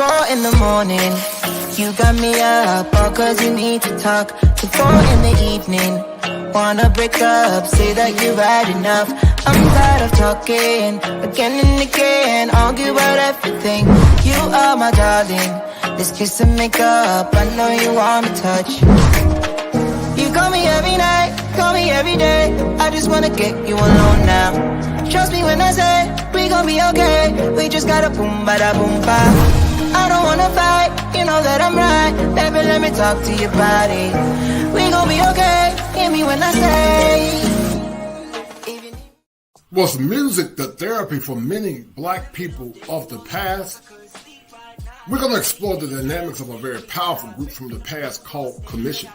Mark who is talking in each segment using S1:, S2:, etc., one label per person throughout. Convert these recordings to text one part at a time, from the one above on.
S1: 4 in the morning, you got me up, all cause you need to talk. To 4 in the evening, wanna break up, say that you've had enough. I'm tired of talking, again and again, argue about everything. You are my darling, this kiss and make up, I know you wanna touch. You call me every night, call me every day, I just wanna get you alone now. Trust me when I say, we gon' be okay, we just gotta boom bada boom ba. I don't wanna fight, you know that I'm right, baby let me talk to your body. We gon' be okay, hear me when I say.
S2: Was music the therapy for many black people of the past? We're going to explore the dynamics of a very powerful group from the past called COMISSIONED.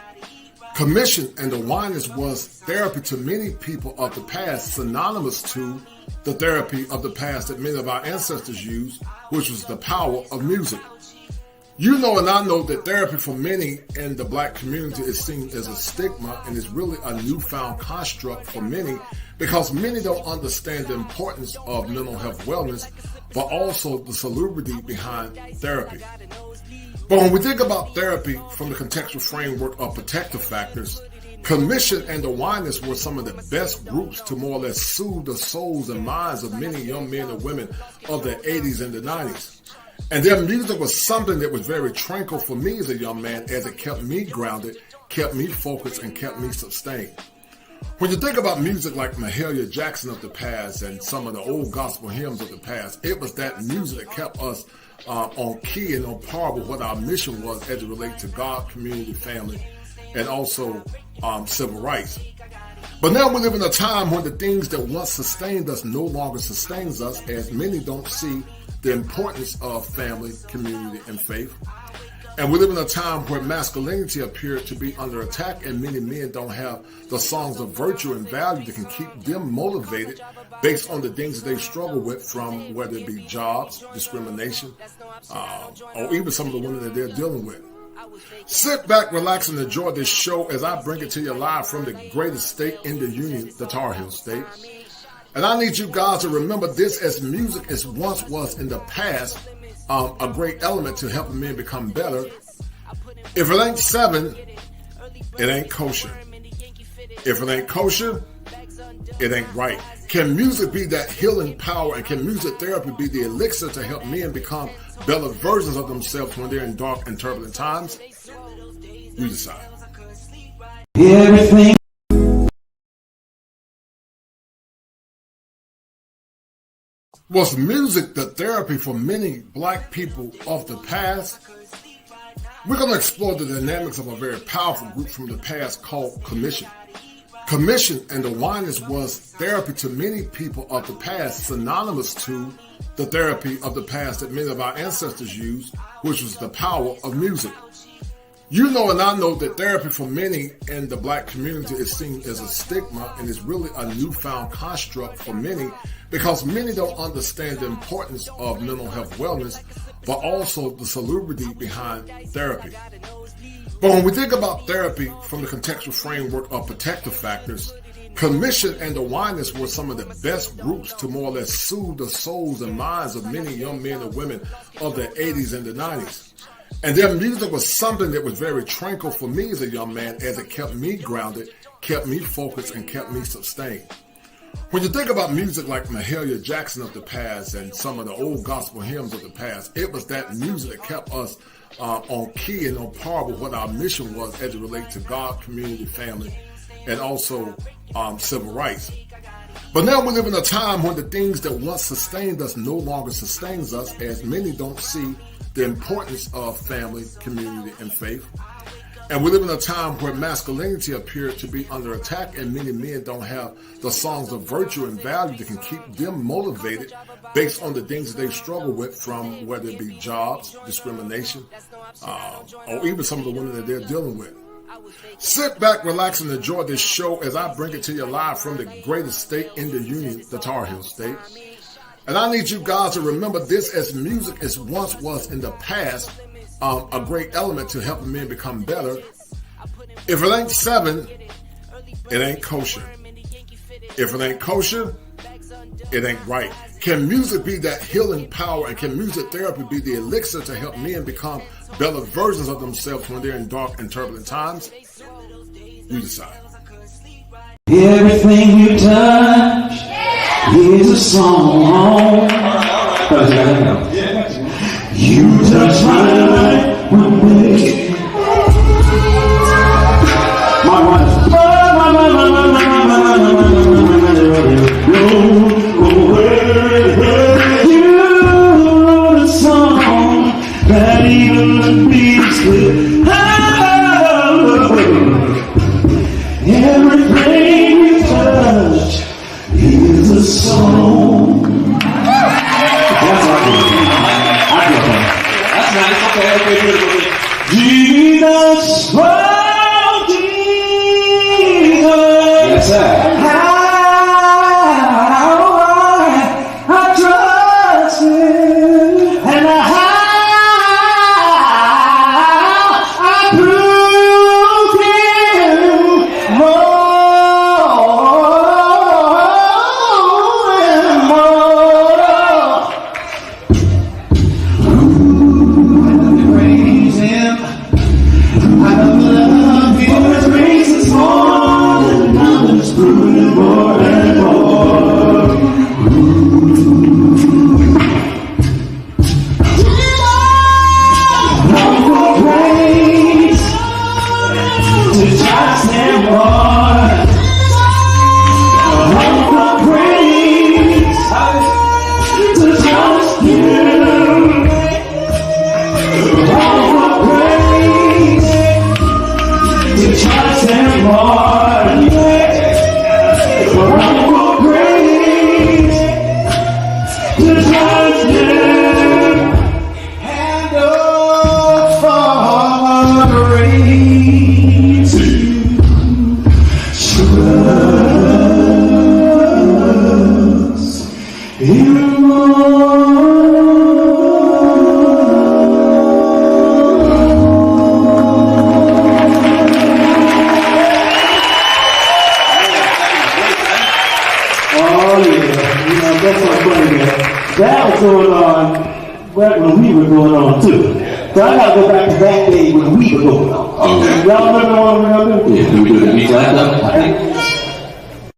S2: COMISSIONED and the Whiners was therapy to many people of the past, synonymous to the therapy of the past that many of our ancestors used, which was the power of music. You know and I know that therapy for many in the black community is seen as a stigma and is really a newfound construct for many because many don't understand the importance of mental health wellness, but also the salubrity behind therapy. But when we think about therapy from the contextual framework of protective factors, COMISSIONED and the Whiners were some of the best groups to more or less soothe the souls and minds of many young men and women of the 80s and the 90s. And their music was something that was very tranquil for me as a young man, as it kept me grounded, kept me focused, and kept me sustained. When you think about music like Mahalia Jackson of the past and some of the old gospel hymns of the past, it was that music that kept us on key and on par with what our mission was as it relates to God, community, family, and also civil rights. But now we live in a time when the things that once sustained us no longer sustains us, as many don't see the importance of family, community, and faith. And we live in a time where masculinity appears to be under attack, and many men don't have the songs of virtue and value that can keep them motivated based on the things that they struggle with, from whether it be jobs, discrimination, or even some of the women that they're dealing with. Sit back, relax, and enjoy this show as I bring it to you live from the greatest state in the Union, the Tar Heel State. And I need you guys to remember this, as music as once was in the past, a great element to helping men become better. If it ain't 7, it ain't kosher. If it ain't kosher, it ain't right. Can music be that healing power, and can music therapy be the elixir to help men become better versions of themselves when they're in dark and turbulent times? You decide.
S3: Everything.
S2: Was music the therapy for many black people of the past? We're going to explore the dynamics of a very powerful group from the past called COMISSIONED. COMISSIONED and the Whiners was therapy to many people of the past, synonymous to the therapy of the past that many of our ancestors used, which was the power of music. You know and I know that therapy for many in the black community is seen as a stigma and is really a newfound construct for many because many don't understand the importance of mental health wellness, but also the salubrity behind therapy. But when we think about therapy from the contextual framework of protective factors, COMISSIONED and the Whiners were some of the best groups to more or less soothe the souls and minds of many young men and women of the 80s and the 90s. And their music was something that was very tranquil for me as a young man, as it kept me grounded, kept me focused, and kept me sustained. When you think about music like Mahalia Jackson of the past and some of the old gospel hymns of the past, it was that music that kept us on key and on par with what our mission was as it relates to God, community, family, and also civil rights. But now we live in a time when the things that once sustained us no longer sustains us, as many don't see the importance of family, community, and faith. And we live in a time where masculinity appears to be under attack, and many men don't have the songs of virtue and value that can keep them motivated based on the things that they struggle with, from whether it be jobs, discrimination, or even some of the women that they're dealing with. Sit back, relax, and enjoy this show as I bring it to you live from the greatest state in the Union, the Tar Heel State. And I need you guys to remember this, as music as once was in the past, a great element to helping men become better. If it ain't 7, it ain't kosher. If it ain't kosher, it ain't right. Can music be that healing power, and can music therapy be the elixir to help men become better versions of themselves when they're in dark and turbulent times? You decide.
S3: Everything you touch is a song. You touch my life one day. You wrote a song that even the beats with. Everything you touch is a song. That's nice. Okay. Jesus, oh Jesus. Yes, sir. I trust Him, and I prove Him more and more. Praise Him. I love Him. His grace is more than others, proving more and more. That was going on back when we were going on too. So I gotta go back to that day when we were going on. Okay. Y'all remember what we were doing? Yeah, we do the beat like that.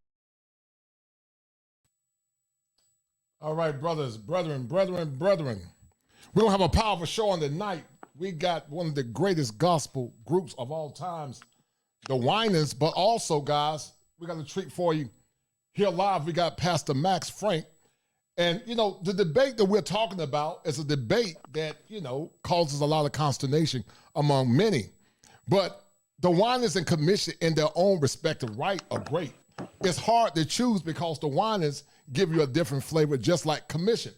S2: All right, brothers, brethren. We're going to have a powerful show on tonight. We got one of the greatest gospel groups of all times, the Whiners, but also, guys, we got a treat for you. Here live, we got Pastor Max Frank. And, you know, the debate that we're talking about is a debate that, you know, causes a lot of consternation among many. But the Whiners and Commission in their own respective right are great. It's hard to choose because the Whiners give you a different flavor, just like Commission.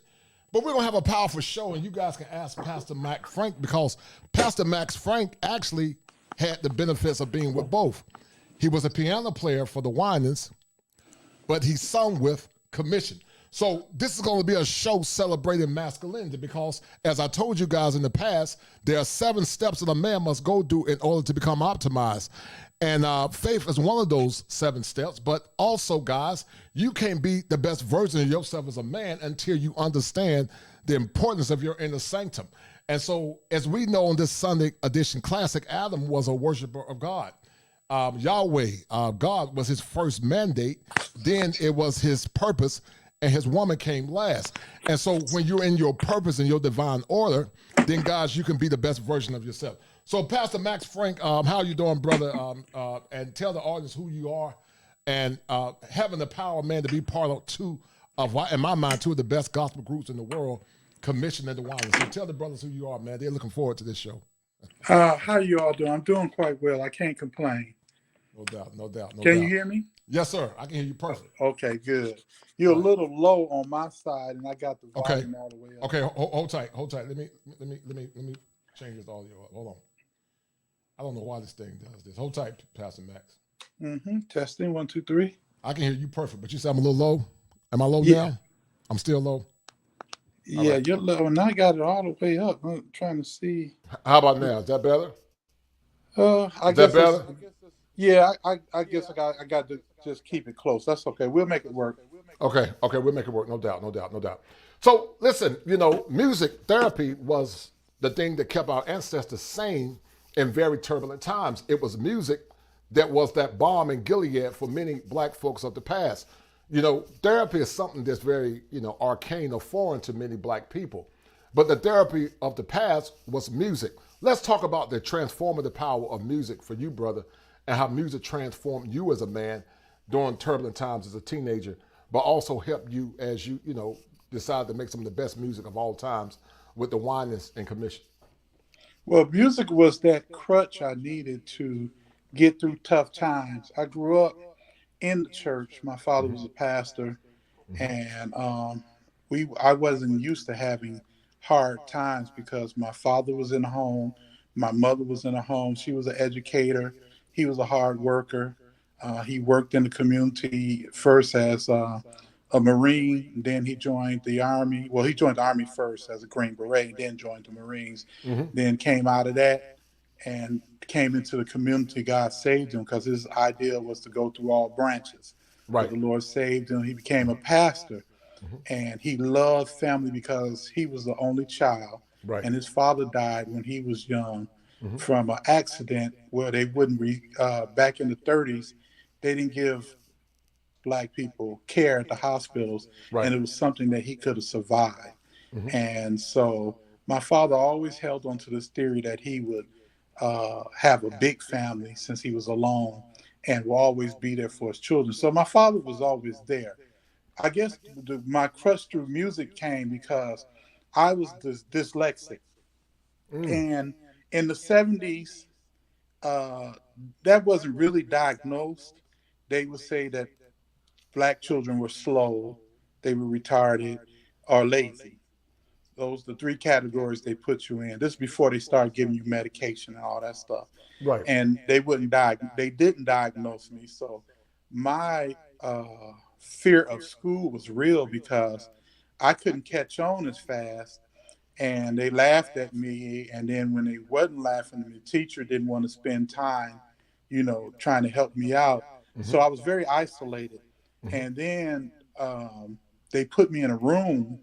S2: But we're going to have a powerful show, and you guys can ask Pastor Max Frank, because Pastor Max Frank actually had the benefits of being with both. He was a piano player for the Whiners, but he sung with Commission. So this is going to be a show celebrating masculinity because, as I told you guys in the past, there are 7 steps that a man must go through in order to become optimized. And faith is one of those 7 steps. But also, guys, you can't be the best version of yourself as a man until you understand the importance of your inner sanctum. And so, as we know in this Sunday edition classic, Adam was a worshiper of God. Yahweh, God, was his first mandate. Then it was his purpose, and his woman came last. And so when you're in your purpose and your divine order, then, guys, you can be the best version of yourself. So, Pastor Max Frank, how are you doing, brother? And tell the audience who you are, and having the power, man, to be part of two of, in my mind, two of the best gospel groups in the world, Commissioned and the Whiners. So tell the brothers who you are, man. They're looking forward to this show.
S4: How you all doing? I'm doing quite well. I can't complain.
S2: No doubt.
S4: Can you hear me?
S2: Yes, sir. I can hear you perfect.
S4: Okay, good. You're a little low on my side, and I got the volume all the way up.
S2: Okay, hold tight. Let me change this audio up. Hold on. I don't know why this thing does this. Hold tight, Pastor Max.
S4: Testing 1, 2, 3.
S2: I can hear you perfect, but you said I'm a little low. Am I low now? I'm still low.
S4: Yeah,
S2: right.
S4: You're low, and I got it all the way up. I'm trying to see.
S2: How about now? Is that better?
S4: I
S2: Is
S4: guess
S2: that better?
S4: Yeah, I guess I got to just keep it close. That's okay. We'll make it work.
S2: Okay, we'll make it work. No doubt, no doubt, no doubt. So listen, music therapy was the thing that kept our ancestors sane in very turbulent times. It was music that was that balm in Gilead for many black folks of the past. Therapy is something that's very, arcane or foreign to many black people. But the therapy of the past was music. Let's talk about the transformative power of music for you, brother, and how music transformed you as a man during turbulent times as a teenager, but also helped you as you, decide to make some of the best music of all times with the Whiners and Commission.
S4: Well, music was that crutch I needed to get through tough times. I grew up in the church. My father was a pastor, and I wasn't used to having hard times because my father was in the home, my mother was in the home. She was an educator. He was a hard worker. He worked in the community first as a Marine. Then he joined the Army. Well, he joined the Army first as a Green Beret, then joined the Marines. Then came out of that and came into the community. God saved him because his idea was to go through all branches. But
S2: Right.
S4: the Lord saved him. He became a pastor. And he loved family because he was the only child.
S2: Right.
S4: And his father died when he was young from an accident where they wouldn't, back in the 30s, they didn't give black people care at the hospitals.
S2: Right.
S4: And it was something that he could have survived. And so my father always held on to this theory that he would have a big family since he was alone and will always be there for his children. So my father was always there. I guess my crush through music came because I was dyslexic. And in the 70s, that wasn't really diagnosed. They would say that black children were slow, they were retarded, or lazy. Those are the three categories they put you in. This is before they started giving you medication and all that stuff.
S2: Right.
S4: And they didn't diagnose me. So my fear of school was real because I couldn't catch on as fast, and they laughed at me. And then when they wasn't laughing at me, the teacher didn't want to spend time, trying to help me out. So I was very isolated. And then they put me in a room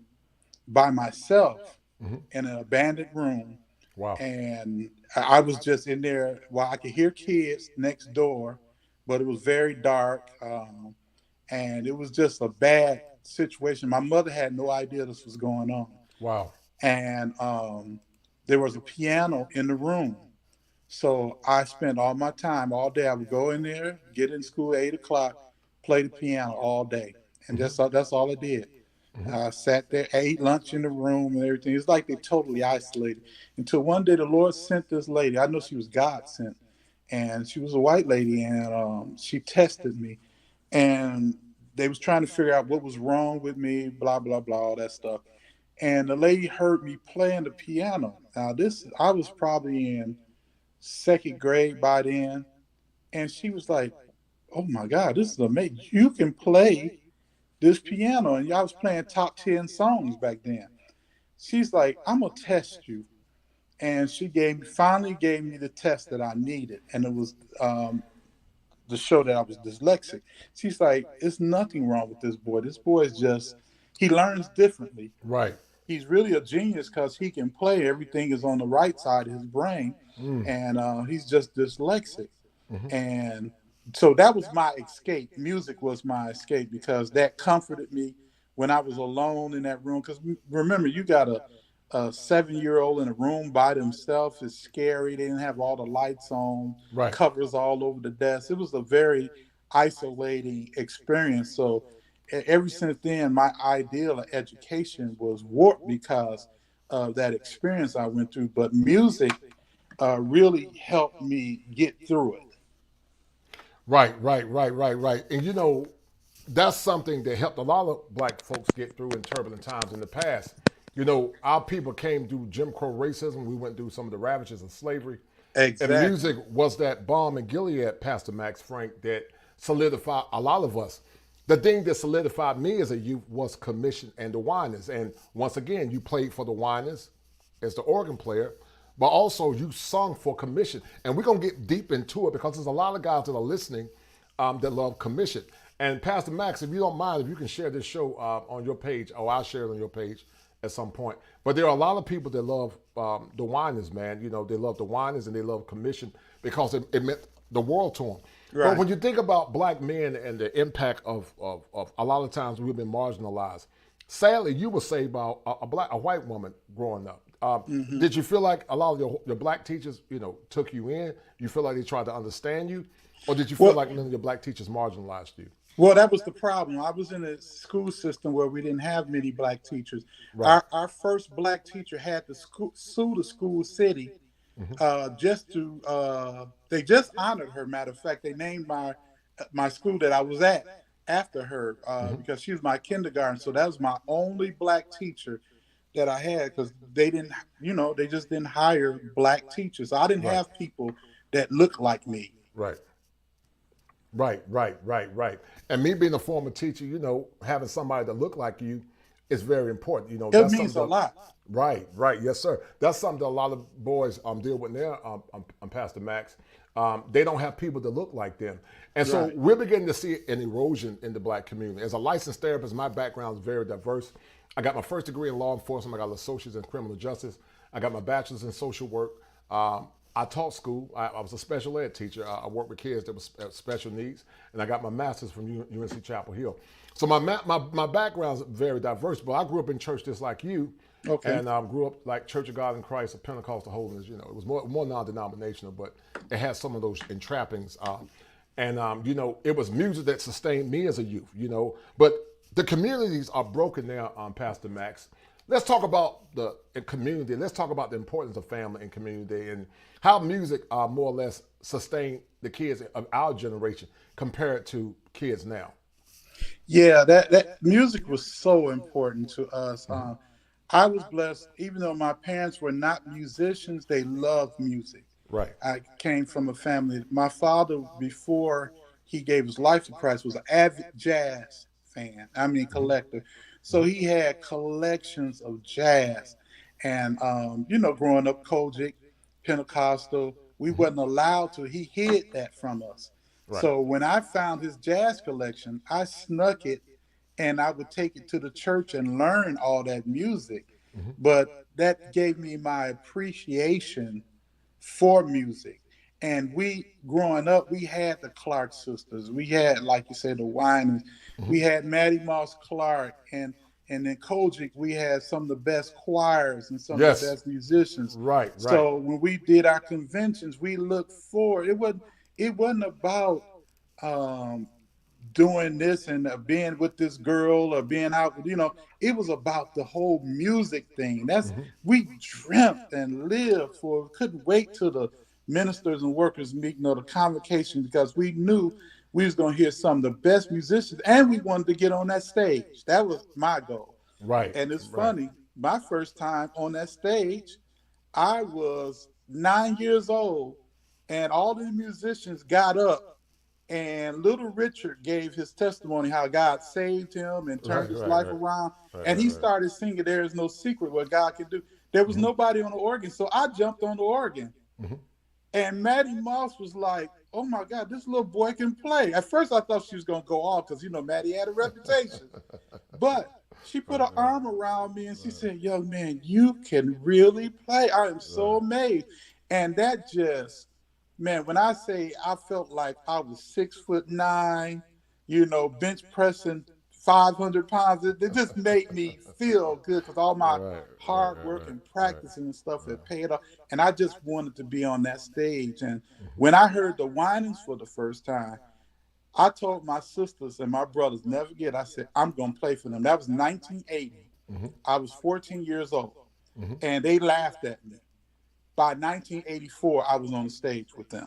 S4: by myself in an abandoned room.
S2: Wow.
S4: And I was just in there while I could hear kids next door, but it was very dark. And it was just a bad situation. My mother had no idea this was going on.
S2: Wow.
S4: And there was a piano in the room. So I spent all my time, all day. I would go in there, get in school at 8 o'clock, play the piano all day. And that's all I did. I sat there, ate lunch in the room and everything. It's like they totally isolated. Until one day the Lord sent this lady. I know she was God sent. And she was a white lady, and she tested me. And they was trying to figure out what was wrong with me, blah, blah, blah, all that stuff. And the lady heard me playing the piano. Now, I was probably in second grade by then. And she was like, oh, my God, this is amazing. You can play this piano. And y'all was playing top 10 songs back then. She's like, I'm going to test you. And she finally gave me the test that I needed. And it was to show that I was dyslexic. She's like, there's nothing wrong with this boy. This boy is just, he learns differently.
S2: Right.
S4: He's really a genius because he can play. Everything is on the right side of his brain. And he's just dyslexic. And so that was my escape. Music was my escape because that comforted me when I was alone in that room. Because remember, you got a 7-year-old in a room by themselves. Is scary. They didn't have all the lights on,
S2: Right.
S4: covers all over the desk. It was a very isolating experience. So ever since then, my ideal of education was warped because of that experience I went through. But music really helped me get through it.
S2: Right. And that's something that helped a lot of black folks get through in turbulent times in the past. Our people came through Jim Crow racism. We went through some of the ravages of slavery.
S4: Exactly.
S2: And music was that balm in Gilead, Pastor Max Frank, that solidified a lot of us. The thing that solidified me as a youth was Commission and the Whiners. And once again, you played for the Whiners as the organ player, but also you sung for Commission. And we're going to get deep into it because there's a lot of guys that are listening that love Commission. And Pastor Max, if you don't mind, if you can share this show on your page, or I'll share it on your page at some point. But there are a lot of people that love the Whiners, man. You know, they love the Whiners and they love Commission because it meant the world to them.
S4: Right.
S2: But when you think about black men and the impact of a lot of times we've been marginalized, sadly, you were saved by a white woman growing up. Did you feel like a lot of your black teachers, you know, took you in? You feel like they tried to understand you? Or did you feel like none of your black teachers marginalized you?
S4: Well, that was the problem. I was in a school system where we didn't have many black teachers.
S2: Right.
S4: Our first black teacher had to sue the school city they just honored her. Matter of fact, they named my school that I was at after her because she was my kindergarten. So that was my only black teacher that I had because they didn't, they just didn't hire black teachers. I didn't have people that looked like me.
S2: Right. And me being a former teacher, having somebody that look like you is very important.
S4: It means a lot.
S2: Right. Yes, sir. That's something that a lot of boys deal with now, Pastor Max. They don't have people that look like them. And so we're beginning to see an erosion in the black community. As a licensed therapist, my background is very diverse. I got my first degree in law enforcement. I got an associate's in criminal justice. I got my bachelor's in social work. I taught school. I was a special ed teacher. I worked with kids that was special needs, and I got my master's from UNC Chapel Hill. So my background is very diverse, but I grew up in church just like you, and grew up like Church of God in Christ, a Pentecostal holiness. It was more non-denominational, but it had some of those entrappings. It was music that sustained me as a youth. But the communities are broken now, Pastor Max. Let's talk about the community. Let's talk about the importance of family and community and how music more or less sustained the kids of our generation compared to kids now.
S4: Yeah, that music was so important to us. I was blessed, even though my parents were not musicians, they loved music.
S2: Right.
S4: I came from a family. My father, before he gave his life to Christ, was an avid jazz fan. Collector. So he had collections of jazz. And, growing up Kojic, Pentecostal, we wasn't allowed to. He hid that from us. Right. So when I found his jazz collection, I snuck it and I would take it to the church and learn all that music. But that gave me my appreciation for music. And growing up, we had the Clark sisters. We had, like you said, the Whiners. We had Maddie Moss Clark. And in Kojic, we had some of the best choirs and some of the best musicians.
S2: Right.
S4: So when we did our conventions, we looked forward. It wasn't about doing this and being with this girl or being out. It was about the whole music thing. We dreamt and lived for. Couldn't wait till the ministers and workers meeting or the convocation because we knew we was going to hear some of the best musicians and we wanted to get on that stage. That was my goal.
S2: Right.
S4: And it's funny, my first time on that stage, I was 9 years old and all the musicians got up and little Richard gave his testimony how God saved him and turned his life around. And he started singing, "There is no secret what God can do." There was nobody on the organ. So I jumped on the organ. And Maddie Moss was like, "Oh my God, this little boy can play." At first I thought she was going to go off because, Maddie had a reputation. But she put her arm around me and she said, "Young man, you can really play. I am so amazed." And that just, man, when I say I felt like I was 6'9", bench pressing 500 pounds, it just made me feel good because all my hard work and practicing and stuff had paid off. And I just wanted to be on that stage. And when I heard the Winans for the first time, I told my sisters and my brothers, never forget, I said, I'm going to play for them. That was 1980. I was 14 years old. And they laughed at me. By 1984, I was on the stage with them.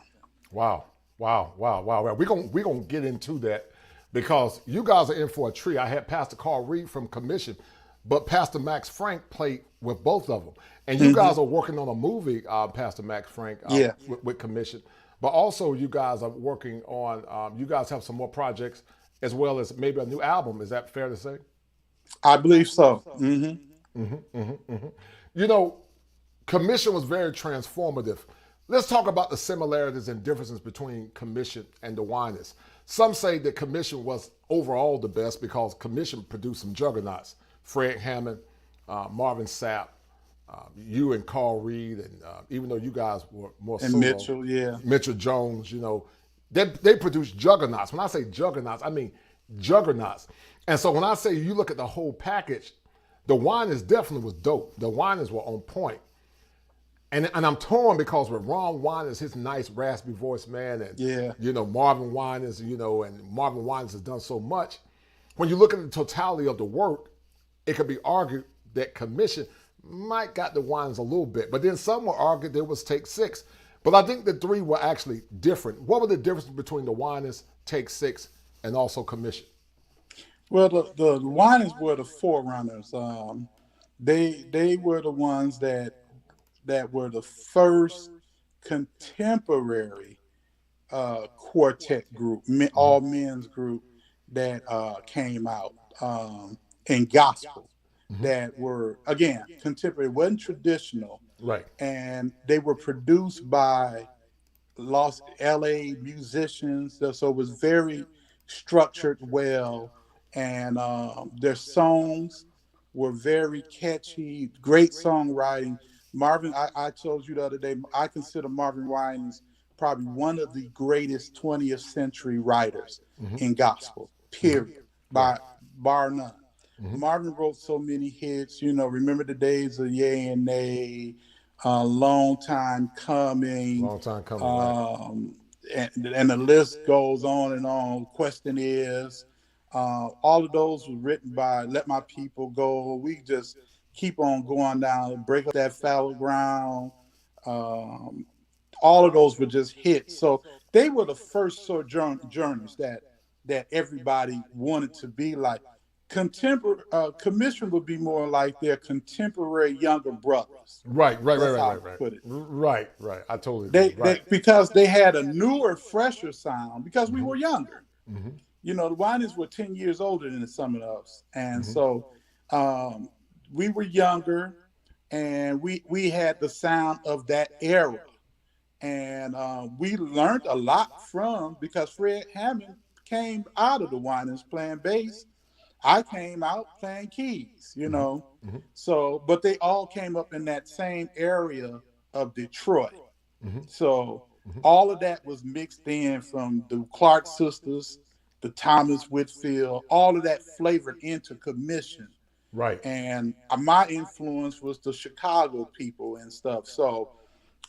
S2: Wow. We're gonna get into that because you guys are in for a treat. I had Pastor Carl Reed from Commission, but Pastor Max Frank played with both of them. And you guys are working on a movie, Pastor Max Frank, with Commission. But also you guys are working on, you guys have some more projects as well as maybe a new album. Is that fair to say?
S4: I believe so.
S2: Commission was very transformative Let's talk about the similarities and differences between Commission and the Whiners. Some say that Commission was overall the best because Commission produced some juggernauts: Fred Hammond, Marvin Sapp, you and Carl Reed, and even though you guys were more
S4: And
S2: solo,
S4: Mitchell, yeah.
S2: Mitchell Jones, they produced juggernauts. When I say juggernauts, I mean juggernauts. And so when I say you look at the whole package, the Whiners definitely was dope. The Whiners were on point. And I'm torn because with Ron Whiners, his nice raspy voice, man, and
S4: Yeah.
S2: Marvin Whiners, and Marvin Whiners has done so much. When you look at the totality of the work, it could be argued that Commission might got the Whiners a little bit, but then some will argue there was Take Six. But I think the three were actually different. What were the differences between the Whiners, Take Six, and also Commission?
S4: Well, the Winans were the forerunners. They were the ones that were the first contemporary quartet group, all men's group that came out in gospel. That were, again, contemporary, wasn't traditional,
S2: Right.
S4: and they were produced by LA musicians, so it was very structured well, and their songs were very catchy, great songwriting. Marvin, I told you the other day, I consider Marvin Winans probably one of the greatest 20th century writers in gospel, period, by bar none. Marvin wrote so many hits, Remember the Days of Yea and Nay, Long Time Coming.
S2: Long time coming. Right.
S4: And the list goes on and on. Question Is. All of those were written by Let My People Go. We just keep on going down, Break Up That Fallow Ground. All of those were just hits. So they were the first sojourners that everybody wanted to be like. Commission would be more like their contemporary younger brothers.
S2: Right.
S4: Put it.
S2: Right. I totally agree.
S4: They because they had a newer, fresher sound because we were younger. The Winans were 10 years older than some of us. And so we were younger, and we had the sound of that era. And we learned a lot because Fred Hammond came out of the Winans playing bass. I came out playing keys, So, but they all came up in that same area of Detroit. So all of that was mixed in from the Clark sisters, the Thomas Whitfield, all of that flavored into Commission.
S2: Right.
S4: And my influence was the Chicago people and stuff. So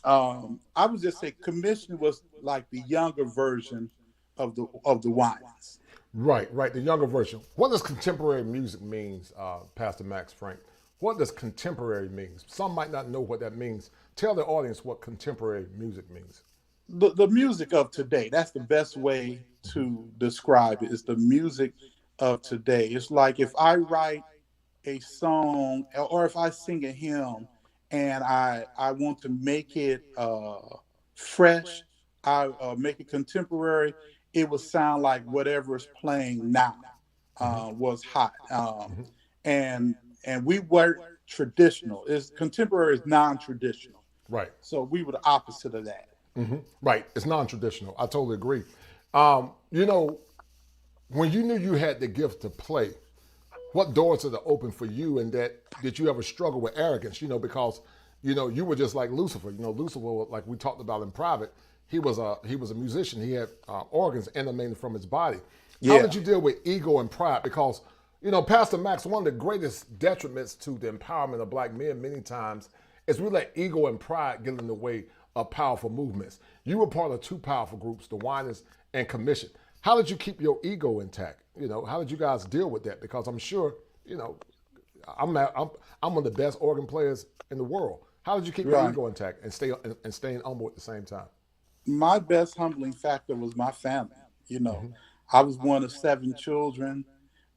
S4: I would just say Commission was like the younger version of the Winans.
S2: Right. The younger version. What does contemporary music means, Pastor Max Frank? What does contemporary means? Some might not know what that means. Tell the audience what contemporary music means.
S4: The music of today. That's the best way to describe it. Is the music of today. It's like if I write a song or if I sing a hymn and I want to make it fresh, I make it contemporary, it would sound like whatever is playing now was hot. And we weren't traditional. Contemporary is non-traditional.
S2: Right.
S4: So we were the opposite of that.
S2: Right. It's non-traditional. I totally agree. When you knew you had the gift to play, what doors did it open for you, and did you ever struggle with arrogance? Because you were just like Lucifer. Lucifer, like we talked about in private, he was a musician. He had organs emanating from his body. How did you deal with ego and pride? Because Pastor Max, one of the greatest detriments to the empowerment of black men many times is we let ego and pride get in the way of powerful movements. You were part of two powerful groups, the Whiners and Commission. How did you keep your ego intact? How did you guys deal with that? Because I'm sure, I'm one of the best organ players in the world. How did you keep your ego intact and staying humble at the same time?
S4: My best humbling factor was my family. I was one of 7 children,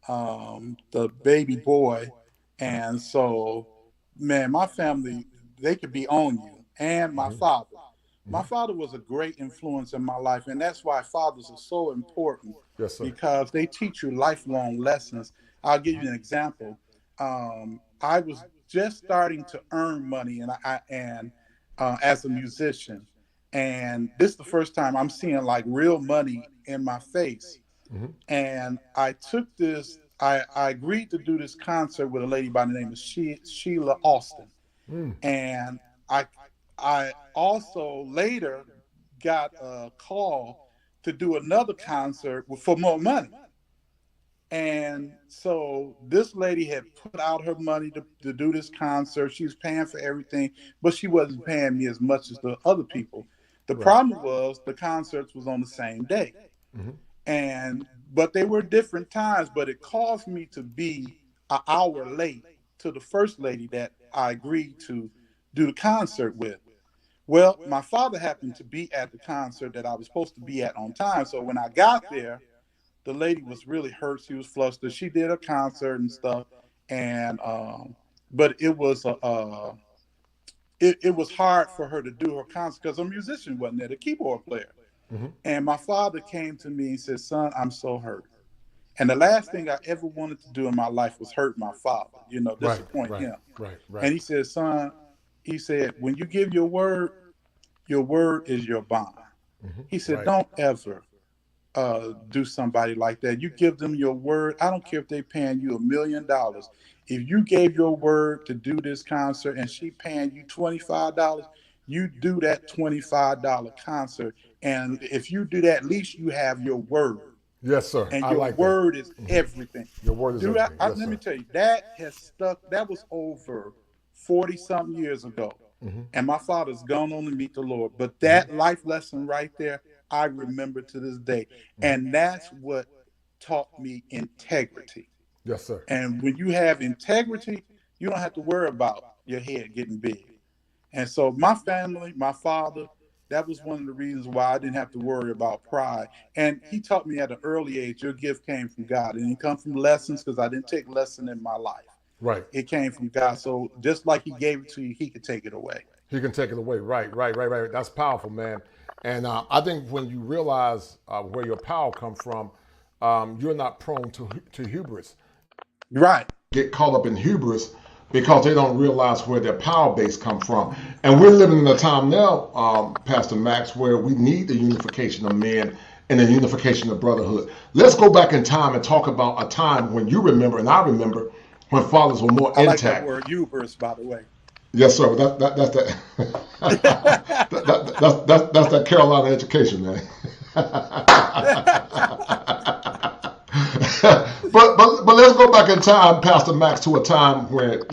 S4: the baby boy. And so, man, my family, they could be on you. And my father. My father was a great influence in my life. And that's why fathers are so important.
S2: Yes, sir.
S4: Because they teach you lifelong lessons. I'll give you an example. I was just starting to earn money and as a musician. And this is the first time I'm seeing like real money in my face. And I took this, I agreed to do this concert with a lady by the name of Sheila Austin. And I also later got a call to do another concert for more money. And so this lady had put out her money to do this concert. She was paying for everything, but she wasn't paying me as much as the other people. The problem was the concerts was on the same day. But they were different times, but it caused me to be an hour late to the first lady that I agreed to do the concert with. Well, my father happened to be at the concert that I was supposed to be at on time. So when I got there, the lady was really hurt. She was flustered. She did a concert and stuff. And, but it was, it was hard for her to do her concert because a musician wasn't there, the keyboard player. And my father came to me and said, son, I'm so hurt. And the last thing I ever wanted to do in my life was hurt my father, disappoint him. And he said, son, he said, when you give your word is your bond. He said, don't ever do somebody like that. You give them your word. I don't care if they're paying you $1 million. If you gave your word to do this concert and she paying you $25, you do that $25 concert. And if you do that, at least you have your word.
S2: Yes, sir.
S4: And
S2: I
S4: your
S2: like
S4: word
S2: that.
S4: is everything.
S2: Your word is everything. Yes,
S4: let me tell you, that has stuck. That was over 40-something years ago. And my father's gone on to meet the Lord. But that life lesson right there, I remember to this day. And that's what taught me integrity.
S2: Yes, sir.
S4: And when you have integrity, you don't have to worry about your head getting big. And so my family, my father, that was one of the reasons why I didn't have to worry about pride. And he taught me at an early age, your gift came from God. It didn't come from lessons because I didn't take lesson in my life.
S2: Right.
S4: It came from God. So just like he gave it to you, he could take it away.
S2: He can take it away. Right. That's powerful, man. And I think when you realize where your power comes from, you're not prone to hubris.
S4: Right.
S2: Get caught up in hubris because they don't realize where their power base comes from. And we're living in a time now, Pastor Max, where we need the unification of men and the unification of brotherhood. Let's go back in time and talk about a time when you remember, and I remember, when fathers were more intact.
S4: I like that word, hubris, by the way.
S2: Yes, sir. That's that Carolina education, man. But let's go back in time, Pastor Max, to a time where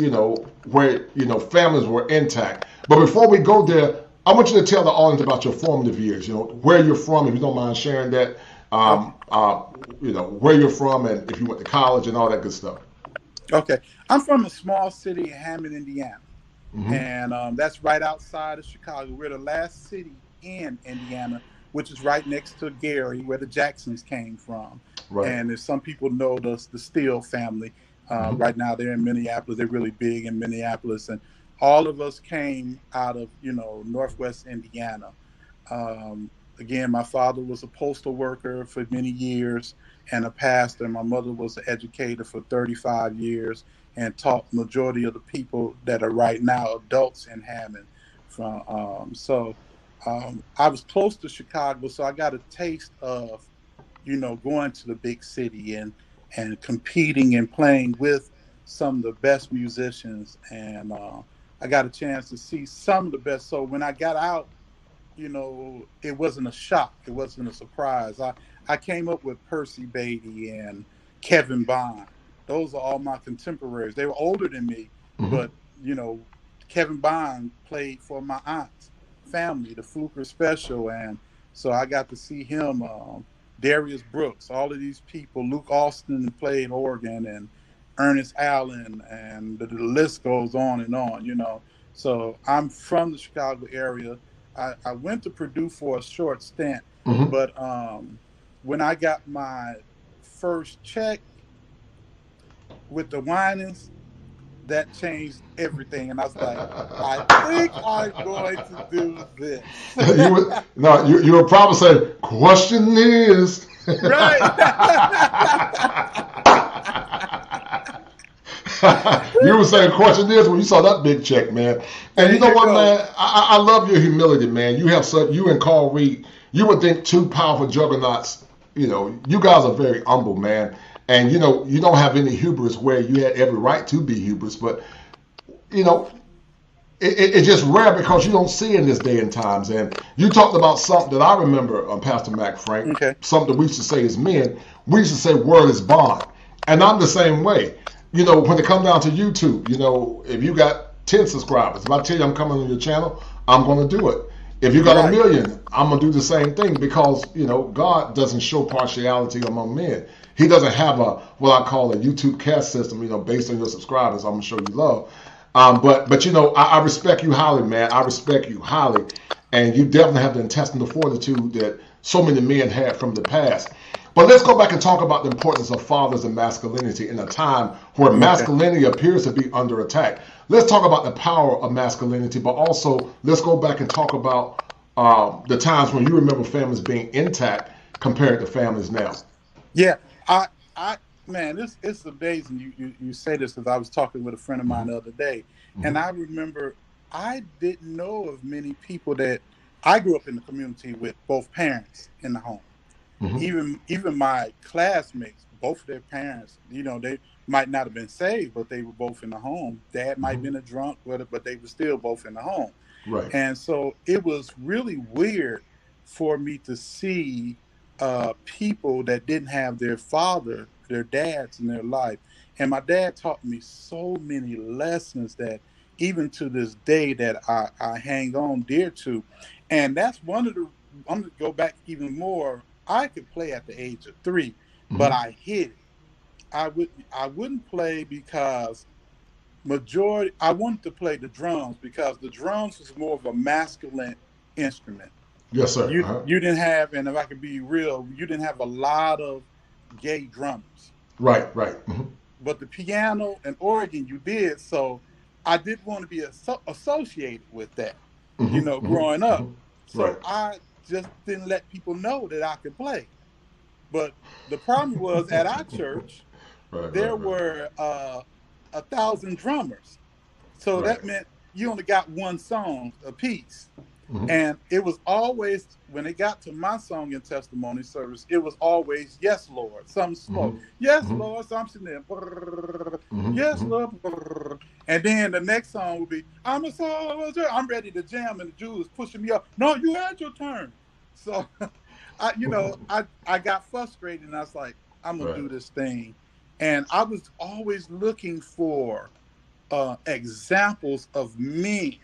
S2: families were intact. But before we go there, I want you to tell the audience about your formative years. Where you're from, if you don't mind sharing that. Where you're from, and if you went to college and all that good stuff.
S4: Okay, I'm from a small city in Hammond, Indiana, and that's right outside of Chicago. We're the last city in Indiana, which is right next to Gary, where the Jacksons came from. Right. And if some people know the Steele family, right now they're in Minneapolis. They're really big in Minneapolis, and all of us came out of Northwest Indiana. Again, my father was a postal worker for many years and a pastor. My mother was an educator for 35 years and taught majority of the people that are right now adults in Hammond. I was close to Chicago, so I got a taste of, going to the big city and competing and playing with some of the best musicians. And I got a chance to see some of the best. So when I got out, it wasn't a shock. It wasn't a surprise. I came up with Percy Beatty and Kevin Bond. Those are all my contemporaries. They were older than me, but, Kevin Bond played for my aunt's family, the Fluker Special. And so I got to see him, Darius Brooks, all of these people. Luke Austin played organ, and Ernest Allen, and the list goes on and on, So I'm from the Chicago area. I went to Purdue for a short stint, but when I got my first check with the Whiners, that changed everything. And I was like, I think I'm going to do this.
S2: You would probably say, question is.
S4: Right.
S2: You were saying question is when you saw that big check, man. And you know what, man? I love your humility, man. You and Carl Reed, you would think two powerful juggernauts. You know, you guys are very humble, man. And you know, you don't have any hubris where you had every right to be hubris, but you know, it's just rare because you don't see in this day and times. And you talked about something that I remember, Pastor Mac Frank.
S4: Okay.
S2: Something we used to say as men. We used to say word is bond, and I'm the same way. You know, when it comes down to YouTube, you know, if you got 10 subscribers, if I tell you I'm coming on your channel, I'm going to do it. If you got a million, I'm going to do the same thing because, you know, God doesn't show partiality among men. He doesn't have what I call a YouTube caste system, you know, based on your subscribers. I'm going to show you love. But you know, I respect you highly, man. I respect you highly. And you definitely have the intestinal fortitude that so many men had from the past. But let's go back and talk about the importance of fathers and masculinity in a time where masculinity appears to be under attack. Let's talk about the power of masculinity, but also let's go back and talk about the times when you remember families being intact compared to families now.
S4: Yeah, man, it's amazing you say this because I was talking with a friend of mine the other day, and I remember I didn't know of many people that I grew up in the community with both parents in the home. Even my classmates, both of their parents, you know, they might not have been saved, but they were both in the home. Dad might have been a drunk, but they were still both in the home.
S2: Right.
S4: And so it was really weird for me to see people that didn't have their father, their dads in their life. And my dad taught me so many lessons that even to this day that I hang on dear to. And that's one of the, I'm going to go back even more. I could play at the age of 3, but I hid it. I wouldn't play because I wanted to play the drums because the drums was more of a masculine instrument.
S2: Yes, sir.
S4: You didn't have, and if I could be real, you didn't have a lot of gay drummers.
S2: Right.
S4: But the piano and organ you did, so I didn't want to be associated with that, you know, growing up. So I just didn't let people know that I could play. But the problem was at our church, there were 1,000 drummers. So that meant you only got one song a piece. And it was always, when it got to my song and testimony service, it was always, yes, Lord, something slow. Yes, Lord, something there. Yes, Lord. And then the next song would be, I'm a soldier. I'm ready to jam, and the Jews pushing me up. No, you had your turn. So, I got frustrated, and I was like, I'm going to do this thing. And I was always looking for examples of men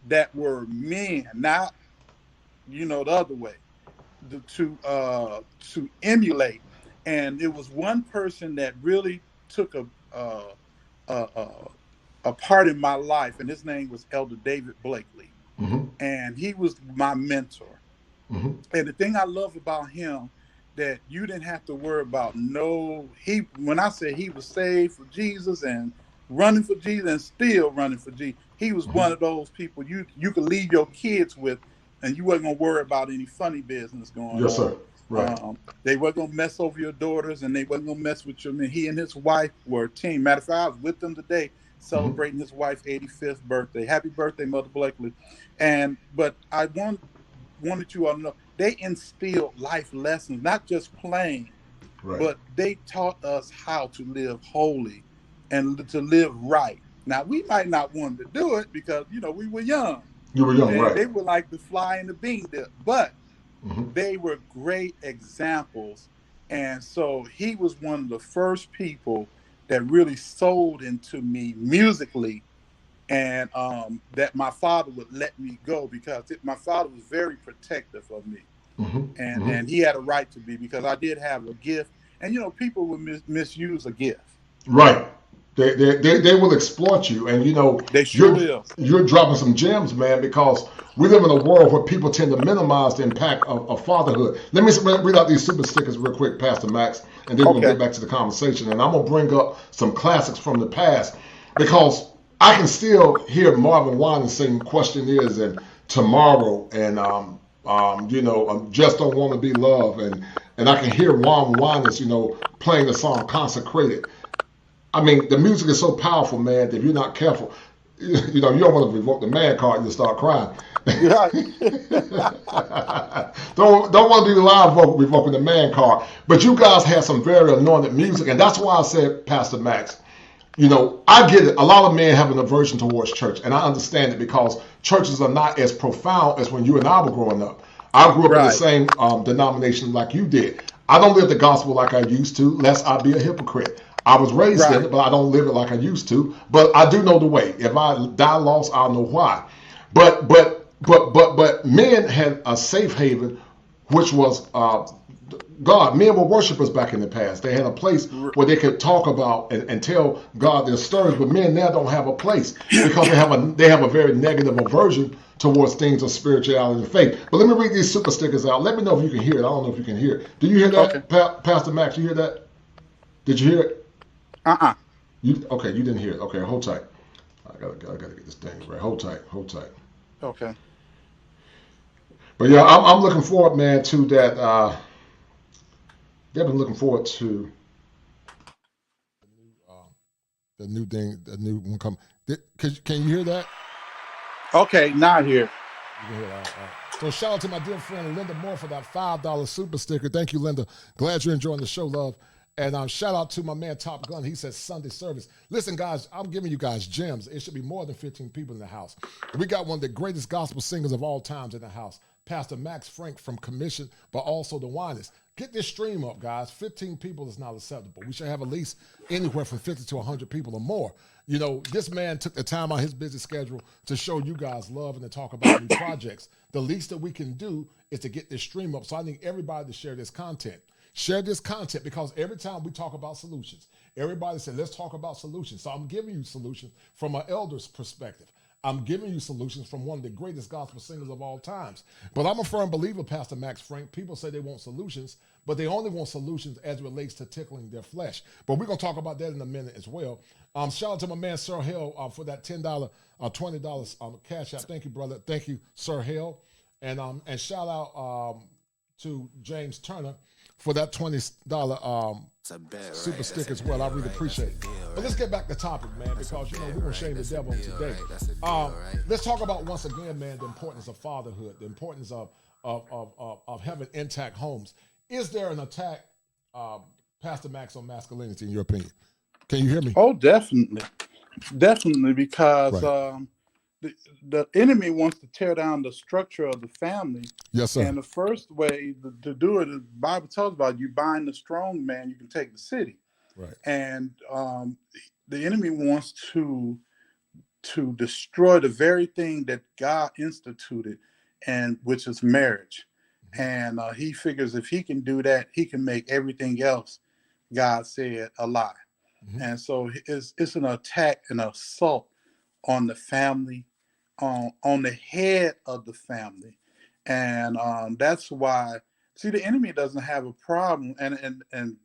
S4: that were men, not, you know, the other way, to emulate. And it was one person that really took a part in my life, and his name was Elder David Blakely. And he was my mentor. And the thing I love about him, that you didn't have to worry about when I say he was saved for Jesus and running for Jesus and still running for Jesus, he was one of those people you could leave your kids with, and you wasn't gonna worry about any funny business going on.
S2: Yes, sir. Right.
S4: They weren't gonna mess over your daughters, and they wasn't gonna mess with you. I mean, he and his wife were a team. Matter of fact, I was with them today celebrating his wife's 85th birthday. Happy birthday, Mother Blakely. But I wanted you all to know they instilled life lessons, not just playing, but they taught us how to live holy and to live right. Now, we might not want to do it because, you know, we were young.
S2: You were young, right.
S4: They were like the fly in the bean dip, but they were great examples. And so he was one of the first people that really sold into me musically, and that my father would let me go because my father was very protective of me. And he had a right to be, because I did have a gift. And, you know, people would misuse a gift. Right.
S2: They will exploit you, and you know
S4: they sure will.
S2: You're dropping some gems, man, because we live in a world where people tend to minimize the impact of fatherhood. Let me read out these super stickers real quick, Pastor Max, and then we'll get back to the conversation. And I'm gonna bring up some classics from the past because I can still hear Marvin Whiners sing "Question Is" and "Tomorrow" and you know, "Just Don't Want to Be Loved," and I can hear Marvin Whiners, you know, playing the song "Consecrated." I mean, the music is so powerful, man, that if you're not careful, you know, you don't want to revoke the man card, you start crying.
S4: Right.
S2: don't want to be live revoking the man card. But you guys have some very anointed music, and that's why I said, Pastor Max, you know, I get it. A lot of men have an aversion towards church, and I understand it because churches are not as profound as when you and I were growing up. I grew up in the
S4: Right.
S2: same denomination like you did. I don't live the gospel like I used to, lest I be a hypocrite. I was raised in
S4: Right.
S2: it, but I don't live it like I used to. But I do know the way. If I die lost, I'll know why. But men had a safe haven, which was God. Men were worshipers back in the past. They had a place where they could talk about and tell God their stories. But men now don't have a place because they have a very negative aversion towards things of spirituality and faith. But let me read these super stickers out. Let me know if you can hear it. I don't know if you can hear it. Do you hear that,
S4: Okay.
S2: Pastor Max? You hear that? Did you hear it?
S4: Uh-uh.
S2: Okay, you didn't hear it. Okay, hold tight. I gotta get this thing right. Hold tight. Hold tight.
S4: Okay.
S2: But yeah, I'm looking forward, man, to that. Definitely looking forward to the new thing, the new one come. Can you hear that?
S4: Okay, now here.
S2: You can hear that. All right. So shout out to my dear friend Linda Moore for that $5 super sticker. Thank you, Linda. Glad you're enjoying the show, love. And shout out to my man Top Gun. He says Sunday service. Listen, guys, I'm giving you guys gems. It should be more than 15 people in the house. We got one of the greatest gospel singers of all times in the house, Pastor Max Frank from Commission, but also the Whiners. Get this stream up, guys. 15 people is not acceptable. We should have at least anywhere from 50 to 100 people or more. You know, this man took the time on his busy schedule to show you guys love and to talk about new projects. The least that we can do is to get this stream up. So I need everybody to share this content. Share this content because every time we talk about solutions, everybody said, let's talk about solutions. So I'm giving you solutions from an elder's perspective. I'm giving you solutions from one of the greatest gospel singers of all times. But I'm a firm believer, Pastor Max Frank. People say they want solutions, but they only want solutions as it relates to tickling their flesh. But we're going to talk about that in a minute as well. Shout out to my man, Sir Hill, for that $10, $20 cash app. Thank you, brother. Thank you, Sir Hill. And shout out to James Turner for that $20 super stick as well. I really appreciate it. But let's get back to topic, man, because, you know, we're going to shame the devil today. Let's talk about, once again, man, the importance of fatherhood, the importance of having intact homes. Is there an attack, Pastor Max, on masculinity, in your opinion? Can you hear me?
S4: Oh, definitely. Definitely, because
S2: Right.
S4: The enemy wants to tear down the structure of the family.
S2: Yes, sir.
S4: And the first way to do it, the Bible talks about, you bind the strong man, you can take the city.
S2: Right.
S4: And the enemy wants to destroy the very thing that God instituted, and which is marriage. And he figures if he can do that, he can make everything else God said a lie. And so it's an attack, an assault on the family, on the head of the family. And that's why, see, the enemy doesn't have a problem. And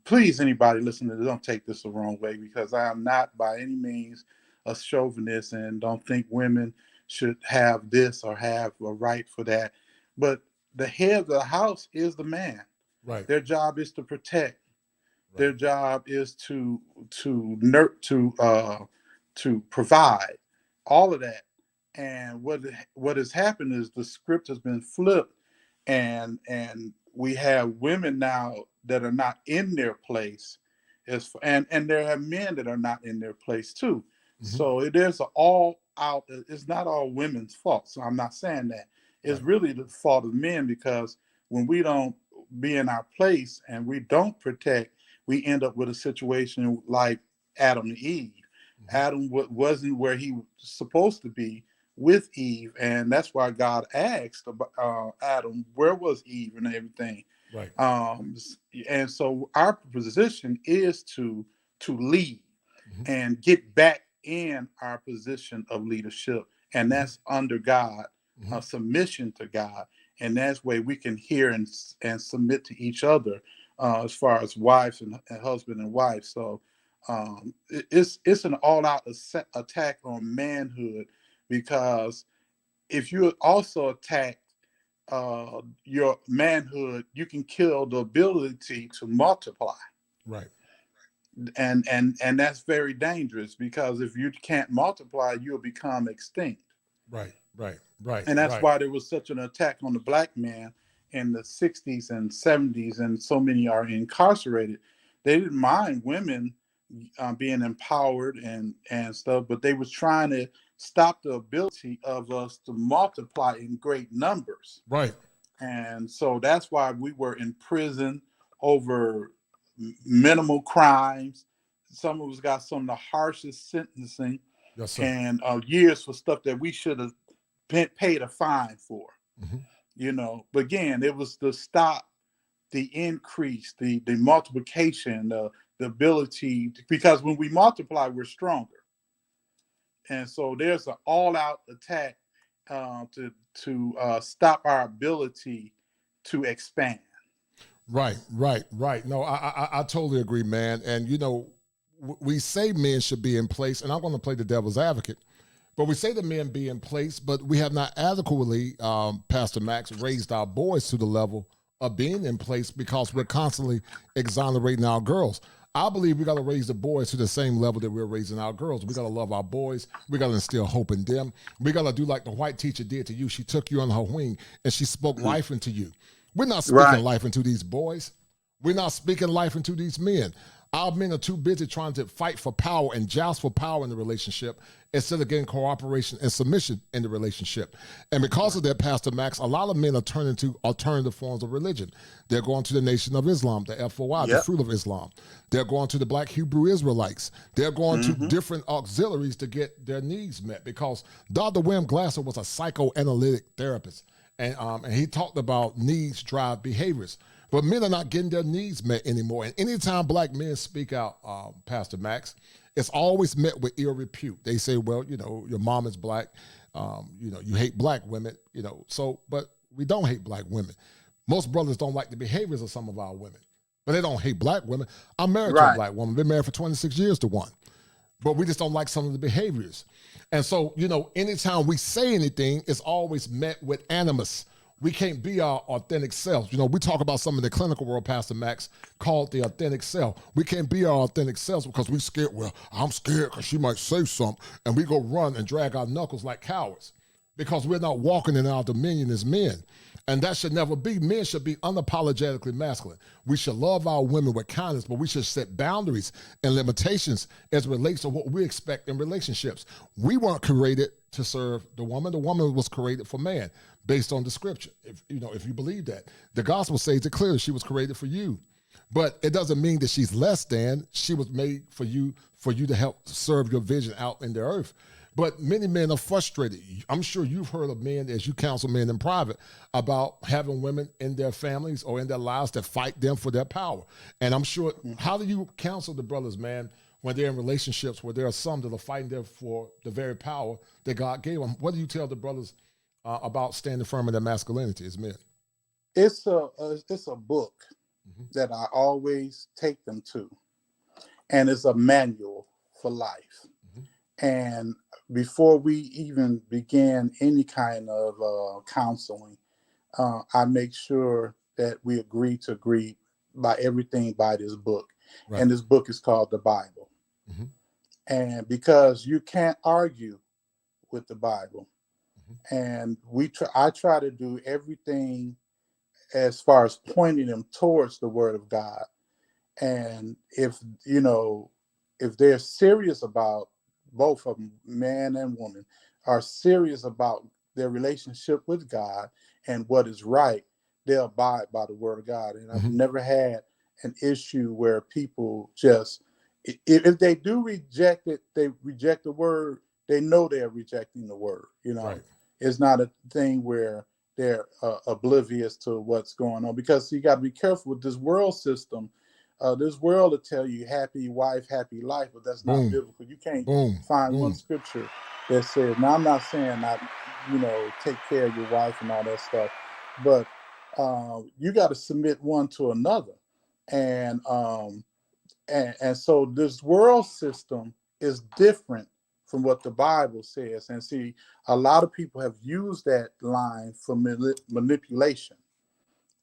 S4: please, anybody listening to this, don't take this the wrong way, because I am not by any means a chauvinist and don't think women should have this or have a right for that. But the head of the house is the man.
S2: Right.
S4: Their job is to protect.
S2: Right.
S4: Their job is to provide all of that. And what has happened is the script has been flipped, and we have women now that are not in their place, and there are men that are not in their place too. So it is all out. It's not all women's fault. So I'm not saying that. It's really the fault of men, because when we don't be in our place and we don't protect, we end up with a situation like Adam and Eve. Adam wasn't where he was supposed to be with Eve, and that's why God asked Adam, where was Eve and everything.
S2: Right.
S4: And so our position is to lead and get back in our position of leadership, and that's under God, submission to God, and that's where we can hear and submit to each other, as far as wives and husband and wife. So it's an all-out attack on manhood, because if you also attack your manhood, you can kill the ability to multiply.
S2: Right.
S4: and that's very dangerous, because if you can't multiply, you'll become extinct.
S2: Right, right, right,
S4: And that's
S2: right.
S4: why there was such an attack on the black man in the 60s and 70s, and so many are incarcerated. They didn't mind women being empowered and stuff, but they was trying to stop the ability of us to multiply in great numbers.
S2: Right.
S4: And so that's why we were in prison over minimal crimes. Some of us got some of the harshest sentencing,
S2: Yes, sir.
S4: and years for stuff that we should have paid a fine for.
S2: Mm-hmm.
S4: But again, it was to stop the increase, the multiplication, the ability because when we multiply, we're stronger. And so there's an all-out attack to stop our ability to expand.
S2: Right, right, right. No, I totally agree, man. And we say men should be in place, and I'm going to play the devil's advocate. But we say the men be in place, but we have not adequately, Pastor Max, raised our boys to the level of being in place because we're constantly exonerating our girls. I believe we got to raise the boys to the same level that we're raising our girls. We got to love our boys. We got to instill hope in them. We got to do like the white teacher did to you. She took you on her wing and she spoke life into you. We're not speaking life into these boys. We're not speaking life into these men. Our men are too busy trying to fight for power and joust for power in the relationship instead of getting cooperation and submission in the relationship. And because of that, Pastor Max, a lot of men are turning to alternative forms of religion. They're going to the Nation of Islam, the FOI, the Fruit of Islam. They're going to the Black Hebrew Israelites. They're going to different auxiliaries to get their needs met because Dr. William Glasser was a psychoanalytic therapist. And he talked about needs drive behaviors. But men are not getting their needs met anymore. And anytime black men speak out, Pastor Max, it's always met with ill repute. They say, well, your mom is black. You hate black women, but we don't hate black women. Most brothers don't like the behaviors of some of our women, but they don't hate black women. I'm married to a black woman. Been married for 26 years to one. But we just don't like some of the behaviors. And so, anytime we say anything, it's always met with animus. We can't be our authentic selves. We talk about some of the clinical world, Pastor Max, called the authentic self. We can't be our authentic selves because we're scared. Well, I'm scared because she might say something, and we go run and drag our knuckles like cowards because we're not walking in our dominion as men. And that should never be. Men should be unapologetically masculine. We should love our women with kindness, but we should set boundaries and limitations as it relates to what we expect in relationships. We weren't created to serve the woman. The woman was created for man based on the scripture. If you believe that. The gospel says it clearly, she was created for you. But it doesn't mean that she's less than. She was made for you to help serve your vision out in the earth. But many men are frustrated. I'm sure you've heard of men, as you counsel men in private, about having women in their families or in their lives that fight them for their power. And I'm sure, how do you counsel the brothers, man, when they're in relationships where there are some that are fighting them for the very power that God gave them? What do you tell the brothers about standing firm in their masculinity as men?
S4: It's a book that I always take them to, and it's a manual for life. And before we even began any kind of counseling, I make sure that we agree by everything by this book. Right. And this book is called the Bible. And because you can't argue with the Bible, and I try to do everything as far as pointing them towards the Word of God. And if they're serious about, both of them, man and woman, are serious about their relationship with God and what is right, they'll abide by the Word of God. And I've never had an issue where people just, if they do reject it, they reject the Word, they know they're rejecting the Word. Right. It's not a thing where they're oblivious to what's going on, because you got to be careful with this world system. This world will tell you happy wife, happy life, but that's not biblical. You can't find one scripture that says, now I'm not saying not, take care of your wife and all that stuff, but you got to submit one to another. And so this world system is different from what the Bible says. And see, a lot of people have used that line for manipulation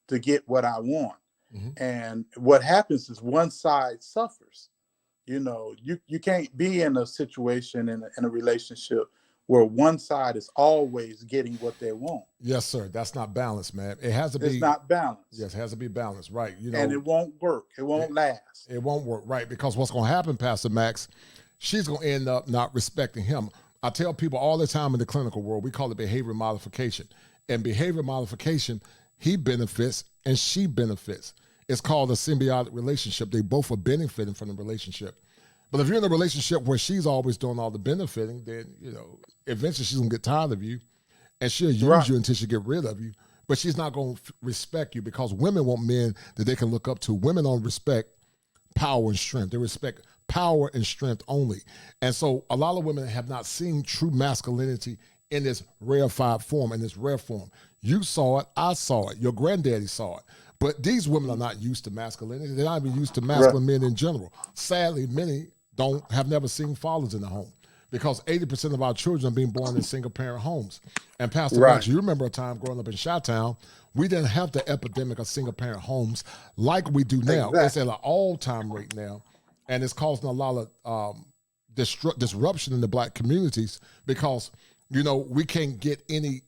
S4: to get what I want. And what happens is one side suffers You can't be in a situation in a relationship where one side is always getting what they want.
S2: Yes, sir. That's not balanced, man. It has to be.
S4: It's not balanced.
S2: Yes, it has to be balanced, right?
S4: And it won't work. It won't last.
S2: It won't work, right? Because what's going to happen, Pastor Max, she's going to end up not respecting him. I tell people all the time in the clinical world, we call it behavior modification. And behavior modification, he benefits and she benefits. It's called a symbiotic relationship. They both are benefiting from the relationship. But if you're in a relationship where she's always doing all the benefiting, then, eventually she's going to get tired of you and she'll use you until she get rid of you. But she's not going to respect you, because women want men that they can look up to. Women don't respect power and strength. They respect power and strength only. And so a lot of women have not seen true masculinity in this rarefied form, in this rare form. You saw it, I saw it, your granddaddy saw it. But these women are not used to masculinity. They're not even used to masculine men in general. Sadly, many have never seen fathers in the home, because 80% of our children are being born in single-parent homes. And Pastor Max, you remember a time growing up in Chi-Town, we didn't have the epidemic of single-parent homes like we do now. Exactly. It's at an all-time rate now, and it's causing a lot of disruption in the Black communities, because we can't get any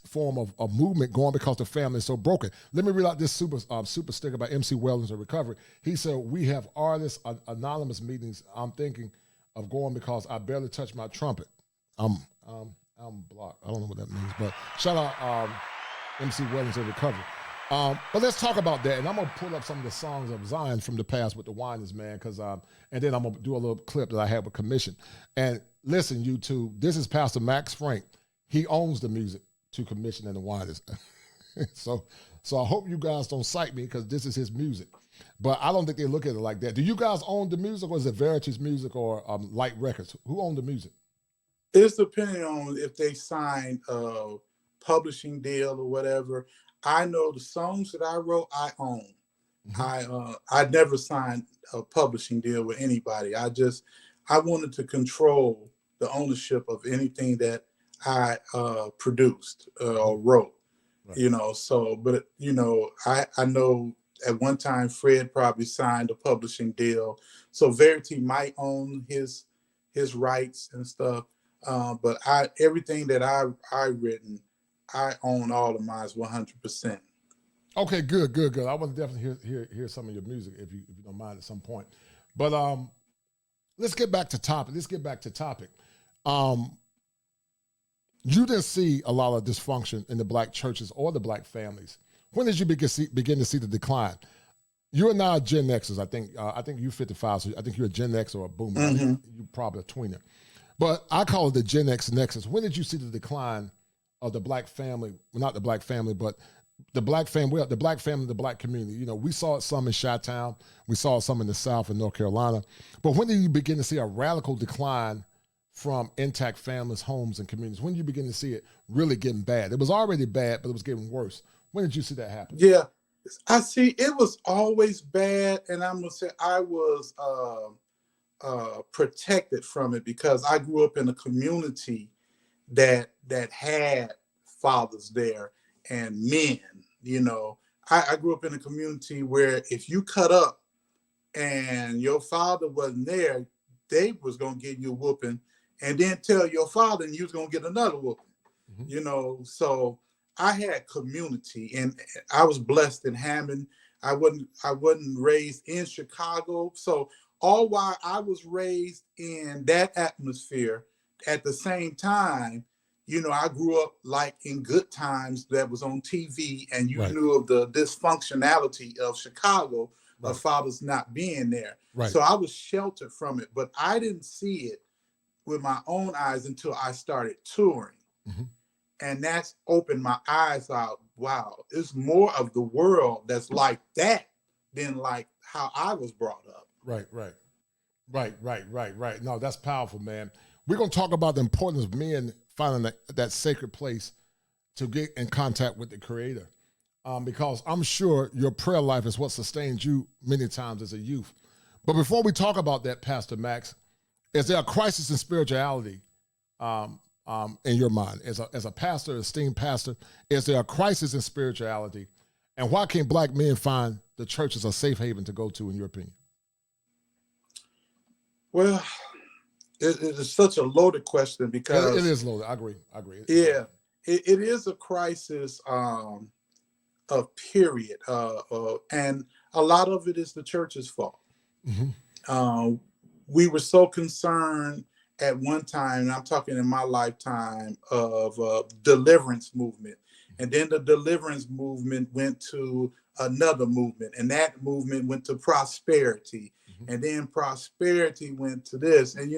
S2: form of movement going because the family is so broken. Let me read out this super sticker by MC Wellens of Recovery. He said, "We have artists anonymous meetings. I'm thinking of going because I barely touch my trumpet. I'm blocked. I don't know what that means, but shout out MC Wellens of Recovery." But let's talk about that, and I'm gonna pull up some of the songs of Zion from the past with the Whiners, man, because and then I'm gonna do a little clip that I had with Commission. And listen, YouTube, this is Pastor Max Frank. He owns the music to Commission and the Whiners. so I hope you guys don't cite me, because this is his music. But I don't think they look at it like that. Do you guys own the music, or is it Verity's music or Light Records? Who owned the music?
S4: It's depending on if they signed a publishing deal or whatever. I know the songs that I wrote, I own. Mm-hmm. I never signed a publishing deal with anybody. I wanted to control the ownership of anything that I produced or wrote. Right. So, but I know at one time Fred probably signed a publishing deal, so Verity might own his rights and stuff. But everything that I written, I own all of mine 100%.
S2: Okay, good. I want to definitely hear some of your music if you don't mind at some point. But let's get back to topic. You didn't see a lot of dysfunction in the Black churches or the Black families. When did you begin to see the decline? You're now Gen Xers. I think you're 55, so I think you're a Gen X or a boomer. Mm-hmm. You're probably a tweener. But I call it the Gen X Nexus. When did you see the decline of the Black family? Well, not the Black family, but the Black family, the Black family, the Black community. We saw it some in Chi-Town. We saw it some in the South and North Carolina. But when did you begin to see a radical decline from intact families, homes, and communities? When did you begin to see it really getting bad? It was already bad, but it was getting worse. When did you see that happen?
S4: Yeah, I see. It was always bad, and I'm gonna say I was protected from it because I grew up in a community that had fathers there and men. I grew up in a community where if you cut up and your father wasn't there, they was gonna give you a whooping, and then tell your father, and you was gonna get another whooping. Mm-hmm. So I had community, and I was blessed in Hammond. I wasn't raised in Chicago, so all while I was raised in that atmosphere, at the same time, I grew up like in Good Times that was on TV, and you right. knew of the dysfunctionality of Chicago, right. of fathers not being there. Right. So I was sheltered from it, but I didn't see it with my own eyes until I started touring. Mm-hmm. And that's opened my eyes out. Wow, it's more of the world that's like that than like how I was brought up.
S2: Right. No, that's powerful, man. We're going to talk about the importance of men finding that sacred place to get in contact with the Creator. Because I'm sure your prayer life is what sustained you many times as a youth. But before we talk about that, Pastor Max, is there a crisis in spirituality in your mind? As a pastor, esteemed pastor, is there a crisis in spirituality? And why can't Black men find the church as a safe haven to go to, in your opinion?
S4: Well, it is such a loaded question because
S2: It is loaded. I agree.
S4: yeah, it is a crisis of period, and a lot of it is the church's fault.
S2: Mm-hmm.
S4: We were so concerned at one time, and I'm talking in my lifetime, of deliverance movement. And then the deliverance movement went to another movement, and that movement went to prosperity.
S2: Mm-hmm.
S4: And then prosperity went to this. And,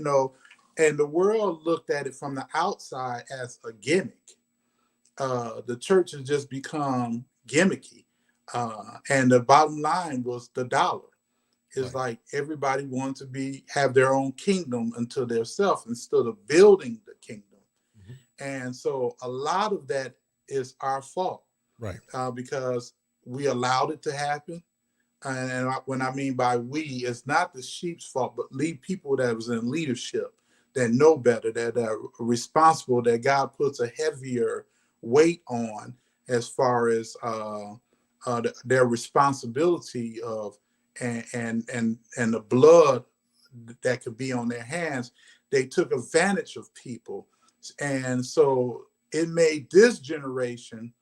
S4: and the world looked at it from the outside as a gimmick. The church has just become gimmicky. And the bottom line was the dollar. It's like everybody wanted to have their own kingdom unto themselves instead of building the kingdom. Mm-hmm. And so a lot of that is our fault,
S2: right?
S4: Because we allowed it to happen. And when I mean by we, it's not the sheep's fault, but people that was in leadership that know better, that are responsible, that God puts a heavier weight on as far as their responsibility of and the blood that could be on their hands. They took advantage of people, and so it made this generation,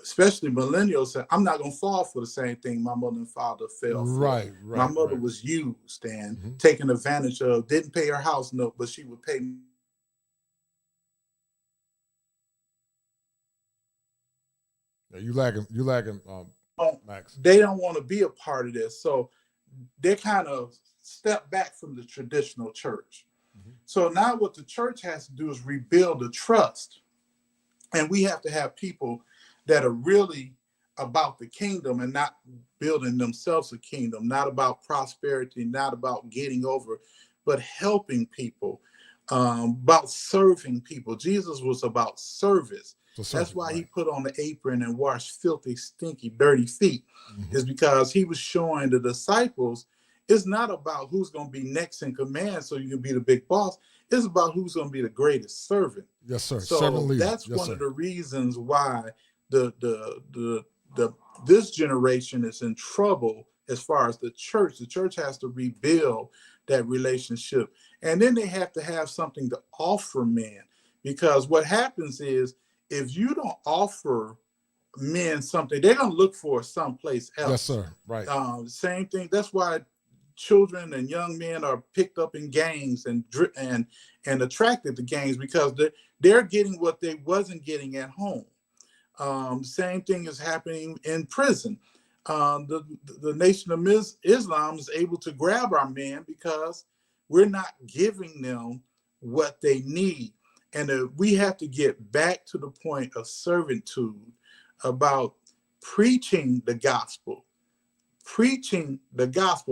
S4: especially millennials, say, I'm not going to fall for the same thing my mother and father fell for.
S2: Right.
S4: My mother was used and taken advantage of, didn't pay her house note, but she would pay.
S2: You lagging, Max.
S4: They don't want to be a part of this. So they kind of step back from the traditional church. Mm-hmm. So now what the church has to do is rebuild the trust. And we have to have people that are really about the kingdom and not building themselves a kingdom, not about prosperity, not about getting over, but helping people, about serving people. Jesus was about service. That's why he put on the apron and washed filthy, stinky, dirty feet, is because he was showing the disciples it's not about who's going to be next in command so you can be the big boss. It's about who's going to be the greatest servant.
S2: Yes, sir.
S4: So that's one of the reasons why this generation is in trouble as far as the church. The church has to rebuild that relationship. And then they have to have something to offer men, because what happens is, if you don't offer men something, they're going to look for someplace else.
S2: Yes, sir. Right.
S4: Same thing. That's why children and young men are picked up in gangs and attracted to gangs, because they're getting what they wasn't getting at home. Same thing is happening in prison. The Nation of Islam is able to grab our men because we're not giving them what they need. And we have to get back to the point of servitude, about preaching the gospel,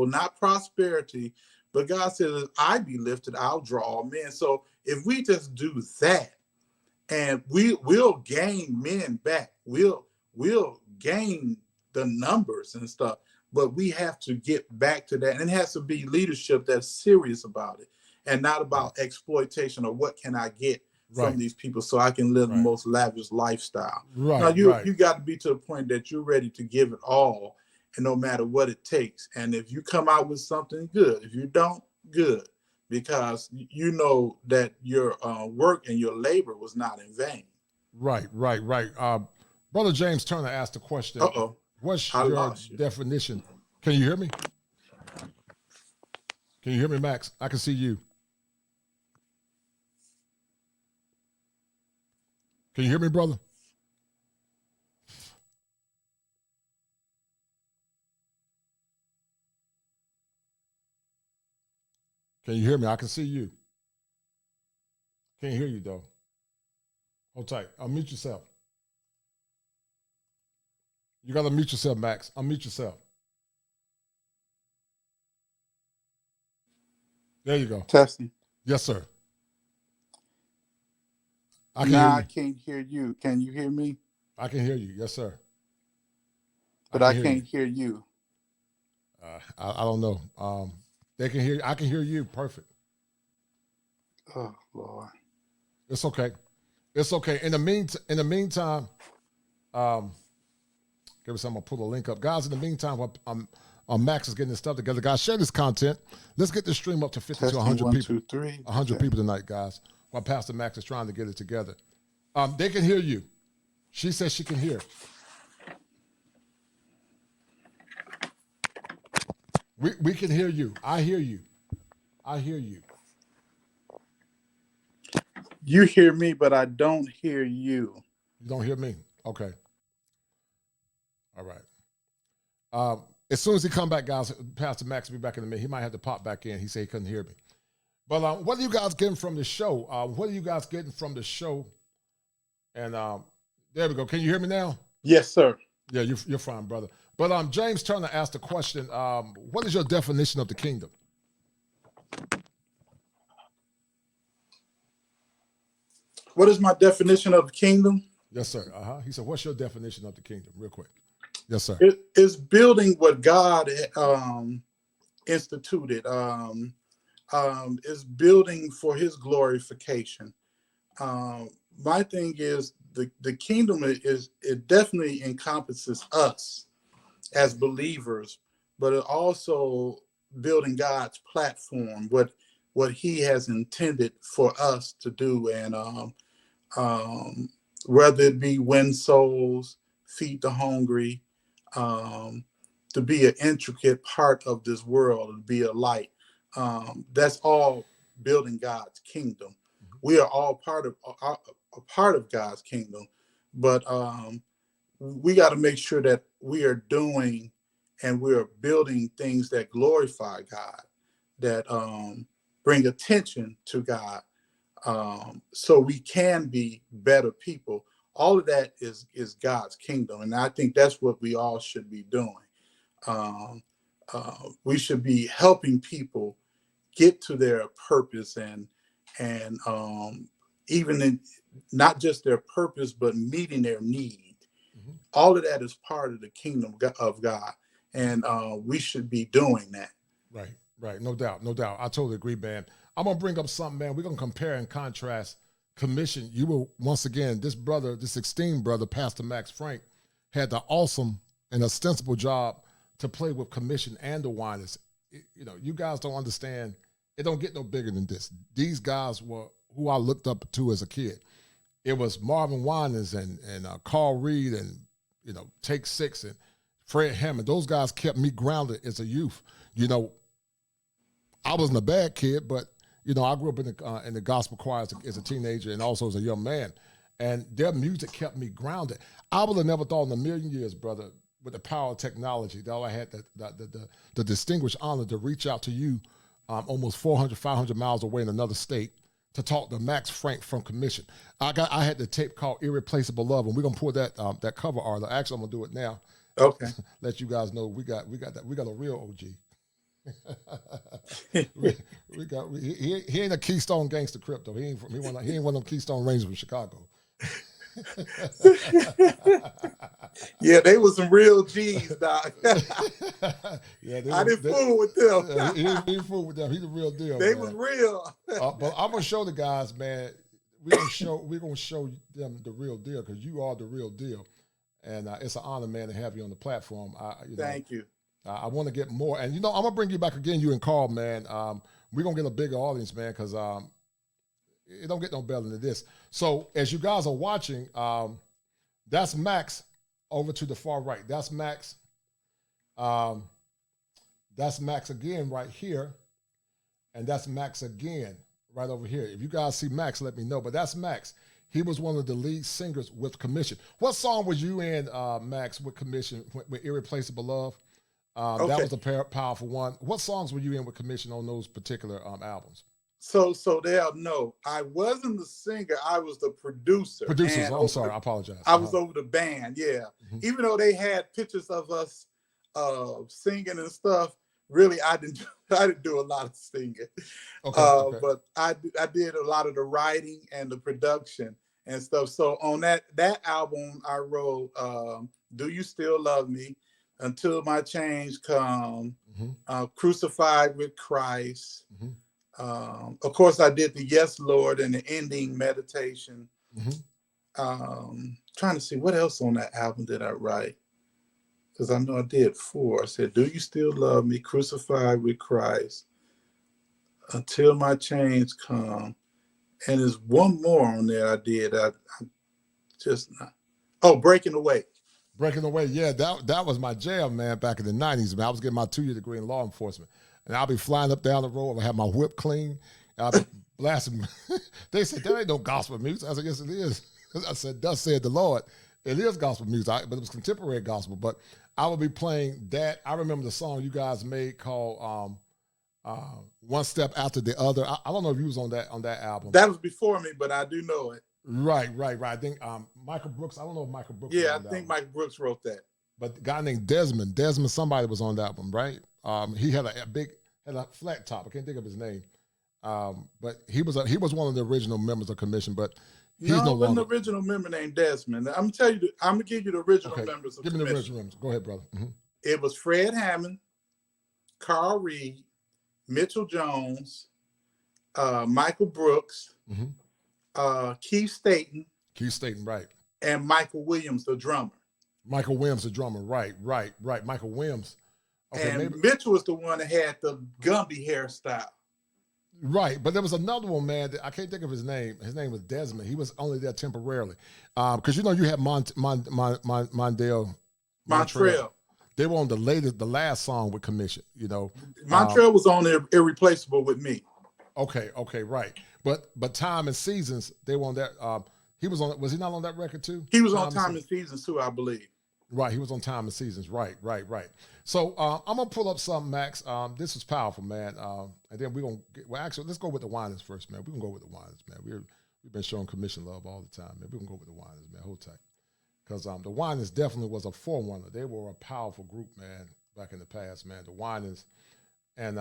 S4: not prosperity. But God says, I be lifted, I'll draw all men. So if we just do that, and we'll gain men back, we'll gain the numbers and stuff. But we have to get back to that. And it has to be leadership that's serious about it, and not about exploitation or what can I get from these people so I can live the most lavish lifestyle. Now you got to be to the point that you're ready to give it all, and no matter what it takes. And if you come out with something, good. If you don't, good, because you know that your work and your labor was not in vain.
S2: Right. Brother James Turner asked a question. What's your definition? Can you hear me? Can you hear me, Max? I can see you. Can you hear me, brother? Can you hear me? I can see you. Can't hear you, though. Hold tight. Unmute yourself. You got to mute yourself, Max. Unmute yourself. There you go.
S4: Testing.
S2: Yes, sir.
S4: I can't hear you. Can you hear me?
S2: I can hear you. Yes, sir.
S4: But I can't hear you.
S2: I don't know. They can hear you. I can hear you. Perfect.
S4: Oh, Lord.
S2: It's okay. It's okay. In the meantime, give me something. I'll put a link up, guys. In the meantime, Max is getting his stuff together. Guys, share this content. Let's get this stream up to 50 to 100
S4: 1,
S2: people.
S4: 2, 3.
S2: 100
S4: Okay.
S2: people tonight, guys, while Pastor Max is trying to get it together. They can hear you. She says she can hear. We can hear you. I hear you. I hear you.
S4: You hear me, but I don't hear you.
S2: You don't hear me? Okay. All right. As soon as he come back, guys, Pastor Max will be back in a minute. He might have to pop back in. He said he couldn't hear me. But what are you guys getting from the show? What are you guys getting from the show? And there we go. Can you hear me now?
S4: Yes, sir.
S2: Yeah, you're fine, brother. But James Turner asked the question, what is your definition of the kingdom?
S4: What is my definition of the kingdom?
S2: Yes, sir. He said, what's your definition of the kingdom? Real quick. Yes, sir.
S4: It is building what God instituted. Is building for his glorification. My thing is the kingdom it definitely encompasses us as believers, but it also building God's platform, what he has intended for us to do. And whether it be win souls, feed the hungry, to be an intricate part of this world, to be a light. That's all building God's kingdom. We are all a part of God's kingdom, but we got to make sure that we are doing and we are building things that glorify God, that bring attention to God, so we can be better people. All of that is God's kingdom, and I think that's what we all should be doing. We should be helping people get to their purpose and even in not just their purpose, but meeting their need. Mm-hmm. All of that is part of the kingdom of God, and we should be doing that.
S2: Right. No doubt. I totally agree, man. I'm going to bring up something, man. We're going to compare and contrast commission. You will, once again, this esteemed brother, Pastor Max Frank, had the awesome and ostensible job to play with commission and the Whiners. You guys don't understand. It don't get no bigger than this. These guys were who I looked up to as a kid. It was Marvin Winans and Carl Reed and, Take Six and Fred Hammond. Those guys kept me grounded as a youth. I wasn't a bad kid, but, I grew up in the gospel choir as a teenager and also as a young man. And their music kept me grounded. I would have never thought in a million years, brother, with the power of technology, that I had the distinguished honor to reach out to you almost 400, 500 miles away in another state to talk to Max Frank from Commission. I had the tape called Irreplaceable Love, and we're gonna pull that cover art. Actually, I'm gonna do it now.
S4: Okay.
S2: Let you guys know we got a real OG. He ain't a Keystone Gangster Crip though. He ain't one of them Keystone Rangers from Chicago.
S4: Yeah, they was some real G's, Doc.
S2: Yeah,
S4: I didn't fool with them.
S2: He didn't fool with them. He's the real deal.
S4: They
S2: man.
S4: was real.
S2: But I'm gonna show the guys, man. We're gonna show them the real deal because you are the real deal, and it's an honor, man, to have you on the platform.
S4: Thank you.
S2: I want to get more, and I'm gonna bring you back again. You and Carl, man. We're gonna get a bigger audience, man, because it don't get no better than this. So as you guys are watching, that's Max over to the far right. That's Max. That's Max again right here, and that's Max again right over here. If you guys see Max, let me know. But that's Max. He was one of the lead singers with Commission. What song was you in, Max, with Commission, with Irreplaceable Love? Okay. That was a powerful one. What songs were you in with Commission on those particular albums?
S4: So they'll know. I wasn't the singer. I was the producer.
S2: Producers. I'm sorry. I apologize.
S4: I was over the band. Yeah. Mm-hmm. Even though they had pictures of us singing and stuff, really, I didn't do a lot of singing. Okay. But I did a lot of the writing and the production and stuff. So on that album, I wrote "Do You Still Love Me," "Until My Change Come," mm-hmm. "Crucified with Christ." Mm-hmm. Of course, I did the "Yes, Lord" and the ending meditation. Mm-hmm. Trying to see what else on that album did I write. because I know I did 4. I said, "Do you still love me? Crucified with Christ, until my change come." And there's one more on there I did. I just not. Oh, Breaking Away.
S2: Breaking Away, yeah, that was my jam, man, back in the 90s, man. I was getting my 2-year degree in law enforcement. And I'll be flying up down the road. I have my whip clean. I'll be blasting. They said, that ain't no gospel music. I said, yes, it is. I said, thus said the Lord. It is gospel music, but it was contemporary gospel. But I would be playing that. I remember the song you guys made called One Step After the Other. I don't know if you was on that album.
S4: That was before me, but I do know it.
S2: Right. I think Michael Brooks, I don't know if Michael Brooks was
S4: Yeah,
S2: on
S4: I think
S2: that
S4: Mike Brooks wrote that.
S2: But the guy named Desmond somebody was on that one, right? He had a flat top. I can't think of his name. But he was one of the original members of Commission, but he's no longer.
S4: Wasn't an original member named Desmond. I'm gonna give you the original members of
S2: Give me
S4: Commission.
S2: the original members. Go ahead, brother. Mm-hmm.
S4: It was Fred Hammond, Carl Reed, Mitchell Jones, Michael Brooks, Keith Staten.
S2: Keith Staten, right.
S4: And Michael Williams, the drummer.
S2: Michael Williams, the drummer, right. Michael Williams. Okay,
S4: and Mitchell was the one that had the Gumby hairstyle.
S2: Right, but there was another one, man. I can't think of his name. His name was Desmond. He was only there temporarily, because you had Mondale
S4: Montreal.
S2: They were on the last song with Commission.
S4: Montreal was on there, Irreplaceable with me.
S2: Okay, right. But Time and Seasons, they were on that. He was on. Was he not on that record too?
S4: He was on Time and Seasons too, I believe.
S2: Right, he was on Time and Seasons. Right. So I'm gonna pull up something, Max. This was powerful, man. And then we're gonna actually let's go with the Whiners first, man. We're gonna go with the Whiners, man. We've been showing Commission love all the time, man. We're gonna go with the Whiners, man. Hold tight, because the Whiners definitely was a forerunner. They were a powerful group, man, back in the past, man. The Whiners, and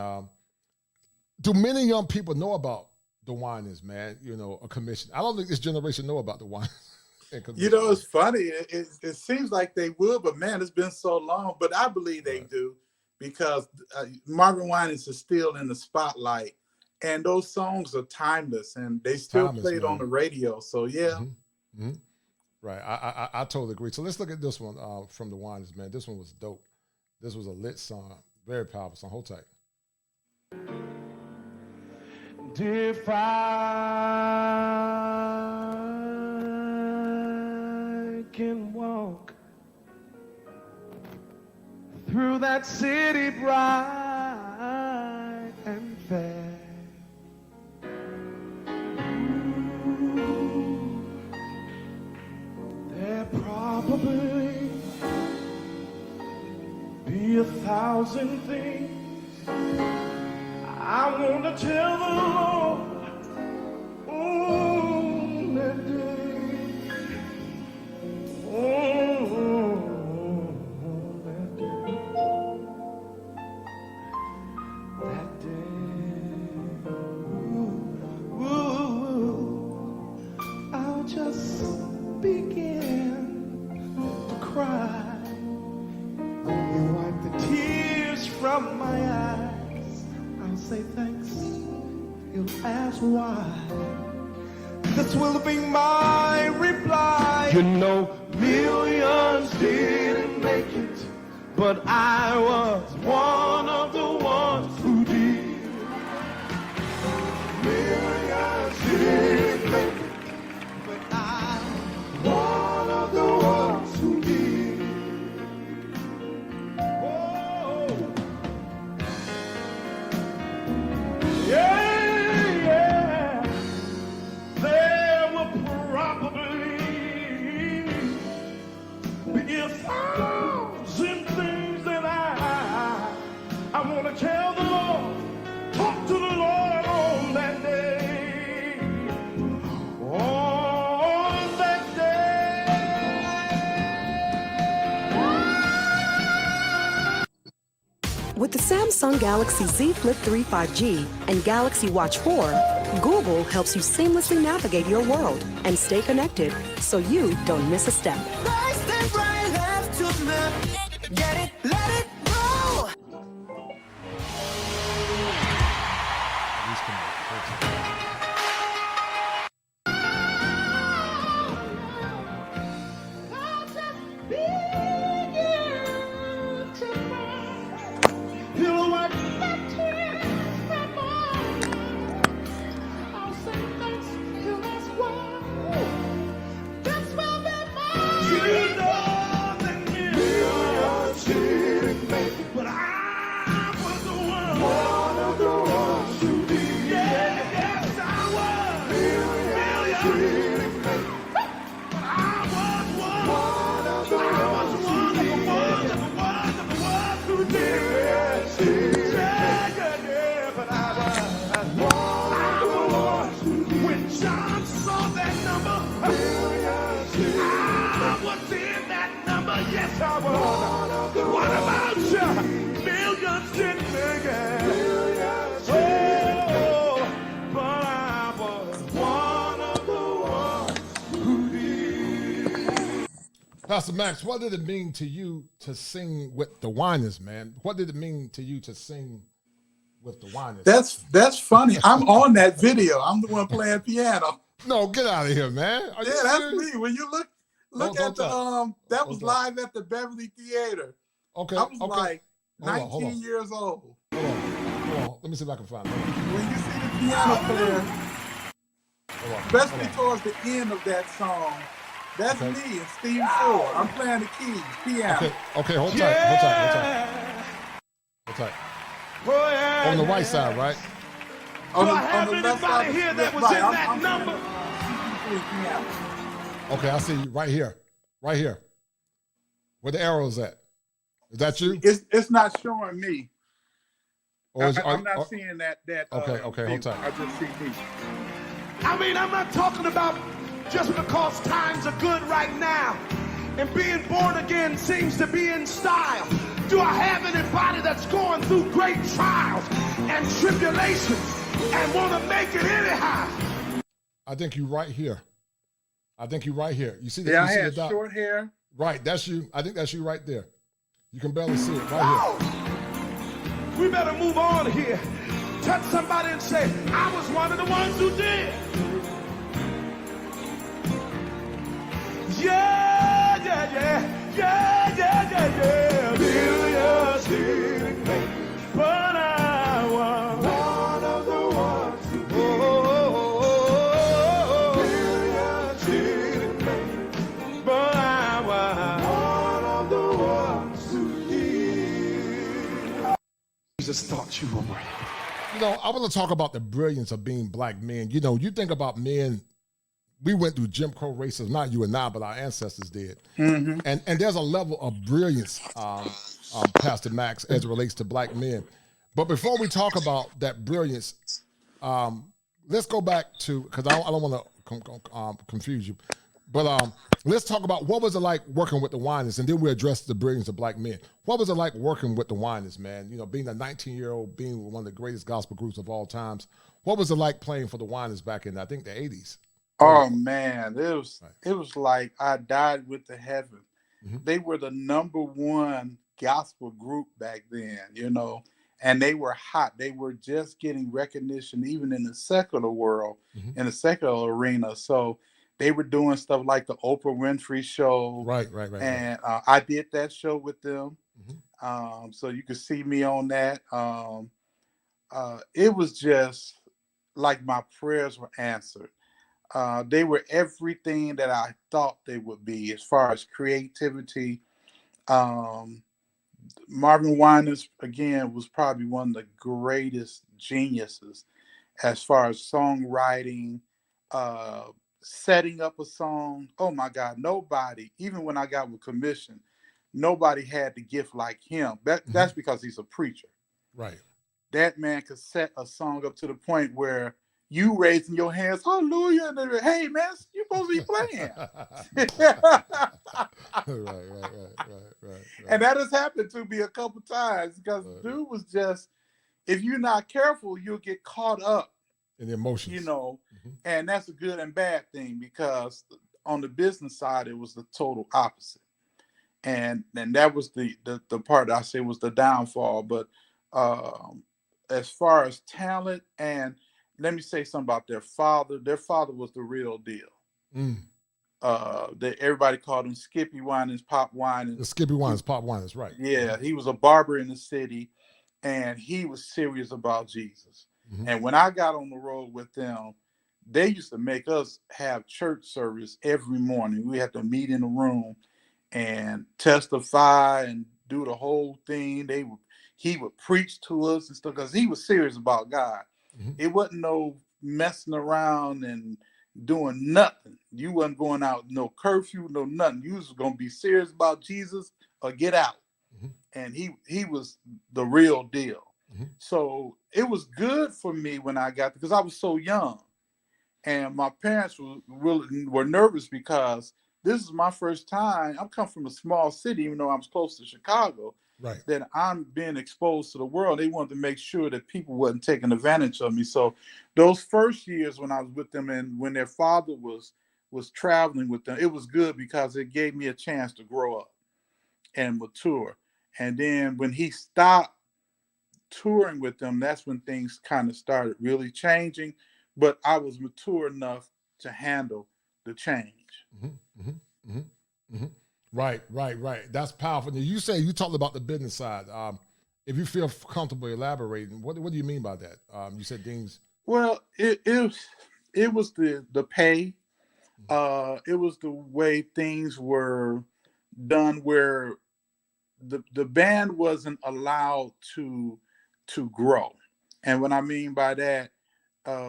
S2: do many young people know about the Whiners, man? A Commission. I don't think this generation know about the Whiners.
S4: It's funny. It seems like they would, but man, it's been so long. But I believe they do, because Marvin Winans is still in the spotlight, and those songs are timeless, and they still played on the radio. So yeah,
S2: right. I totally agree. So let's look at this one from the Winans, man. This one was dope. This was a lit song, very powerful song. Hold tight.
S5: If I can walk through that city bright and fair, there probably be 1,000 things I want to tell the Lord. That day. That day. I'll just begin to cry. You wipe the tears from my eyes. I'll say thanks. You'll ask why. This will be my reply. Millions didn't make it, but I was one of the ones who did. Millions didn't make it, but I was one of the ones who did. Oh, yeah. There will probably be 1,000 things that I want to tell the Lord, talk to the Lord on that day. On that day.
S6: With the Samsung Galaxy Z Flip 3 5G and Galaxy Watch 4, Google helps you seamlessly navigate your world and stay connected so you don't miss a step.
S1: Right, step right, left to left. Get it, let it go.
S2: Pastor Max, what did it mean to you to sing with the Whiners, man? What did it mean to you to sing with the Whiners?
S4: That's funny. I'm on that video. I'm the one playing piano.
S2: No, get out of here, man. Are you
S4: that's
S2: serious?
S4: me. When you look
S2: Don't
S4: at the
S2: talk.
S4: that was live at the Beverly Theater.
S2: Okay.
S4: I was like
S2: Hold
S4: 19 years old.
S2: Hold on. Let me see if I can find it.
S4: When you see the piano player, especially towards the end of that song, that's me and Steve Shore. I'm playing the keys, piano.
S2: Okay, hold tight. On the right side, right?
S5: Do I have anybody here that was in that number?
S2: Okay, I see you right here. Where the arrow's at. Is that you?
S4: It's not showing me. I'm not seeing that.
S2: Okay, hold tight.
S4: I just see me.
S5: I mean, I'm not talking about just because times are good right now and being born again seems to be in style. Do I have anybody that's going through great trials and tribulations and want to make it anyhow?
S2: I think you right here. You see that?
S4: Yeah,
S2: you
S4: I
S2: see
S4: had
S2: the dot?
S4: short hair.
S2: Right, that's you. I think that's you right there. You can barely see it right here.
S5: We better move on here. Touch somebody and say, I was one of the ones who did. Yeah. Billions didn't make, but I was one of the ones who did. Billions didn't make, but I was one of the ones who did. Jesus thought you were worth it.
S2: You know, I want to talk about the brilliance of being black men. You know, you think about men, we went through Jim Crow racism, not you and I, but our ancestors did. Mm-hmm. And there's a level of brilliance, Pastor Max, as it relates to black men. But before we talk about that brilliance, let's go back to, because I don't want to confuse you, but let's talk about what was it like working with the Whiners, and then we'll address the brilliance of black men. What was it like working with the Whiners, man? You know, being a 19-year-old, being one of the greatest gospel groups of all times. What was it like playing for the Whiners back in, I think, the 80s?
S4: Oh man, it was like I died with the heaven. Mm-hmm. They were the #1 gospel group back then, you know, and they were hot. They were just getting recognition even in the secular world, mm-hmm. in the secular arena. So they were doing stuff like the Oprah Winfrey show.
S2: Right.
S4: And I did that show with them. Mm-hmm. So you could see me on that. It was just like my prayers were answered. They were everything that I thought they would be as far as creativity. Marvin Winans, again, was probably one of the greatest geniuses as far as songwriting, setting up a song. Oh my God, nobody, even when I got with Commission, nobody had the gift like him. That's because he's a preacher.
S2: Right.
S4: That man could set a song up to the point where you raising your hands, hallelujah, and they're, hey man, you're supposed to be playing. Right. And that has happened to me a couple times because dude was just, if you're not careful, you'll get caught up
S2: in the emotions,
S4: you know, and that's a good and bad thing because on the business side, it was the total opposite. And that was the part that I say was the downfall. But as far as talent, and let me say something about their father. Their father was the real deal. Everybody called him Skippy Winans, Pop Winans.
S2: The Skippy Winans, Pop Winans, right.
S4: Yeah, he was a barber in the city, and he was serious about Jesus. Mm-hmm. And when I got on the road with them, they used to make us have church service every morning. We had to meet in a room and testify and do the whole thing. He would preach to us and stuff because he was serious about God. Mm-hmm. It wasn't no messing around and doing nothing. You wasn't going out, no curfew, no nothing. You was going to be serious about Jesus or get out. Mm-hmm. And he was the real deal. Mm-hmm. So it was good for me when I got there because I was so young. And my parents were nervous because this is my first time. I'm come from a small city, even though I'm close to Chicago. Right. That I'm being exposed to the world. They wanted to make sure that people wasn't taking advantage of me. So those first years when I was with them and when their father was was traveling with them, it was good because it gave me a chance to grow up and mature. And then when he stopped touring with them, that's when things kind of started really changing. But I was mature enough to handle the change.
S2: Mm-hmm, mm-hmm, mm-hmm, mm-hmm. Right. That's powerful. Now, you talked about the business side. If you feel comfortable elaborating, what do you mean by that? You said things.
S4: Well, it was the pay. It was the way things were done, where the band wasn't allowed to grow. And what I mean by that,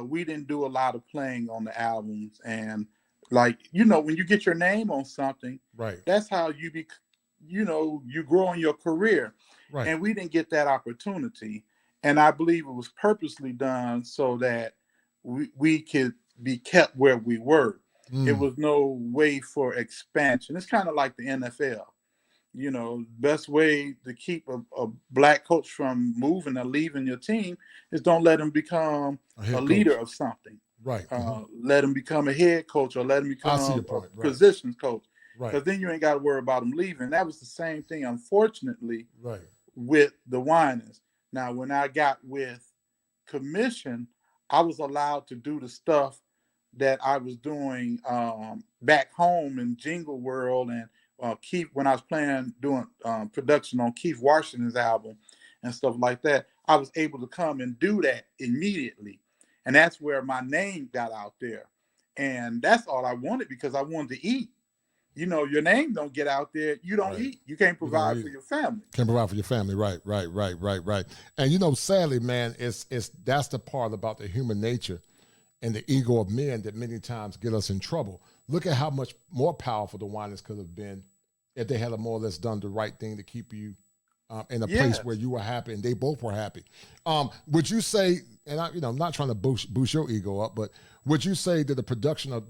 S4: we didn't do a lot of playing on the albums. And like, when you get your name on something,
S2: Right.
S4: that's how you grow in your career.
S2: Right.
S4: And we didn't get that opportunity. And I believe it was purposely done so that we could be kept where we were. It was no way for expansion. It's kind of like the NFL. Best way to keep a black coach from moving or leaving your team is don't let him become a leader of something.
S2: Right.
S4: Let him become a head coach, or let him become a positions coach.
S2: Right.
S4: Because then you ain't got to worry about him leaving. That was the same thing, unfortunately,
S2: right.
S4: with the Whiners. Now, when I got with Commission, I was allowed to do the stuff that I was doing back home in Jingle World, and Keith, when I was doing production on Keith Washington's album and stuff like that, I was able to come and do that immediately. And that's where my name got out there. And that's all I wanted, because I wanted to eat. Your name don't get out there, you don't eat. You can't provide for your family.
S2: Can't provide for your family, right. And sadly, man, it's that's the part about the human nature and the ego of men that many times get us in trouble. Look at how much more powerful the Whiners could have been if they had more or less done the right thing to keep you in a place where you were happy and they both were happy. Would you say, and I'm not trying to boost your ego up, but would you say that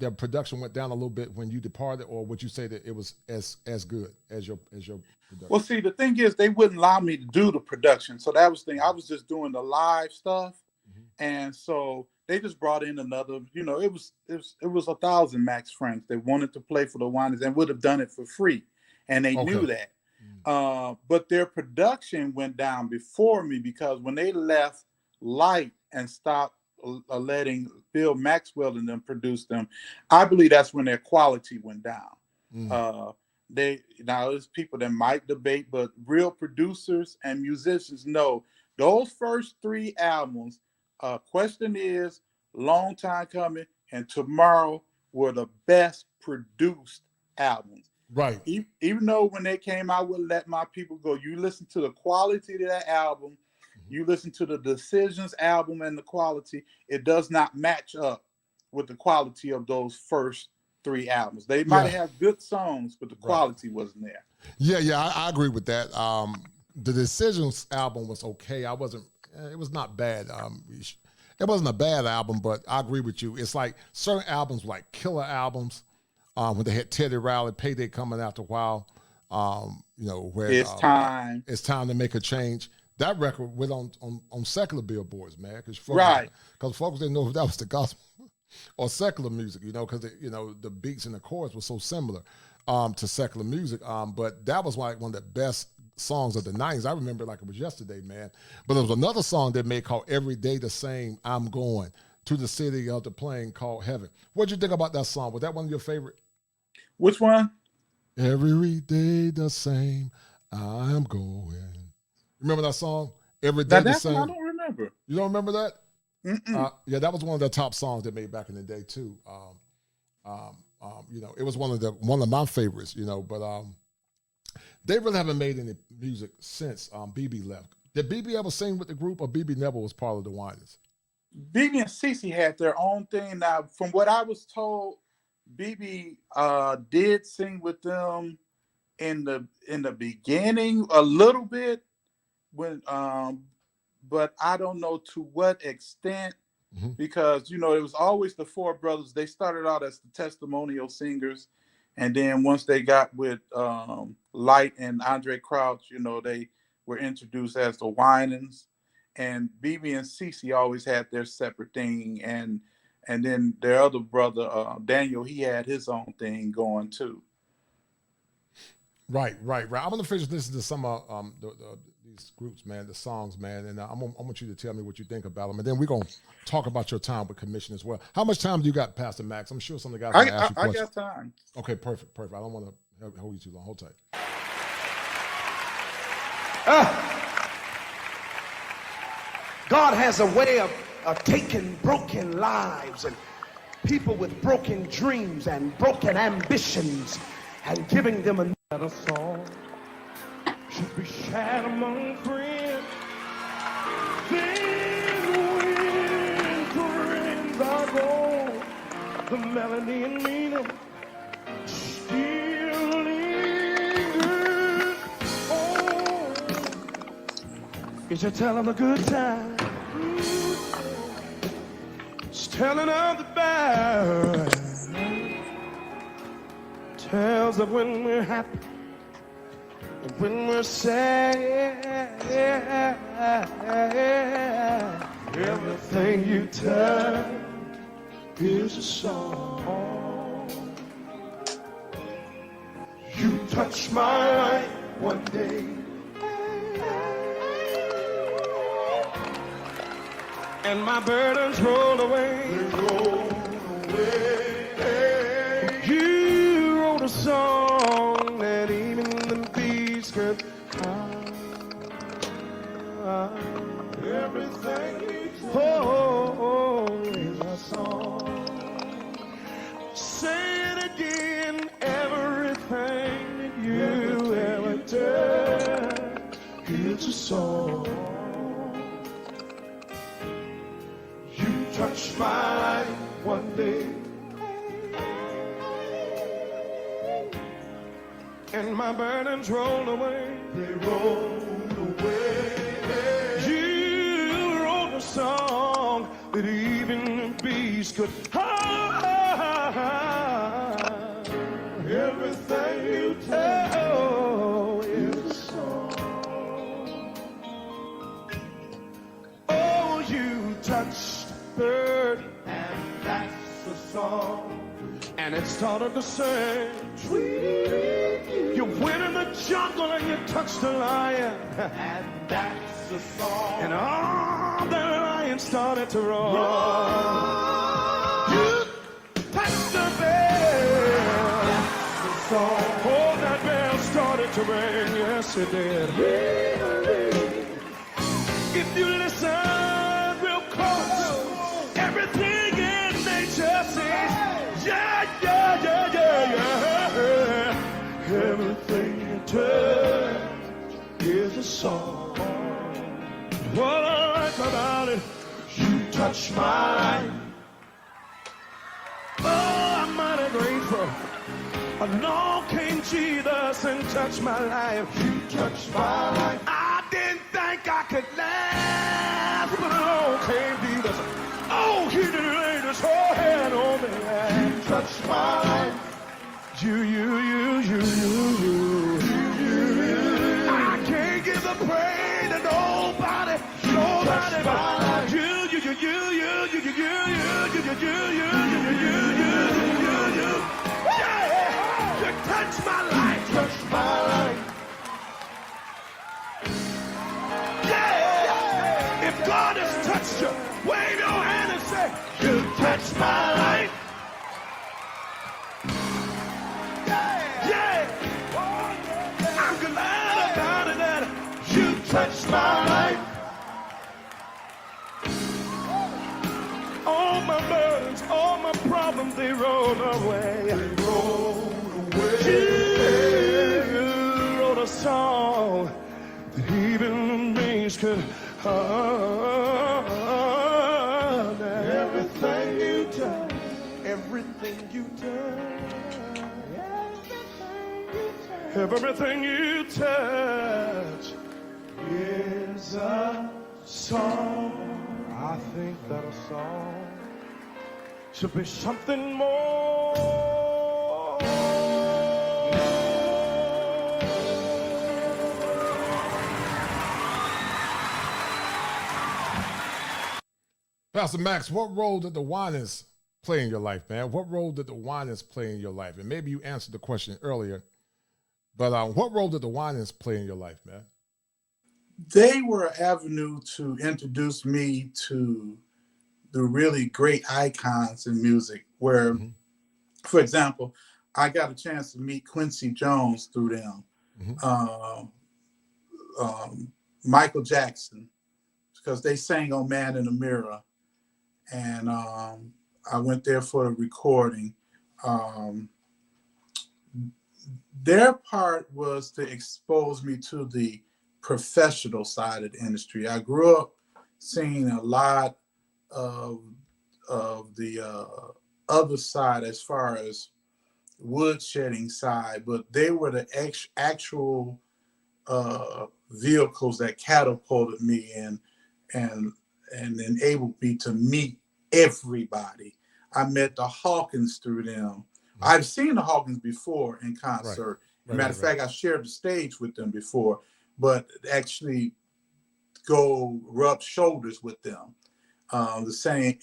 S2: their production went down a little bit when you departed, or would you say that it was as good as your production?
S4: Well, see, the thing is, they wouldn't allow me to do the production, so that was the thing. I was just doing the live stuff, and so they just brought in another. It was 1,000 Max Franks that wanted to play for the Whiners and would have done it for free, and they knew that. But their production went down before me, because when they left Light and stopped letting Bill Maxwell and them produce them, I believe that's when their quality went down. There's people that might debate, but real producers and musicians know those first 3 albums, Question Is, Long Time Coming, and Tomorrow, were the best produced albums.
S2: Right.
S4: Even though when they came out with Let My People Go, you listen to the quality of that album, you listen to the Decisions album, and the quality, it does not match up with the quality of those first 3 albums. They might have good songs, but the quality wasn't there.
S2: Yeah, I agree with that. The Decisions album was okay. It was not bad. It wasn't a bad album, but I agree with you. It's like certain albums, like killer albums, when they had Teddy Riley, Payday coming after a while, where
S4: it's time
S2: to make a change. That record went on secular billboards, man. Because folks didn't know if that was the gospel or secular music, because the beats and the chords were so similar to secular music. But that was like one of the best songs of the 90s. I remember like it was yesterday, man. But there was another song they made called Every Day the Same, I'm Going to the City of the Plane, called Heaven. What'd you think about that song? Was that one of your favorite?
S4: Which one?
S2: Every day the same, I'm going. Remember that song? Every Day the Same.
S4: I don't remember.
S2: You don't remember that? Yeah, that was one of the top songs they made back in the day too. It was one of my favorites. But they really haven't made any music since BB left. Did BB ever sing with the group, or BB never was part of the Whiners?
S4: BB and Cece had their own thing. Now, from what I was told, BB did sing with them in the beginning a little bit, but I don't know to what extent, because it was always the 4 brothers. They started out as the testimonial singers, and then once they got with Light and Andre Crouch, they were introduced as the Winans. And BB and Cece always had their separate thing, and And then their other brother, Daniel, he had his own thing going too.
S2: Right. I'm gonna finish listening to some of these groups, man, the songs, man, and I want you to tell me what you think about them, and then we're gonna talk about your time with Commission as well. How much time do you got, Pastor Max? I'm sure some of the guys want to ask you questions.
S4: I got time.
S2: Okay, perfect. I don't want to hold you too long. Hold tight.
S5: God has a way of taking broken lives and people with broken dreams and broken ambitions and giving them another song. Should be shared among friends. Then when friends are gone, the melody and meaning still lingers. Oh, is you telling a good time? It's telling of the bad. Tells of when we're happy and when we're sad. Everything you tell is a song. You touch my life one day, and my burdens roll away. You wrote a song that even the bees could hum. Everything you do is a song. Say it again. Everything that you ever did, it's a song. You touched my life one day, and my burdens rolled away. They rolled away. You wrote a song that even the bees could hum. Everything you tell is a song. Oh, you touched the bird, and that's the song. And it started to sing. You went in the jungle and you touched the lion, and that's the song. And all the lions started to roar. You touched the bell, that's the song. Oh, that bell started to ring. Yes, it did. If you listen real close, everything in nature sings. Yeah. Everything you touch is a song. What I like about it, you touch my life. Oh, I'm mighty grateful. Along came Jesus and touched my life. You touched my life. I didn't think I could last, but along came Jesus. Oh, he did lay his whole hand on me. You touched my life. I can't give the praise to nobody. Yeah, you touch my life. Touch my life. Yeah, if God has touched you, wave your hand and say, you touch my life. I'm glad about it that you touched my life. All my burdens, all my problems, they rolled away. They rolled away. You wrote a song that even the bees could hum. Everything you touch, everything you touch. Everything you touch is a song. I think that a song should be something more.
S2: Pastor Max, what role did the Whiners play in your life, man? What role did the Whiners play in your life? And maybe you answered the question earlier, but what role did the Whiners play in your life, man?
S4: They were an avenue to introduce me to the really great icons in music where, for example, I got a chance to meet Quincy Jones through them, Michael Jackson, because they sang on Man in the Mirror. And I went there for a recording. Their part was to expose me to the professional side of the industry. I grew up seeing a lot of the other side as far as wood shedding side, but they were the actual vehicles that catapulted me and enabled me to meet everybody. I met the Hawkins through them. I've seen the Hawkins before in concert. Matter of fact, I shared the stage with them before, but actually go rub shoulders with them. The same,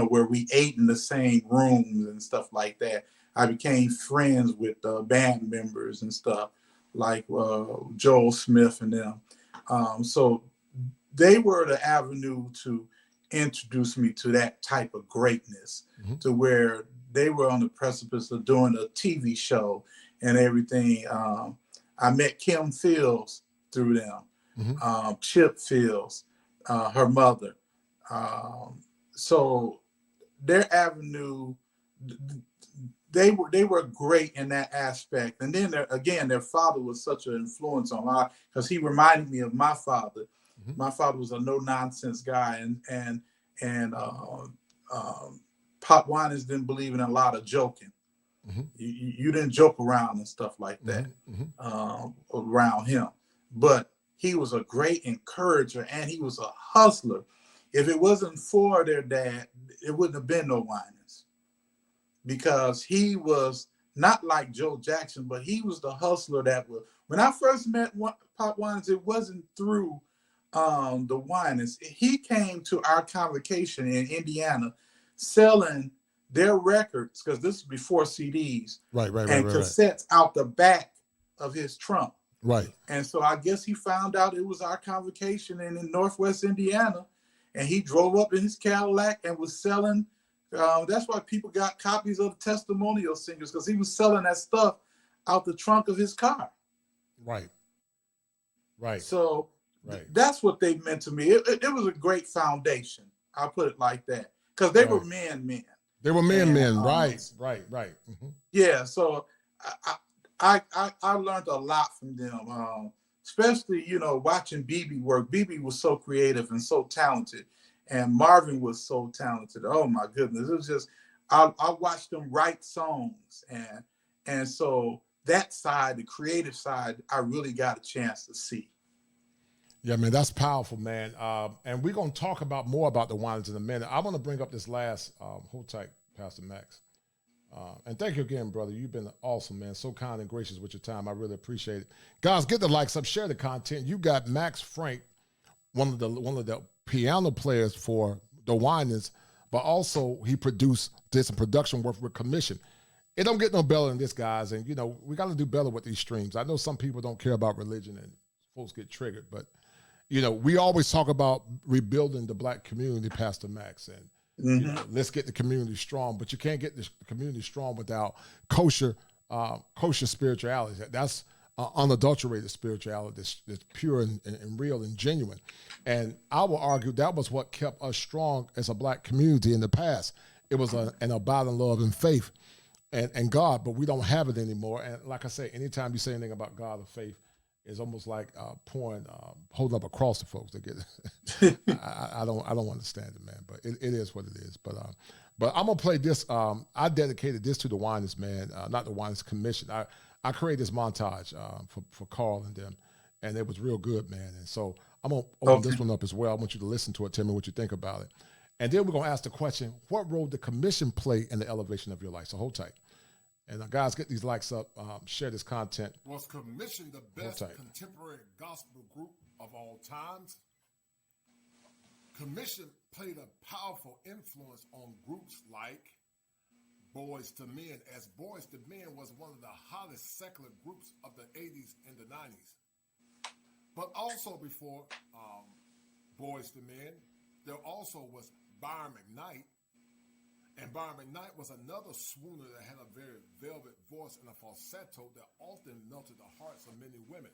S4: where we ate in the same rooms and stuff like that. I became friends with band members and stuff like Joel Smith and them. So they were the avenue to introduce me to that type of greatness, to where they were on the precipice of doing a TV show and everything. I met Kim Fields through them, Chip Fields, her mother. So their avenue, they were great in that aspect. And then their father was such an influence on me because he reminded me of my father. My father was a no nonsense guy, and Pop Whiners didn't believe in a lot of joking. You didn't joke around and stuff like that around him. But he was a great encourager and he was a hustler. If it wasn't for their dad, it wouldn't have been no Whiners, because he was not like Joe Jackson, but he was the hustler that was. When I first met Pop Whiners, it wasn't through the Whiners. He came to our convocation in Indiana selling their records, because this is before CDs, and cassettes out the back of his trunk. And so I guess he found out it was our convocation in Northwest Indiana, and he drove up in his Cadillac and was selling. That's why people got copies of testimonial singers, because he was selling that stuff out the trunk of his car. So that's what they meant to me. It was a great foundation. I'll put it like that, because they were men.
S2: They were men. Right.
S4: Yeah. So I learned a lot from them, especially, watching BB work. BB was so creative and so talented, and Marvin was so talented. Oh my goodness. It was just, I watched them write songs, and so that side, the creative side, I really got a chance to see.
S2: Yeah, man, that's powerful, man. And we're going to talk more about the Whiners in a minute. I want to bring up this last, hold tight, Pastor Max. And thank you again, brother. You've been awesome, man. So kind and gracious with your time. I really appreciate it. Guys, get the likes up, share the content. You got Max Frank, one of the piano players for the Whiners, but also he did some production work with Commission. It don't get no better than this, guys. And, we got to do better with these streams. I know some people don't care about religion and folks get triggered, but we always talk about rebuilding the black community, Pastor Max, and let's get the community strong. But you can't get the community strong without kosher spirituality. That's unadulterated spirituality that's pure and real and genuine. And I will argue that was what kept us strong as a black community in the past. It was an abiding love and faith and God, but we don't have it anymore. And like I say, anytime you say anything about God or faith, it's almost like holding up a cross to folks that get it. I don't understand it, man. But it is what it is. But I'm gonna play this. I dedicated this to the Whiners, man. Not the Whiners Commission. I created this montage for Carl and them, and it was real good, man. And so I'm gonna open this one up as well. I want you to listen to it. Tell me what you think about it. And then we're gonna ask the question: what role did Commission play in the elevation of your life? So hold tight. And guys, get these likes up, share this content. Was Commission the best contemporary gospel group of all times? Commission played a powerful influence on groups like Boys to Men, as Boys to Men was one of the hottest secular groups of the 80s and the 90s. But also before Boys to Men, there also was Byron McKnight. And Byron McKnight was another swooner that had a very velvet voice and a falsetto that often melted the hearts of many women.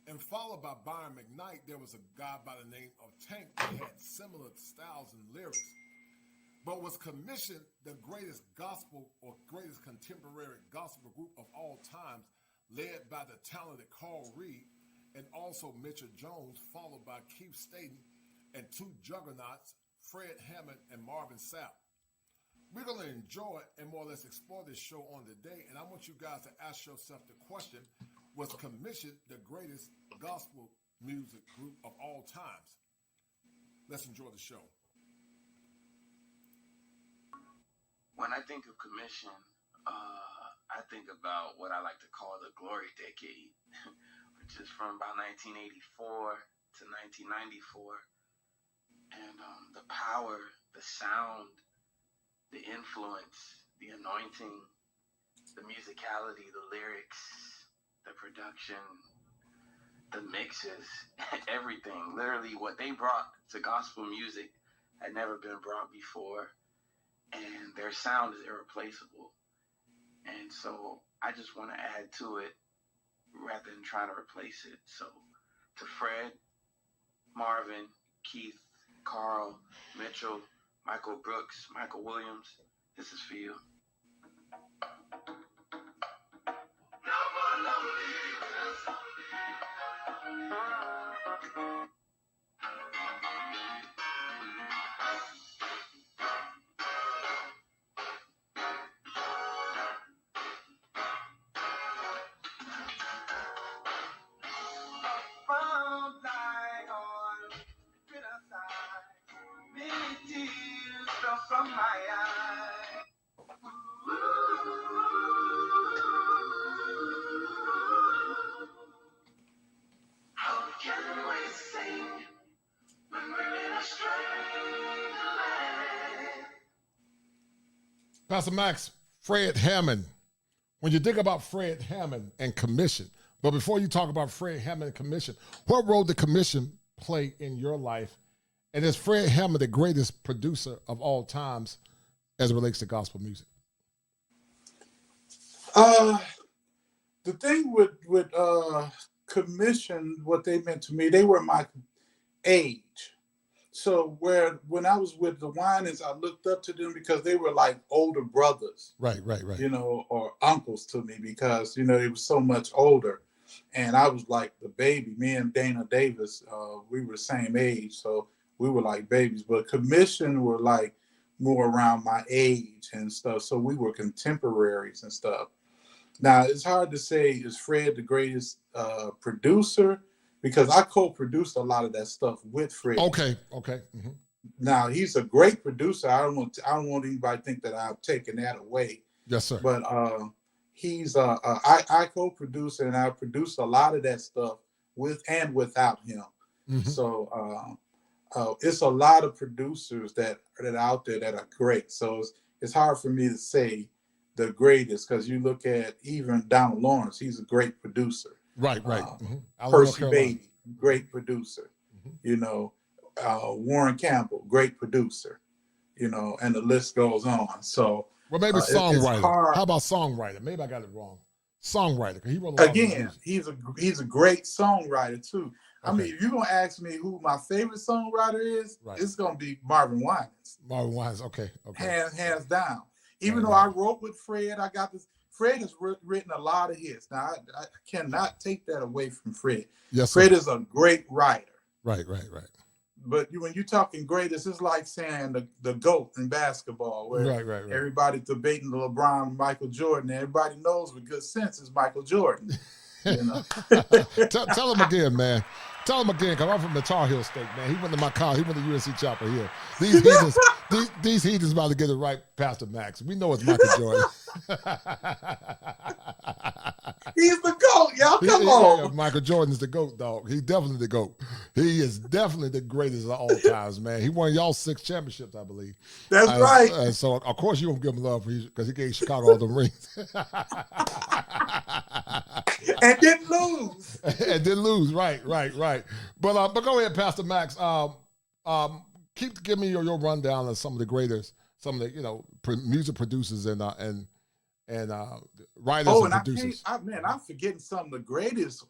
S2: And followed by Byron McKnight, there was a guy by the name of Tank that had similar styles and lyrics, but was commissioned the greatest gospel or greatest contemporary gospel group of all times, led by the talented Carl Reed and also Mitchell Jones, followed by Keith Staten and two juggernauts, Fred Hammond and Marvin Sapp. We're going to enjoy and more or less explore this show on today, and I want you guys to ask yourself the question, was commissioned the greatest gospel music group of all times? Let's enjoy the show.
S7: When I think of commission, I think about what I like to call the glory decade, which is from about 1984 to 1994. And the power, the sound, the influence, the anointing, the musicality, the lyrics, the production, the mixes, everything. Literally what they brought to gospel music had never been brought before. And their sound is irreplaceable. And so I just want to add to it rather than trying to replace it. So to Fred, Marvin, Keith, Carl, Mitchell, Michael Brooks, Michael Williams, this is for you. From my eyes. How can we sing when we're in a strange land?
S2: Pastor Max, Fred Hammond. When you think about Fred Hammond and commission, but before you talk about Fred Hammond and commission, what role did commission play in your life? And is Fred Hammond the greatest producer of all times as it relates to gospel music?
S4: The thing with commission, what they meant to me, they were my age. So when I was with the Whiners, I looked up to them because they were like older brothers.
S2: Right.
S4: You know, or uncles to me because, you know, they were so much older. And I was like the baby. Me and Dana Davis, we were the same age. So we were like babies, but commission were like more around my age and stuff. So we were contemporaries and stuff. Now it's hard to say, is Fred the greatest producer? Because I co-produced a lot of that stuff with Fred.
S2: Okay. Mm-hmm.
S4: Now he's a great producer. I don't want anybody to think that I've taken that away.
S2: Yes, sir.
S4: But he's I co-produced and I produced a lot of that stuff with and without him. Mm-hmm. So it's a lot of producers that are out there that are great. So it's hard for me to say the greatest because you look at even Donald Lawrence, he's a great producer.
S2: Right. Mm-hmm.
S4: Percy Beatty, great producer. Mm-hmm. You know, Warren Campbell, great producer. You know, and the list goes on. So
S2: well, maybe songwriter. How about songwriter? Maybe I got it wrong. Songwriter, because he wrote a lot
S4: again. He's a great songwriter too. Okay. I mean, if you're gonna ask me who my favorite songwriter is, it's gonna be Marvin Winans.
S2: Marvin Winans, okay.
S4: Hands down. Even though I wrote with Fred, I got this. Fred has written a lot of hits. Now I cannot take that away from Fred.
S2: Yes,
S4: Fred is a great writer.
S2: Right.
S4: But when you're talking greatest, it's like saying the GOAT in basketball, where
S2: right.
S4: everybody's debating LeBron and Michael Jordan. Everybody knows with good sense is Michael Jordan. You know?
S2: Tell him again, man. Tell him again, because I'm from the Tar Heel State, man. He went to my college. He went to UNC Chapel Hill. These heathens about to get it right, Pastor Max. We know it's Michael Jordan.
S4: He's the GOAT, y'all. Come on.
S2: Michael Jordan is the GOAT, dog. He's definitely the GOAT. He is definitely the greatest of all times, man. He won y'all 6 championships, I believe.
S4: That's right.
S2: So, of course, you don't give him love because he gave Chicago all the rings.
S4: And didn't lose.
S2: And didn't lose. Right. But go ahead, Pastor Max. Give me your rundown of some of the greatest, some of the music producers and writers and producers.
S4: I'm forgetting some of the greatest.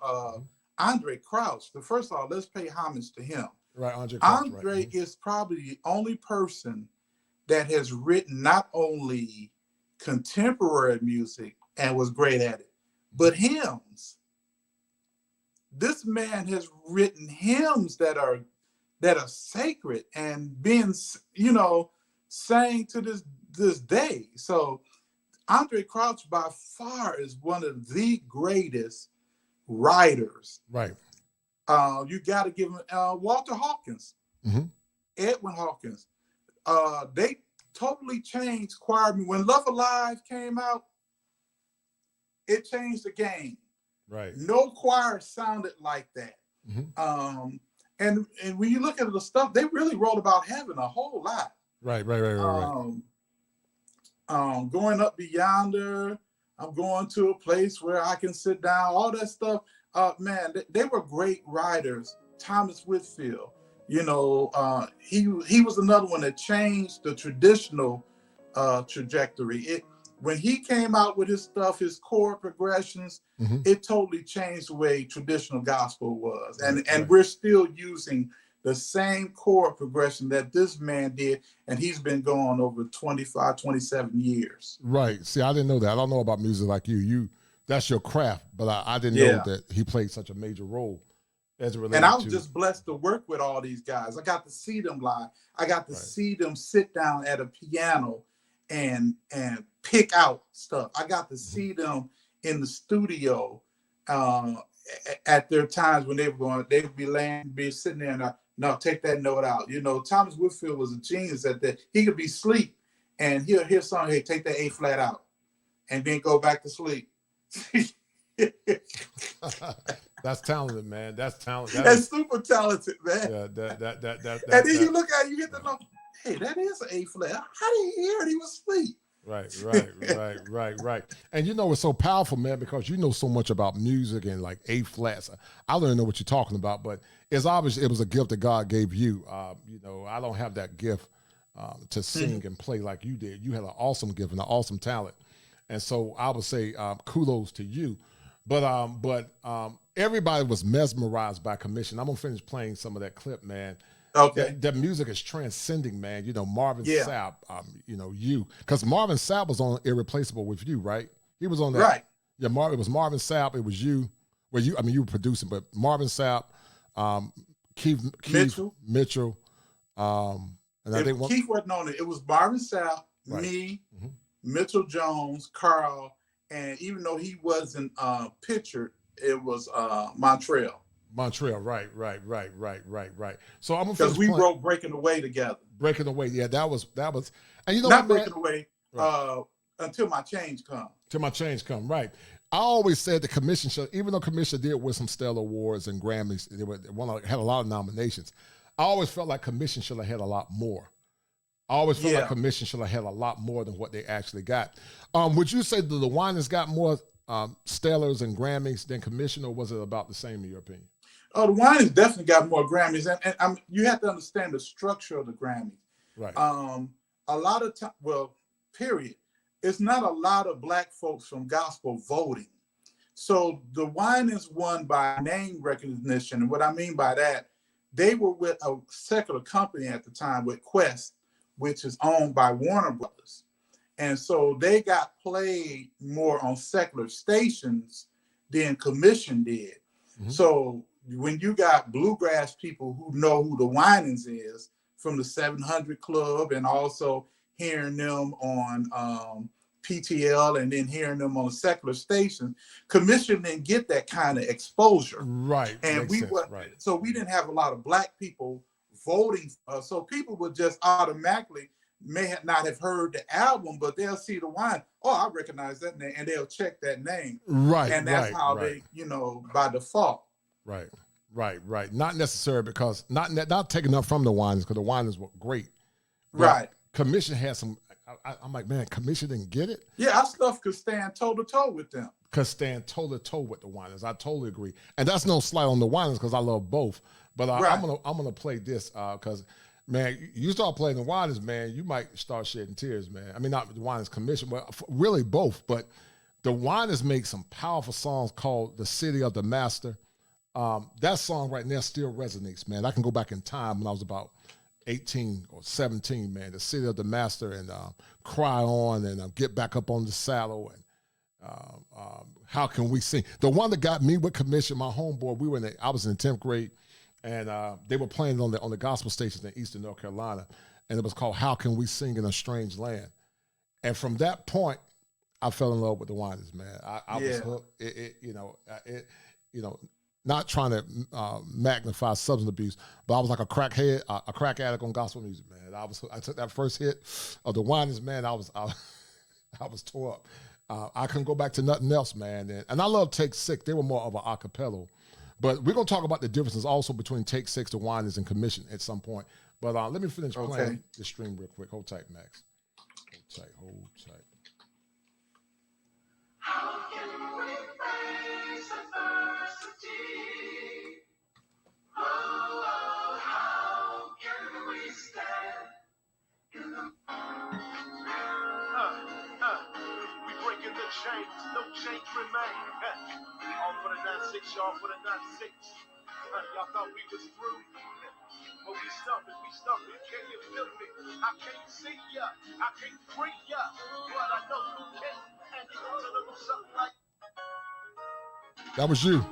S4: Andre Krauss. First of all, let's pay homage to him.
S2: Right, Andre Krauss.
S4: Andre is probably the only person that has written not only contemporary music and was great at it, but hymns. This man has written hymns that are sacred and being, sang to this day. So Andre Krauss by far is one of the greatest writers.
S2: Right.
S4: You got to give him Walter Hawkins, Edwin Hawkins. They totally changed choir. When Love Alive came out, it changed the game.
S2: Right.
S4: No choir sounded like that. And when you look at the stuff, they really wrote about heaven a whole lot.
S2: Right.
S4: Going up beyonder, I'm going to a place where I can sit down, all that stuff. Man, they were great writers. Thomas Whitfield, he was another one that changed the traditional trajectory. When he came out with his stuff, his chord progressions, it totally changed the way traditional gospel was. And we're still using the same chord progression that this man did, and he's been going over 25, 27 years.
S2: Right. See, I didn't know that. I don't know about music like you. That's your craft, but I didn't know that he played such a major role as it relates.
S4: And I was just blessed to work with all these guys. I got to see them live. I got to see them sit down at a piano and pick out stuff. I got to see them in the studio at their times when they would be sitting there and no, take that note out. Thomas Whitfield was a genius at that. He could be asleep and he'll hear something, hey, take that A flat out and then go back to sleep.
S2: That's talented, man. That's talented.
S4: That's super talented, man.
S2: Yeah,
S4: and then you look at it, you get to know, hey, that is an A flat. How did he hear it? He was asleep.
S2: Right. And it's so powerful, man, because you know so much about music and like A flats. I don't even know what you're talking about, but it's obvious it was a gift that God gave you. I don't have that gift to sing and play like you did. You had an awesome gift and an awesome talent. And so I would say kudos to you. But everybody was mesmerized by Commission. I'm going to finish playing some of that clip, man.
S4: Okay.
S2: That music is transcending, man. Marvin Sapp, you. Because Marvin Sapp was on Irreplaceable with you, right? He was on that.
S4: Right.
S2: Yeah, it was Marvin Sapp. It was you. Well, you were producing, but Marvin Sapp, Keith Mitchell. And I think
S4: Keith wasn't on it. It was Marvin Sapp, me, Mitchell Jones, Carl, and even though he wasn't pictured, it was Montreal.
S2: Montreal, right. So I'm
S4: because we wrote "Breaking Away" together.
S2: Breaking Away, yeah, that was, and
S4: not Breaking Away until my change come.
S2: Till my change come, right. I always said the Commission should, even though Commission did win some Stellar Awards and Grammys, they had a lot of nominations. I always felt like Commission should have had a lot more. I always felt like Commission should have had a lot more than what they actually got. Would you say that the Whiners got more Stellars and Grammys than Commission, or was it about the same in your opinion?
S4: Oh, the Whiners definitely got more Grammys, and you have to understand the structure of the Grammys.
S2: Right.
S4: A lot of time, period. It's not a lot of Black folks from gospel voting. So the Winans won by name recognition. And what I mean by that, they were with a secular company at the time with Quest, which is owned by Warner Brothers. And so they got played more on secular stations than Commission did. So when you got bluegrass people who know who the Winans is from the 700 Club, and also hearing them on PTL and then hearing them on a secular station, Commission didn't get that kind of exposure.
S2: Right.
S4: And so we didn't have a lot of Black people voting. So people would just automatically may not have heard the album, but they'll see the Whiners. Oh, I recognize that name, and they'll check that name.
S2: Right,
S4: and that's how they, by default.
S2: Right. Not necessarily because not taking up from the Whiners, because the Whiners were great. But
S4: Right.
S2: Commission had some. I'm like, man, Commission didn't get it.
S4: Yeah, our stuff could stand toe to toe with them.
S2: Could stand toe to toe with the Whiners. I totally agree, and that's no slight on the Whiners because I love both. But I'm gonna play this because. Man, you start playing the Whiners, man, you might start shedding tears, man. I mean, not the Whiners Commission, but really both. But the Whiners make some powerful songs called The City of the Master. That song right now still resonates, man. I can go back in time when I was about 18 or 17, man. The City of the Master and Cry On and Get Back Up on the Saddle and How Can We Sing. The one that got me with Commission, my homeboy, I was in the 10th grade. And they were playing it on the gospel stations in Eastern North Carolina, and it was called "How Can We Sing in a Strange Land." And from that point, I fell in love with the Whiners, man. I was hooked. Not trying to magnify substance abuse, but I was like a crackhead, a crack addict on gospel music, man. I took that first hit of the Whiners, man. I was tore up. I couldn't go back to nothing else, man. And I love Take Six. They were more of an a cappella. But we're going to talk about the differences also between Take Six, the Whiners, and Commission at some point. But let me finish playing the stream real quick. Hold tight, Max. Hold tight.
S5: How can we face adversity? Oh, how can we stand in the we breaking the chains, no chains remain. All for the 9-6, y'all for the 9-6. Y'all thought we was through, but we stumping. Can you feel me? I can't see ya, I can't free ya, but I know you can. And you gonna deliver something like
S2: that was you.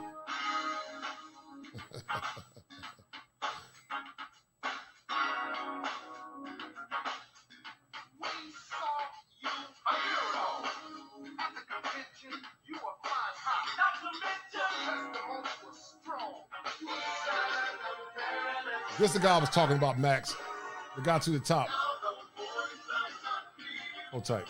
S2: This is the guy I was talking about, Max. The guy to the top. Hold tight.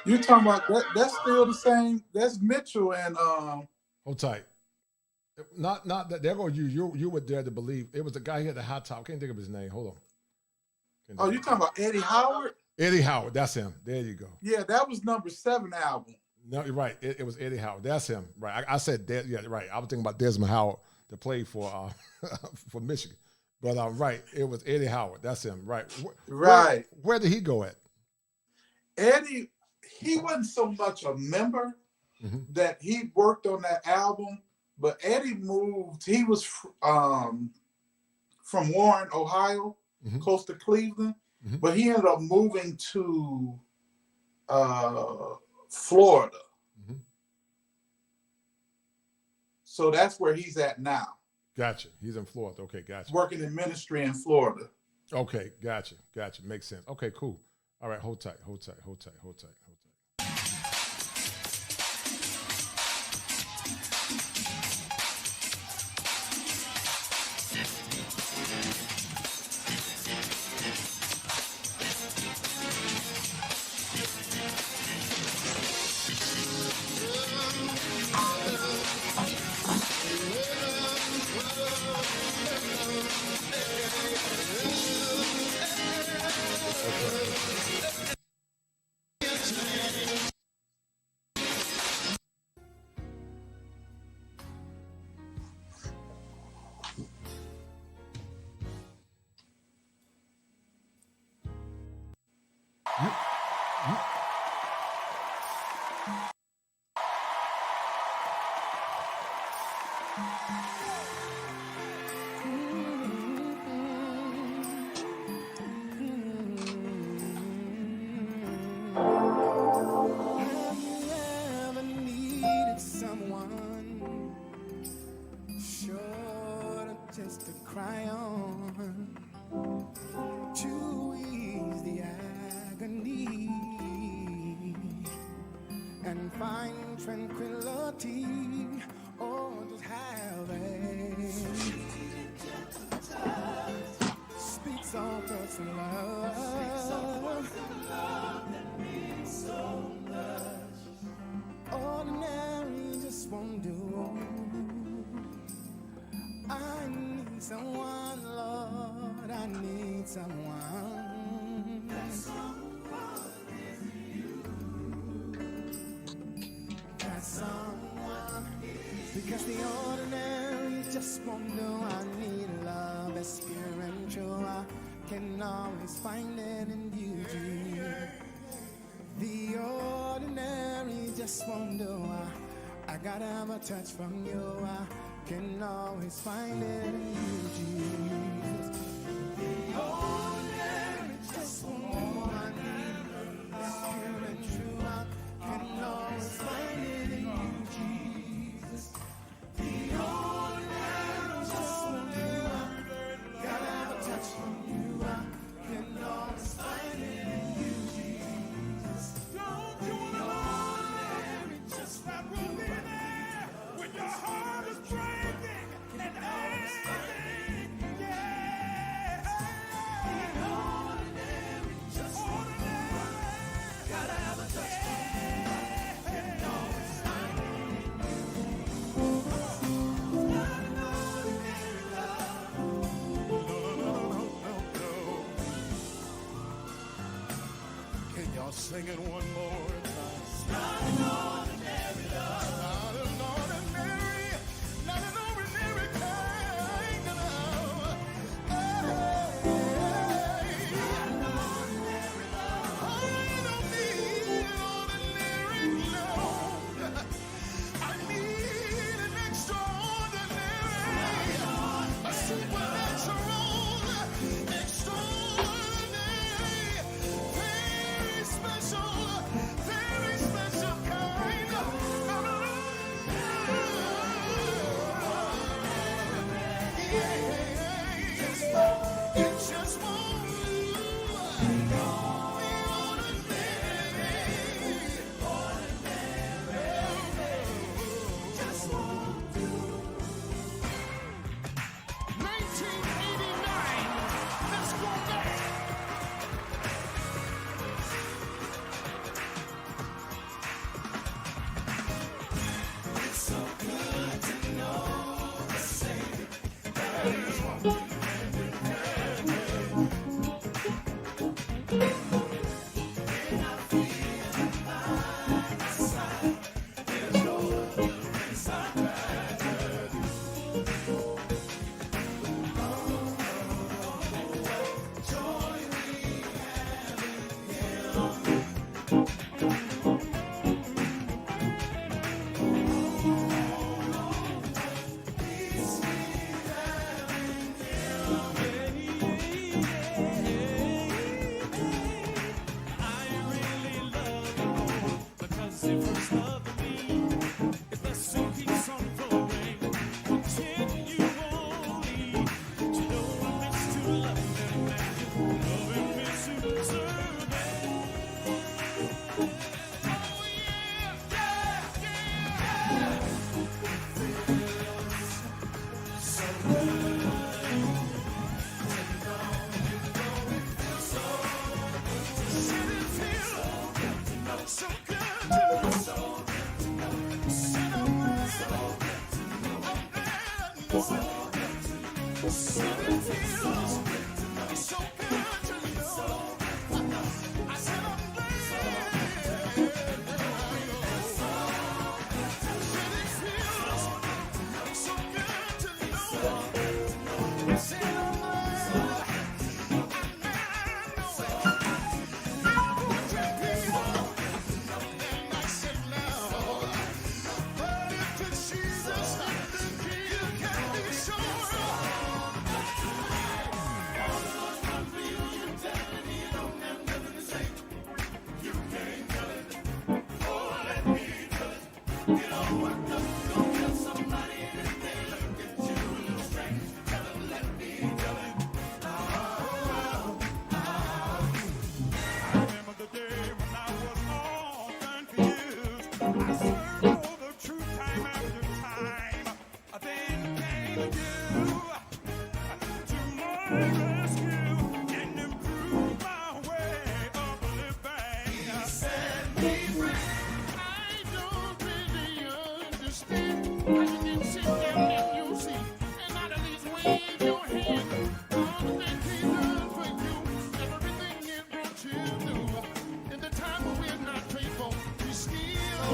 S4: You talking about that? That's still the same. That's Mitchell and
S2: Hold tight. Not that. There go you. You were there to believe. It was the guy here at the high top. I can't think of his name. Hold on.
S4: Oh, you talking about Eddie Howard?
S2: Eddie Howard, that's him. There you go.
S4: Yeah, that was number 7 album.
S2: No, you're right. It was Eddie Howard. That's him. Right. I said that. Yeah, right. I was thinking about Desmond Howard that played for for Michigan. But right, it was Eddie Howard. That's him. Right.
S4: Right.
S2: Where did he go at?
S4: Eddie, he wasn't so much a member that he worked on that album, but Eddie moved. He was from Warren, Ohio, close to Cleveland. But he ended up moving to Florida. So that's where he's at now.
S2: Gotcha. He's in Florida. Okay, gotcha.
S4: Working in ministry in Florida.
S2: Okay, gotcha. Makes sense. Okay, cool. All right, hold tight.
S8: and find tranquility, or just have a speak soft words of love that means so much. Ordinary just won't do. I need someone, Lord, I need someone. That someone is you. That someone is because the ordinary just won't do. I need love that's pure and true. I can always find it in you, Jesus. The ordinary just won't do. I gotta have a touch from you. I can always find it in you, Jesus. The ordinary just won't do. I need that's pure and true. I can always find it in you, Jesus. The ordinary just won't do. I gotta have a touch from you. I can always find it in you, Jesus. Don't you know ordinary just that will be there when your heart is breaking and aching, yeah. The ordinary just ordinary gotta have a touch from you. Can always find it in you. Not an ordinary love. No. Can y'all sing it one more time? It's not an ordinary love. Not an ordinary kind of love. Hey. Not an ordinary love. I don't need ordinary love. I need an extraordinary, a supernatural, extraordinary, very special kind of it just won't do. Ordinary just won't do. 1989, let's go back. It's so good to know the Savior that is walking hand in hand. When I feel him by my side, there's no other place I'd rather do. Joy we have in peace we have in
S9: I really love you, Lord, because you first loved me. If the sin keeps on flowing, continually, but you know I miss to love and imagine, love and miss to deserve it. Oh yeah, yeah.
S8: so good.
S9: So good to know. So good to know.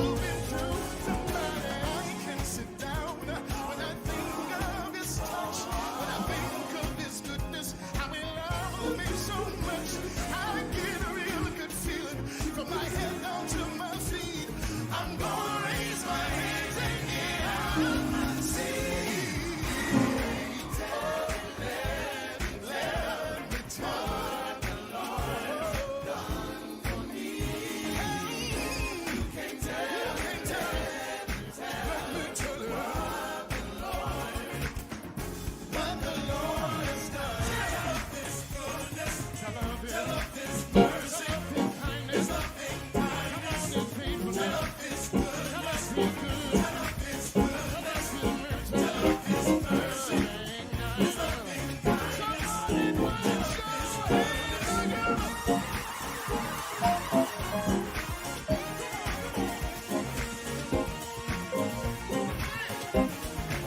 S8: been through. Somebody I can sit down. When I think of his touch, when I think of his goodness, how he loves me so much, I get a real good feeling from my head down to my feet. I'm gonna raise my hands and get out of my seat. Let me tell what the Lord has done for me. You can't tell. Let me tell you what the Lord has done. Tell of His goodness. Tell of His mercy, His kindness, His faithfulness. Tell of His goodness. Tell of His goodness. Tell of His mercy.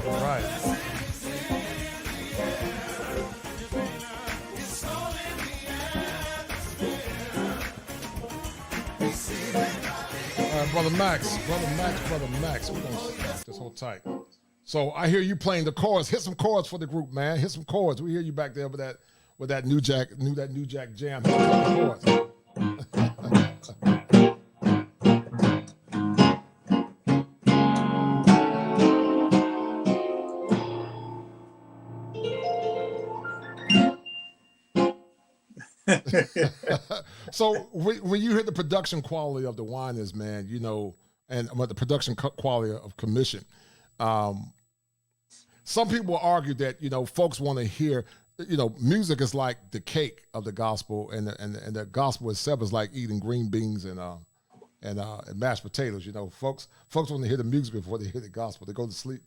S10: All right. All right, Brother Max. We're going to start this whole tight. So I hear you playing the chords. Hit some chords for the group, man. Hit some chords. We hear you back there with that New Jack jam. Hit some chords. So when you hear the production quality of the Whiners, man, you know, and the production quality of Commission, some people argue that, you know, folks want to hear, you know, music is like the cake of the gospel, and the gospel itself is like eating green beans and mashed potatoes. You know, folks want to hear the music before they hear the gospel. They go to sleep.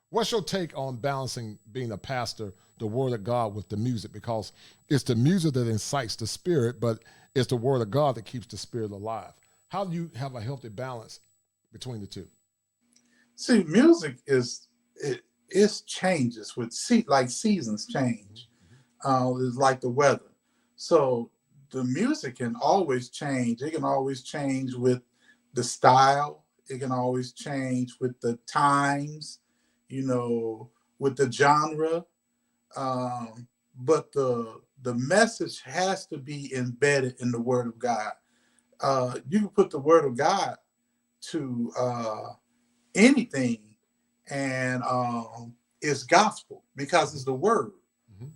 S10: What's your take on balancing being a pastor, the word of God, with the music? Because it's the music that incites the spirit, but it's the word of God that keeps the spirit alive. How do you have a healthy balance between the two?
S4: See, music is changes with like seasons change. It's like the weather. So the music can always change. It can always change with the style. It can always change with the times, you know, with the genre. But the message has to be embedded in the Word of God. You can put the Word of God to anything, and it's gospel because it's the Word. Mm-hmm.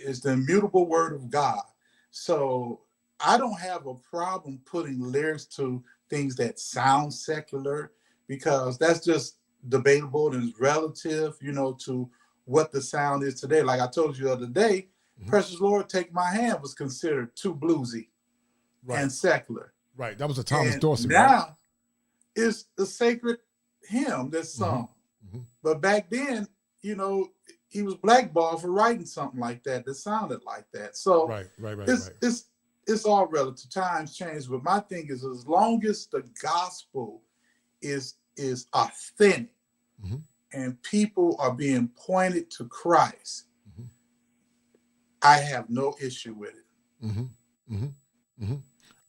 S4: It's the immutable Word of God. So I don't have a problem putting lyrics to things that sound secular, because that's just debatable and it's relative, you know, to what the sound is today. Like I told you the other day, mm-hmm. Precious Lord, Take My Hand was considered too bluesy, right, and secular.
S10: Right. That was a Thomas Dorsey.
S4: Now,
S10: right?
S4: It's the sacred hymn that's sung. Mm-hmm. But back then, you know, he was blackballed for writing something like that sounded like that. So it's all relative. Times change. But my thing is, as long as the gospel is authentic, mm-hmm. and people are being pointed to Christ, mm-hmm. I have no issue with it.
S10: Mm-hmm. Mm-hmm. Mm-hmm.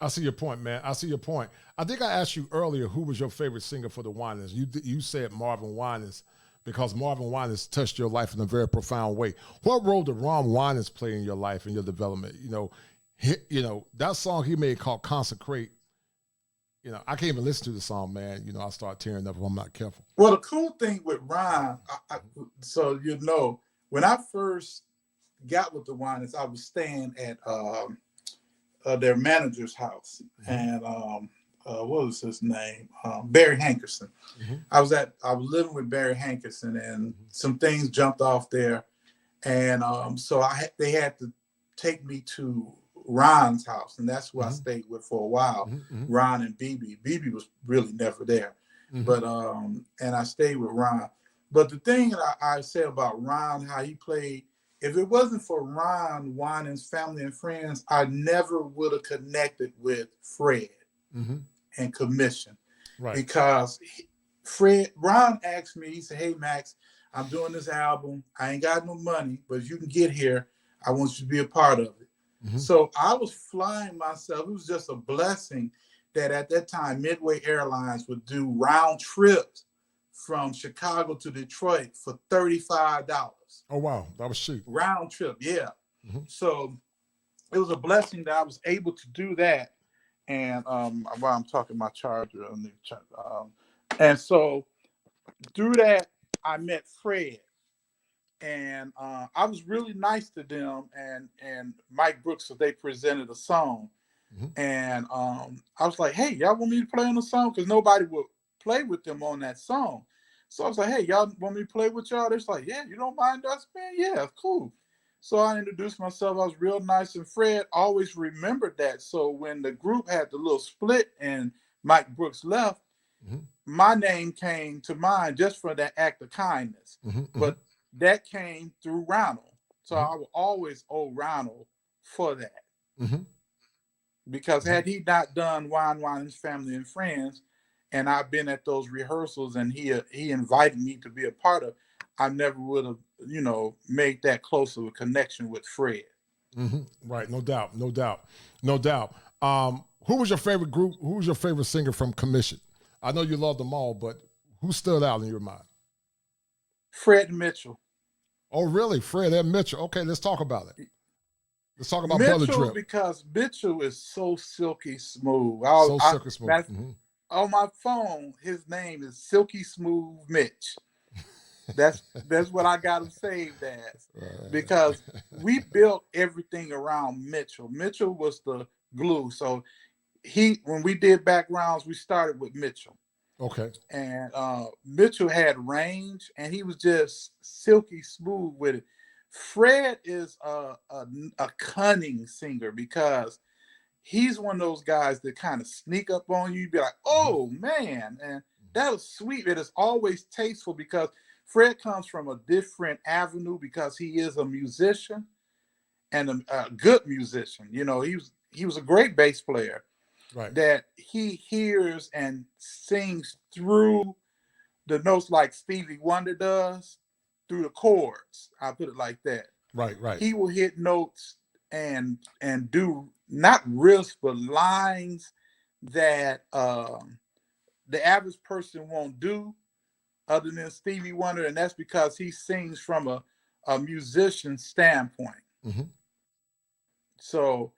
S10: I see your point, man. I see your point. I think I asked you earlier who was your favorite singer for the Whiners. You said Marvin Winans, because Marvin Winans touched your life in a very profound way. What role did Ron Winans play in your life and your development? You know that song he made called "Consecrate." You know, I can't even listen to the song, man. You know, I start tearing up if I'm not careful.
S4: Well, the cool thing with Ron, so you know, when I first got with the Winans, I was staying at their manager's house, mm-hmm. and what was his name? Barry Hankerson. Mm-hmm. I was living with Barry Hankerson, and mm-hmm. some things jumped off there, and so they had to take me to Ron's house, and that's who mm-hmm. I stayed with for a while. Mm-hmm. Ron and BB. BB was really never there, mm-hmm. but and I stayed with Ron. But the thing that I say about Ron, how he played, if it wasn't for Ron Winans' family and friends, I never would have connected with Fred mm-hmm. and Commission, right? Because Ron asked me, he said, "Hey Max, I'm doing this album. I ain't got no money, but if you can get here, I want you to be a part of it." Mm-hmm. So I was flying myself. It was just a blessing that at that time, Midway Airlines would do round trips from Chicago to Detroit for $35.
S10: Oh, wow. That was cheap.
S4: Round trip, yeah. So it was a blessing that I was able to do that. And while I'm talking my charger, and so through that, I met Fred. And I was really nice to them and Mike Brooks, so they presented a song. And I was like, hey, y'all want me to play on the song? Because nobody would play with them on that song. So I was like, hey, y'all want me to play with y'all? They're like, yeah, you don't mind us, man? Yeah, cool. So I introduced myself. I was real nice. And Fred always remembered that. So when the group had the little split and Mike Brooks left, my name came to mind just for that act of kindness. But that came through Ronald. So I will always owe Ronald for that. Because had he not done Whiners Family and Friends, and I've been at those rehearsals and he invited me to be a part of, I never would have, made that close of a connection with Fred.
S10: Right, no doubt. Who was your favorite group? Who was your favorite singer from Commission? I know you loved them all, but who stood out in your mind?
S4: Fred Mitchell.
S10: Oh, really? Fred and Mitchell. Okay, let's talk about it. Let's talk about
S4: Mitchell,
S10: Brother Drip.
S4: Because Mitchell is so silky smooth.
S10: Silky smooth.
S4: On my phone, his name is Silky Smooth Mitch. That's what I got him saved as. Because we built everything around Mitchell. Mitchell was the glue. So when we did backgrounds, we started with Mitchell.
S10: Okay.
S4: And Mitchell had range, and he was just silky smooth with it. Fred is a cunning singer because he's one of those guys that kind of sneak up on you. You'd be like, oh, man. And that was sweet. It is always tasteful because Fred comes from a different avenue because he is a musician and a good musician. He was a great bass player.
S10: Right.
S4: That he hears and sings through the notes like Stevie Wonder does through the chords. I put it like that.
S10: Right.
S4: He will hit notes and do not riffs, but lines that the average person won't do other than Stevie Wonder. And that's because he sings from a musician standpoint. So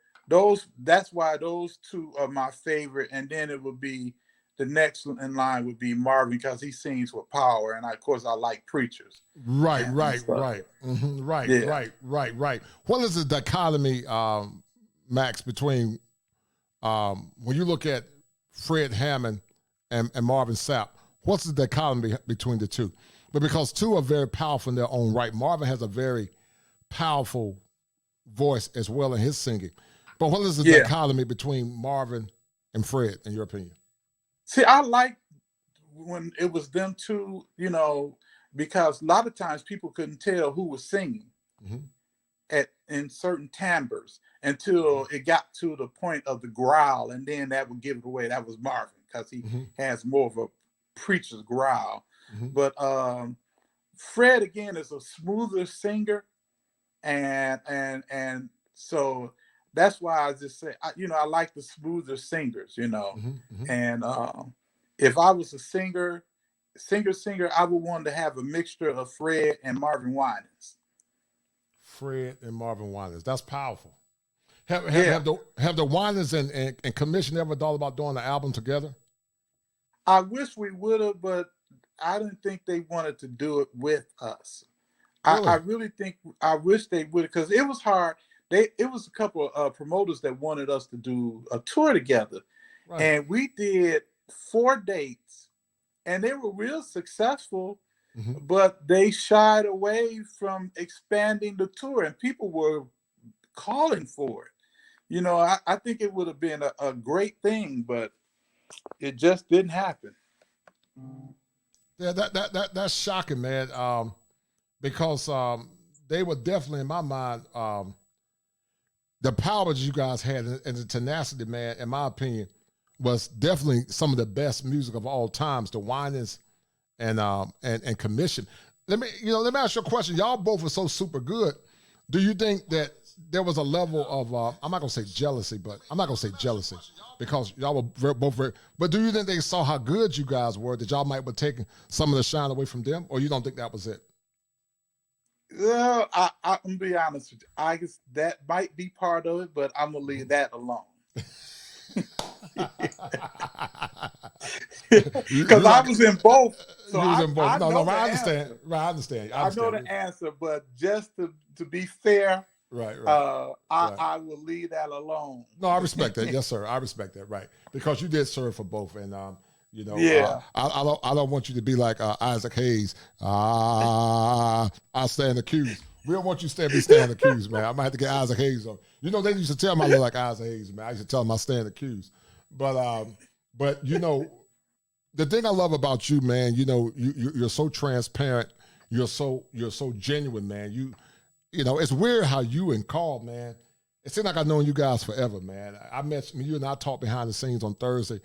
S4: that's why those two are my favorite. And then it would be the next in line would be Marvin because he sings with power. And of course I like preachers.
S10: Right. Right. What is the dichotomy, Max, between when you look at Fred Hammond and Marvin Sapp, what's the dichotomy between the two? But because two are very powerful in their own right. Marvin has a very powerful voice as well in his singing. But what is the dichotomy between Marvin and Fred, in your opinion?
S4: See, I like when it was them two, because a lot of times people couldn't tell who was singing in certain timbres until it got to the point of the growl, and then that would give it away. That was Marvin because he has more of a preacher's growl. But Fred again is a smoother singer, and so that's why I just say, I like the smoother singers, and if I was a singer, I would want to have a mixture of Fred and Marvin Winans.
S10: Fred and Marvin Winans. That's powerful. Have the Whiners and Commission ever thought about doing an album together?
S4: I wish we would have, but I didn't think they wanted to do it with us. Really? I really think I wish they would, because it was hard. It was a couple of promoters that wanted us to do a tour together, and we did 4 dates, and they were real successful. But they shied away from expanding the tour, and people were calling for it. I think it would have been a great thing, but it just didn't happen.
S10: Yeah, that's shocking, man. Because they were definitely, in my mind, the power that you guys had and the tenacity, man, in my opinion, was definitely some of the best music of all times. The Winans and Commission. Let me ask you a question. Y'all both are so super good. Do you think that there was a level of I'm not gonna say jealousy, because y'all were both very. But do you think they saw how good you guys were that y'all might be taking some of the shine away from them, or you don't think that was it?
S4: Well, I'm gonna be honest with you. I guess that might be part of it, but I'm gonna leave that alone. Because I was in both. So I
S10: understand. Right, I understand.
S4: I know the answer, but just to be fair,
S10: right.
S4: I will leave that alone.
S10: No, I respect that. Yes, sir. I respect that. Right, because you did serve for both, and I don't want you to be like Isaac Hayes. I stand accused. We don't want you to be standing accused, man. I might have to get Isaac Hayes on. You know, they used to tell me I look like Isaac Hayes, man. I used to tell them I stand accused. But you know, the thing I love about you, man, you know, you're so transparent. You're so genuine, man. You know, it's weird how you and Carl, man. It seems like I've known you guys forever, man. I met you and I talked behind the scenes on Thursday.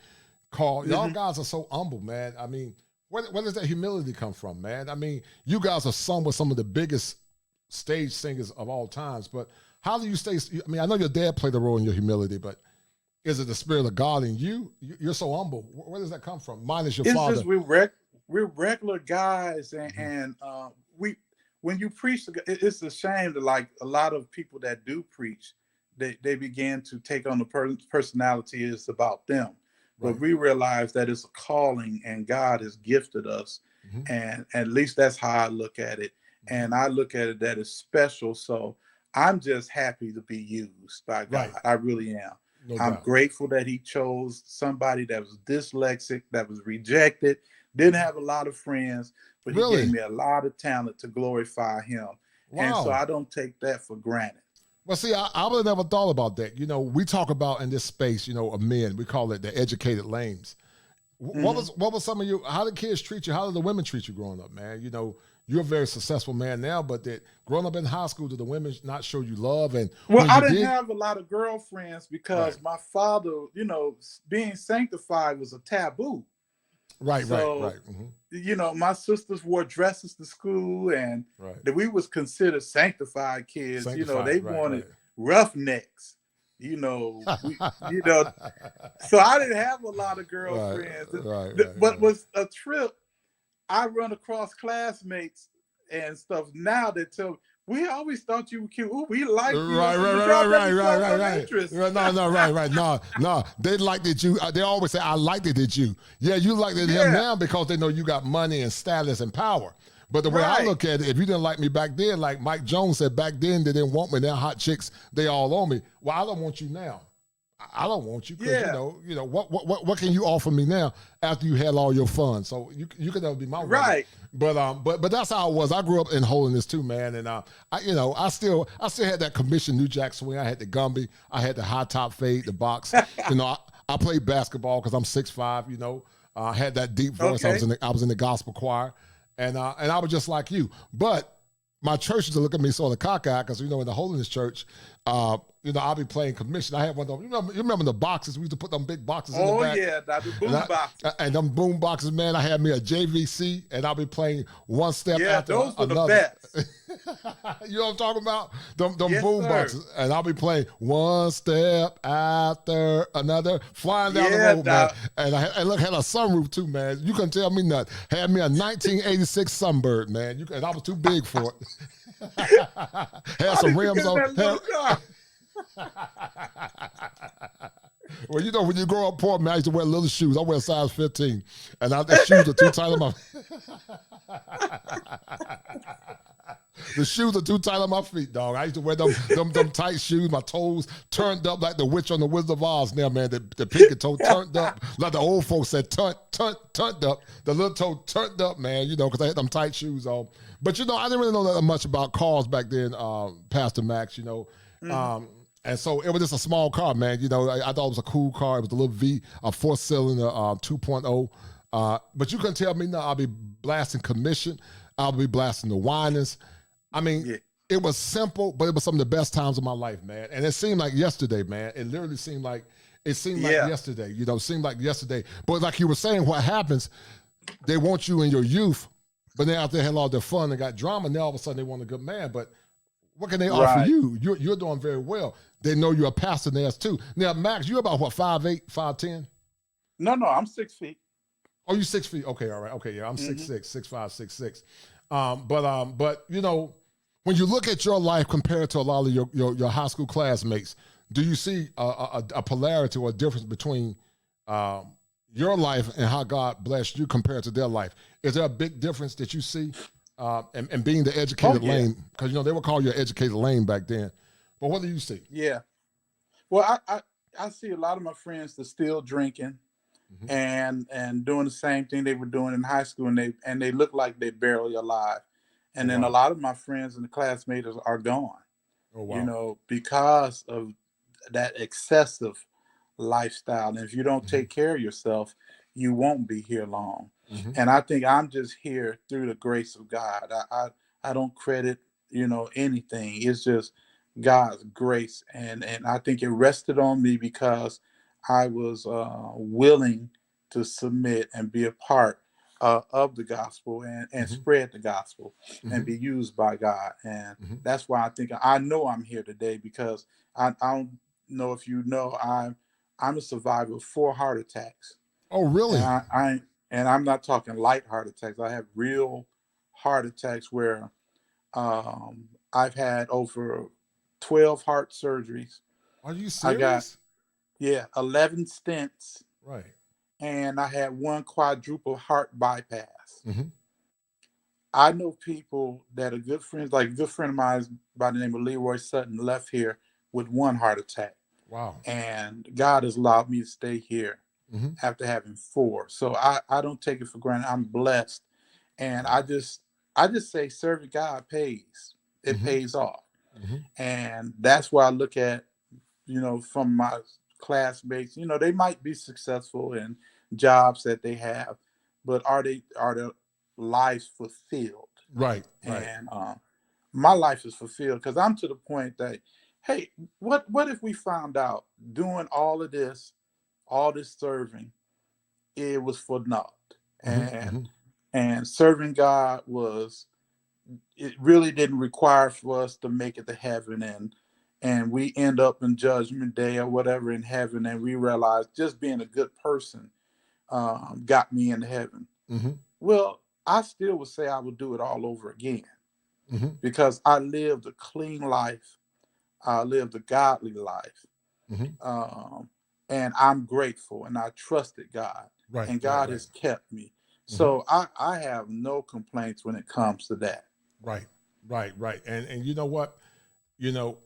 S10: Carl, y'all guys are so humble, man. I mean, where does that humility come from, man? I mean, you guys are some of the biggest stage singers of all times, but how do you stay? I mean, I know your dad played a role in your humility, but is it the spirit of God in you? You're so humble. Where does that come from? Mine is your father.
S4: It's just we're regular guys, and when you preach, it's a shame that like a lot of people that do preach, they begin to take on the personality is about them. Right. But we realize that it's a calling, and God has gifted us, and at least that's how I look at it. And I look at it that it's special. So I'm just happy to be used by God. Right. I really am. No I'm doubt. Grateful that he chose somebody that was dyslexic, that was rejected, didn't have a lot of friends, but he gave me a lot of talent to glorify him. Wow. And so I don't take that for granted.
S10: Well, see, I would have never thought about that. You know, we talk about in this space, you know, of men, we call it the educated lames. What was some of you, how did kids treat you? How did the women treat you growing up, man? You know, you're a very successful man now, but that growing up in high school, did the women not show you love? And
S4: well, I didn't have a lot of girlfriends because my father, you know, being sanctified was a taboo.
S10: Right.
S4: You know, my sisters wore dresses to school, and that we was considered sanctified kids. You know, they wanted roughnecks. You know, so I didn't have a lot of girlfriends. But was a trip. I run across classmates and stuff now that tell me, we always thought you were cute. Ooh, we like you.
S10: Right. No. They liked it you. They always say, I liked it at you. Yeah, you liked it him now because they know you got money and status and power. But the way I look at it, if you didn't like me back then, like Mike Jones said, back then they didn't want me. Now hot chicks, they all on me. Well, I don't want you now. I don't want you because you know what can you offer me now after you had all your fun? So you could never be my
S4: right.
S10: But that's how I was. I grew up in holiness too, man. And I still had that commission New Jack swing. I had the Gumby. I had the high top fade, the box. You know, I played basketball because I'm 6'5". You know, I had that deep voice. Okay. I was in the gospel choir, and I was just like you. But my church used to look at me sort of cockeyed because, you know, in the holiness church, you know, I'll be playing commission. I had one of them. You remember the boxes? We used to put them big boxes in the back.
S4: Oh, yeah, the boom boxes.
S10: And them boom boxes, man, I had me a JVC, and I'll be playing one step after another.
S4: Yeah, those were the best.
S10: You know what I'm talking about? Them boom boxes. And I'll be playing one step after another, flying down the road, man. And I had a sunroof, too, man. You couldn't tell me nothing. Had me a 1986 Sunbird, man. And I was too big for it. Had some rims on. Well, you know, when you grow up poor, man, I used to wear little shoes. I wear size 15. And the shoes are too tight on my the shoes are too tight on my feet, dog. I used to wear them tight shoes, my toes turned up like the witch on the Wizard of Oz now, man. The pinky toe turned up, like the old folks said, turned up. The little toe turned up, man, you know, because I had them tight shoes on. But, you know, I didn't really know that much about cars back then, Pastor Max, you know. And so it was just a small car, man. You know, I thought it was a cool car. It was a little V, a 4-cylinder 2.0. But you couldn't tell me, no, I'll be blasting Commission. I'll be blasting the Whiners. I mean, it was simple, but it was some of the best times of my life, man. And it seemed like yesterday, man. It literally seemed like yesterday. You know, it seemed like yesterday. But like you were saying, what happens, they want you in your youth, but then after they had all their fun and got drama, now all of a sudden they want a good man. But What can they offer
S4: Right.
S10: you? You're doing very well. They know you're a pastor there too. Now, Max, you're about what, 5'8", 5'10"?
S4: No, I'm 6 feet.
S10: Oh, you 6 feet. Okay, all right. Okay, yeah, I'm 6'6", 6'5", 6'6". But you know, when you look at your life compared to a lot of your high school classmates, do you see a polarity or a difference between your life and how God blessed you compared to their life? Is there a big difference that you see? And being the educated lane, because you know they would call you an educated lane back then. But what do you see?
S4: Yeah. Well, I see a lot of my friends that still drinking and doing the same thing they were doing in high school, and they look like they're barely alive. And then a lot of my friends and the classmates are gone.
S10: Oh wow.
S4: You know, because of that excessive lifestyle. And if you don't take care of yourself, you won't be here long. And I think I'm just here through the grace of God. I don't credit, you know, anything. It's just God's grace. And I think it rested on me because I was willing to submit and be a part of the gospel and spread the gospel and be used by God. And that's why I know I'm here today, because I don't know if you know, I'm a survivor of 4 heart attacks.
S10: Oh really?
S4: And I'm not talking light heart attacks. I have real heart attacks where I've had over 12 heart surgeries.
S10: Are you
S4: I got
S10: serious?
S4: 11 stents,
S10: Right.
S4: and I had 1 quadruple heart bypass. I know people that are good friends, like a good friend of mine by the name of Leroy Sutton left here with 1 heart attack.
S10: Wow.
S4: And God has allowed me to stay here after having 4. So I don't take it for granted. I'm blessed. And I just say serving God pays. It pays off. And that's why I look at, you know, from my classmates, you know, they might be successful in jobs that they have, but are their lives fulfilled?
S10: Right.
S4: And my life is fulfilled because I'm to the point that, hey, what if we found out doing all this serving, it was for naught, and serving God it really didn't require for us to make it to heaven, and we end up in judgment day or whatever in heaven, and we realize just being a good person got me into heaven. Well, I still would say I would do it all over again because I lived a clean life. I lived a godly life. And I'm grateful, and I trusted God, and God has kept me. So I have no complaints when it comes to that.
S10: Right. And you know what? You know,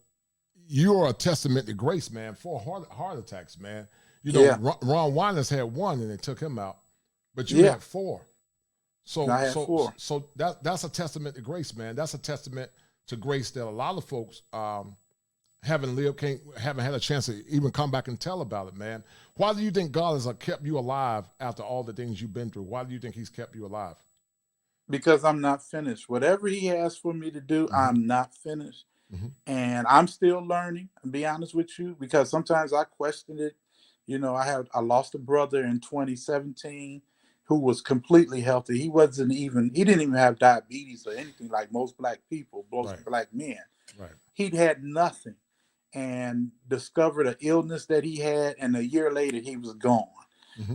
S10: you are a testament to grace, man. 4 heart attacks, man. You know, Ron Whiners had 1 and they took him out, but you had 4. So
S4: I had 4.
S10: So that's a testament to grace, man. That's a testament to grace that a lot of folks haven't had a chance to even come back and tell about it, man. Why do you think God has kept you alive after all the things you've been through? Why do you think He's kept you alive?
S4: Because I'm not finished. Whatever He has for me to do, I'm not finished. And I'm still learning, to be honest with you, because sometimes I question it. You know, I lost a brother in 2017 who was completely healthy. He didn't even have diabetes or anything like most black people, black men.
S10: Right.
S4: He'd had nothing and discovered an illness that he had, and a year later he was gone.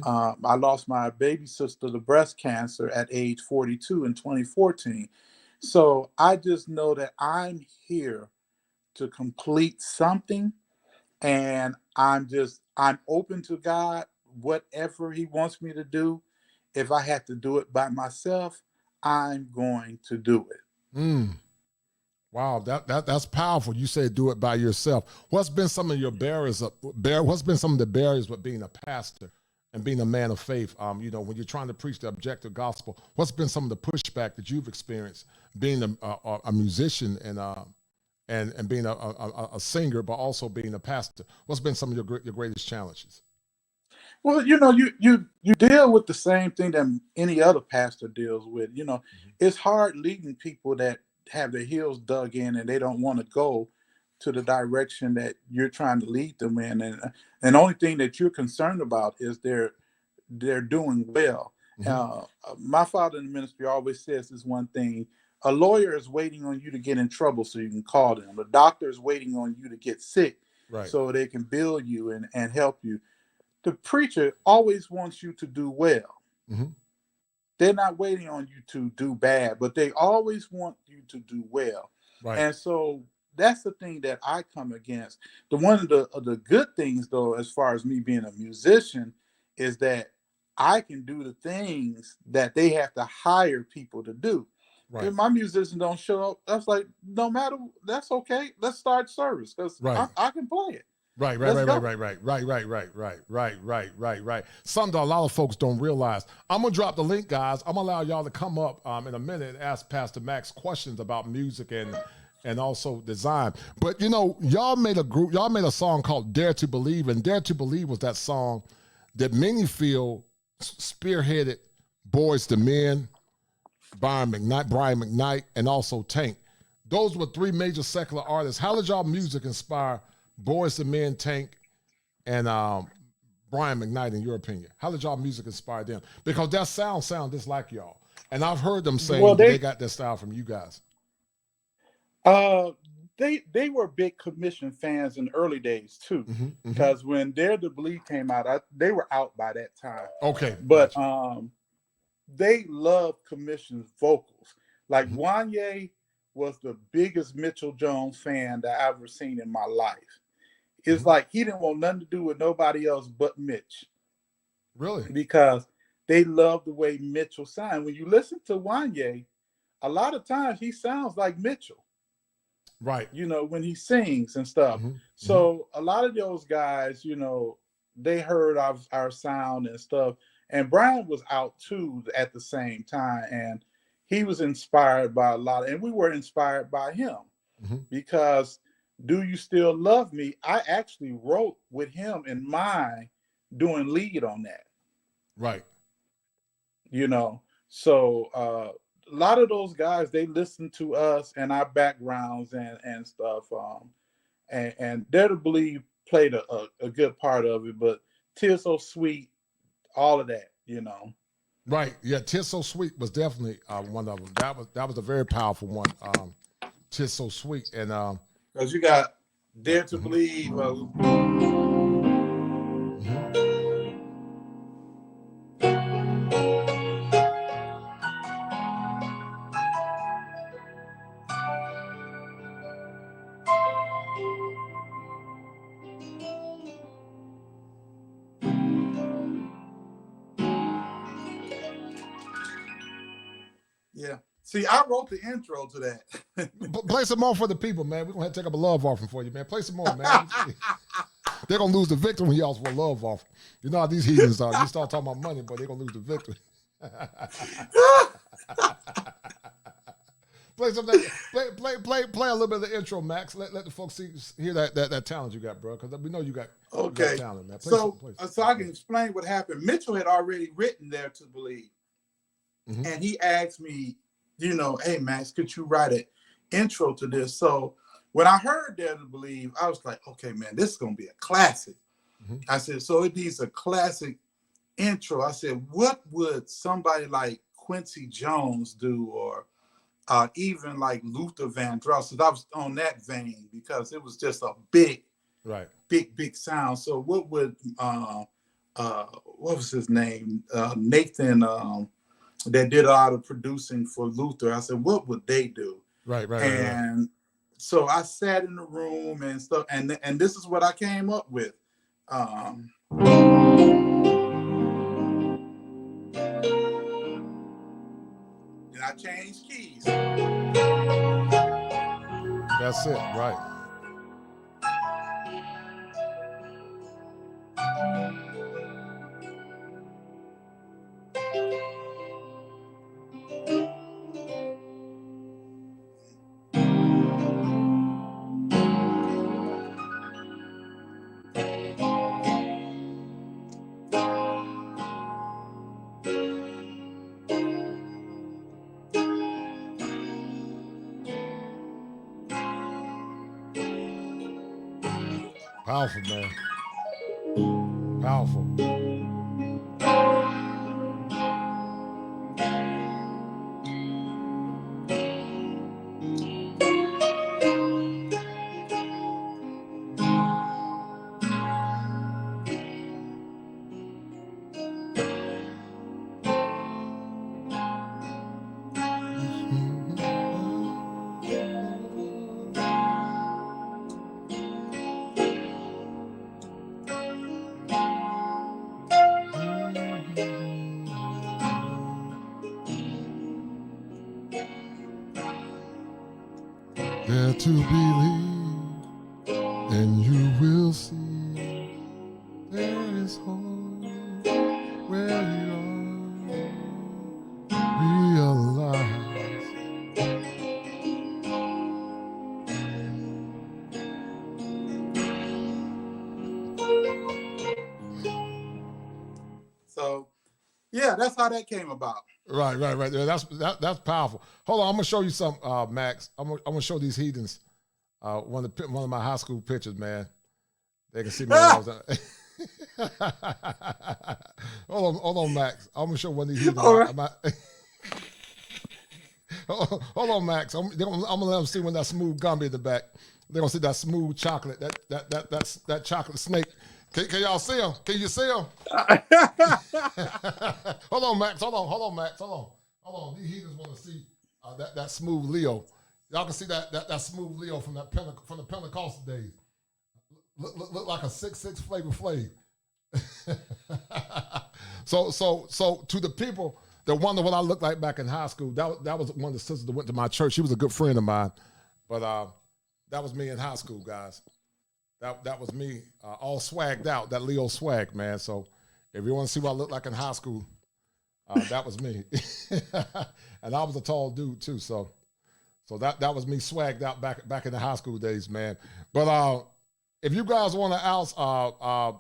S4: I lost my baby sister to breast cancer at age 42 in 2014. So I just know that I'm here to complete something, and I'm open to God, whatever He wants me to do. If I have to do it by myself, I'm going to do it.
S10: Wow, that's powerful. You said do it by yourself. What's been some of your barriers? What's been some of the barriers with being a pastor and being a man of faith? You know, when you're trying to preach the objective gospel, what's been some of the pushback that you've experienced being a musician and being a singer, but also being a pastor? What's been some of your greatest challenges?
S4: Well, you know, you deal with the same thing that any other pastor deals with. You know, it's hard leading people that have their heels dug in and they don't want to go to the direction that you're trying to lead them in, and the only thing that you're concerned about is they're doing well. My father in the ministry always says this one thing: A lawyer is waiting on you to get in trouble so you can call them. A doctor is waiting on you to get sick
S10: Right.
S4: so they can bill you and help you. The preacher always wants you to do well.
S10: Mm-hmm.
S4: They're not waiting on you to do bad, but they always want you to do well.
S10: Right.
S4: And so that's the thing that I come against. One of the good things, though, as far as me being a musician, is that I can do the things that they have to hire people to do.
S10: Right.
S4: If my musicians don't show up, that's like, no matter, that's okay. Let's start service because
S10: Right.
S4: I can play it.
S10: Right. Something a lot of folks don't realize. I'm gonna drop the link, guys. I'm gonna allow y'all to come up in a minute and ask Pastor Max questions about music and also design. But you know, y'all made a song called Dare to Believe, and Dare to Believe was that song that many feel spearheaded Boys to Men, Brian McKnight, and also Tank. Those were three major secular artists. How did y'all music inspire Boys to Men, Tank, and Brian McKnight, in your opinion? How did y'all music inspire them? Because that sound just like y'all. And I've heard them saying they got their style from you guys.
S4: They were big Commission fans in the early days too, because when Dare to Believe came out, they were out by that time.
S10: Okay,
S4: but they loved Commission's vocals. Like Wanye was the biggest Mitchell Jones fan that I've ever seen in my life. It's like he didn't want nothing to do with nobody else but Mitch.
S10: Really?
S4: Because they love the way Mitchell sounds. When you listen to Wanye, a lot of times he sounds like Mitchell.
S10: Right.
S4: You know, when he sings and stuff. So a lot of those guys, you know, they heard our sound and stuff. And Brian was out too at the same time. And he was inspired by a lot. And we were inspired by him. Because Do You Still Love Me? I actually wrote with him in mind doing lead on that.
S10: Right.
S4: You know, so a lot of those guys, they listen to us and our backgrounds and stuff. And Dare to Believe played a good part of it, but Tears So Sweet, all of that, you know.
S10: Right. Yeah, Tears So Sweet was definitely one of them. That was a very powerful one. Tears So Sweet. And
S4: because you got Dare to Believe. Yeah. See, I wrote the intro to that.
S10: Play some more for the people, man. We're going to have to take up a love offering for you, man. Play some more, man. They're going to lose the victory when you ask for a love offering. You know how these heathens are. You start talking about money, but they're going to lose the victory. Play a little bit of the intro, Max. Let the folks hear that talent you got, bro. Because we know you got talent, man.
S4: So I can explain what happened. Mitchell had already written Dare to Believe. And he asked me, you know, hey, Max, could you write an intro to this? So when I heard Dare to Believe, I was like, okay, man, this is going to be a classic. I said, so it needs a classic intro. I said, what would somebody like Quincy Jones do, or even like Luther Vandross? So I was on that vein because it was just a big sound. So what would, what was his name? Nathan, that did a lot of producing for Luther. I said, what would they do?
S10: Right.
S4: And so I sat in the room and stuff, and this is what I came up with. And I changed keys.
S10: That's it, right. Powerful, man. Powerful. Dare to believe, and you will see there is hope where you are. Realize.
S4: So, yeah, that's how that came about.
S10: Right. Yeah, that's powerful. Hold on, I'm gonna show you some, Max. I'm gonna show these heathens one of my high school pictures, man. They can see me. When I was hold on, Max. I'm gonna show one of these heathens.
S4: All right.
S10: Hold on, Max. I'm gonna let them see when that smooth gummy in the back. They're gonna see that smooth chocolate, that chocolate snake. Can y'all see him? Can you see him? Hold on, Max. Hold on, Max. Hold on. These heathens want to see that smooth Leo. Y'all can see that smooth Leo from the Pentecostal days. Look like a 6'6" Flavor Flav. So to the people that wonder what I looked like back in high school, that was one of the sisters that went to my church. She was a good friend of mine, but that was me in high school, guys. That was me, all swagged out, that Leo swag, man. So if you want to see what I look like in high school, that was me. And I was a tall dude too, so that was me swagged out back in the high school days, man. But if you guys want to ask, my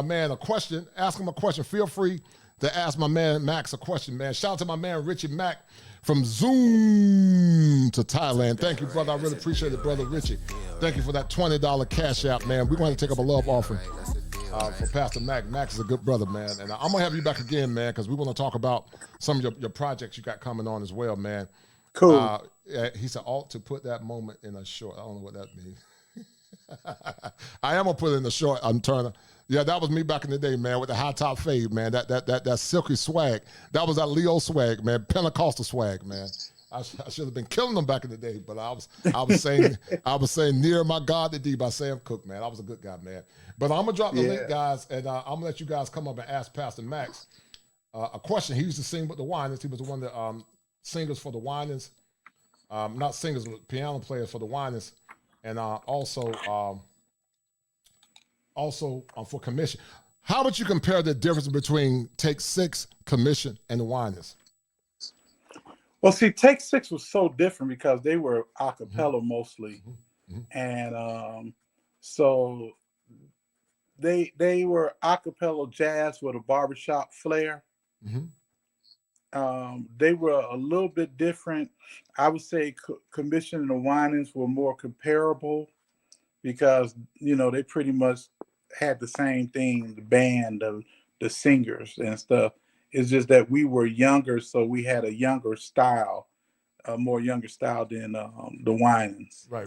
S10: man a question, ask him a question. Feel free to ask my man Max a question, man. Shout out to my man Richie Mack from Zoom to Thailand. Thank you, brother. I really appreciate it, brother Richie. Thank you for that $20 cash out, man. We're going to take up a love offering for Pastor Mac. Max is a good brother, man. And I'm going to have you back again, man, because we want to talk about some of your projects you got coming on as well, man.
S4: Cool.
S10: He said, ought to put that moment in a short. I don't know what that means. I am going to put it in the short. I'm Turner. Yeah, that was me back in the day, man, with the high top fade, man. That silky swag. That was that Leo swag, man. Pentecostal swag, man. I should have been killing them back in the day, but I was saying near my God to thee by Sam Cooke, man. I was a good guy, man. But I'm gonna drop the link, guys, and I'm gonna let you guys come up and ask Pastor Max a question. He used to sing with the Whiners. He was one of the singers for the Whiners. Not singers, but piano players for the Whiners, and also for Commission. How would you compare the difference between Take 6, Commission, and the Whiners?
S4: Well, see, Take 6 was so different because they were a cappella mostly. And so they were a cappella jazz with a barbershop flair. They were a little bit different. I would say Commission and the Winans were more comparable because, they pretty much had the same thing, the band, the singers and stuff. It's just that we were younger, so we had a younger style, a more younger style than the Winans.
S10: Right.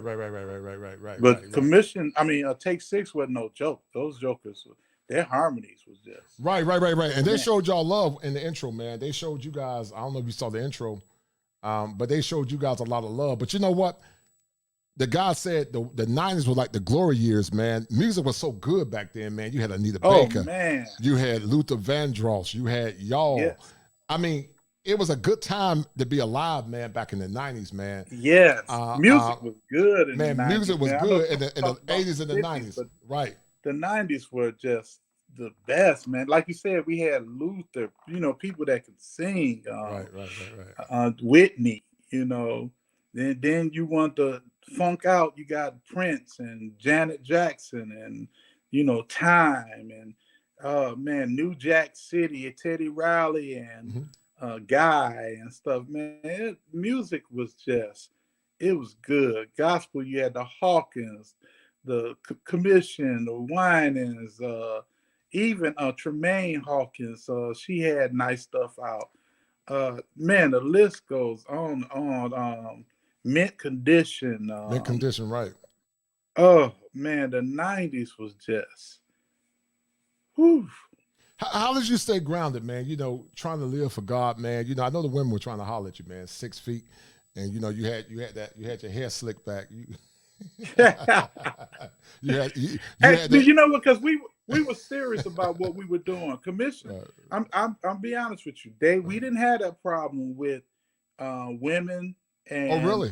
S4: But Commission, Take 6 wasn't no joke. Those jokers, their harmonies was just
S10: right. And they showed y'all love in the intro, man. They showed you guys. I don't know if you saw the intro, but they showed you guys a lot of love. But you know what? The guy said the 90s were like the glory years, man. Music was so good back then, man. You had Anita Baker.
S4: Man.
S10: You had Luther Vandross. You had y'all. Yes. It was a good time to be alive, man, back in the 90s, man.
S4: Yes. Music was good in the 90s.
S10: Music was good in the 80s and the 90s. Right.
S4: The 90s were just the best, man. Like you said, we had Luther, people that could sing.
S10: Right.
S4: Whitney, Then you want to funk out, you got Prince and Janet Jackson and, Time and, New Jack City, Teddy Riley and Guy and stuff, man. Music was it was good. Gospel, you had the Hawkins, the Commission, the Winans, even Tremaine Hawkins, she had nice stuff out. Man, the list goes on. Mint Condition.
S10: Mint Condition, right.
S4: Oh, man, the 90s was just, whew.
S10: How did you stay grounded, man? Trying to live for God, man. I know the women were trying to holler at you, man. 6 feet, and you had your hair slicked back.
S4: Because we were serious about what we were doing. Commission. Right. I'm be honest with you, we didn't have that problem with women. And,
S10: oh, really?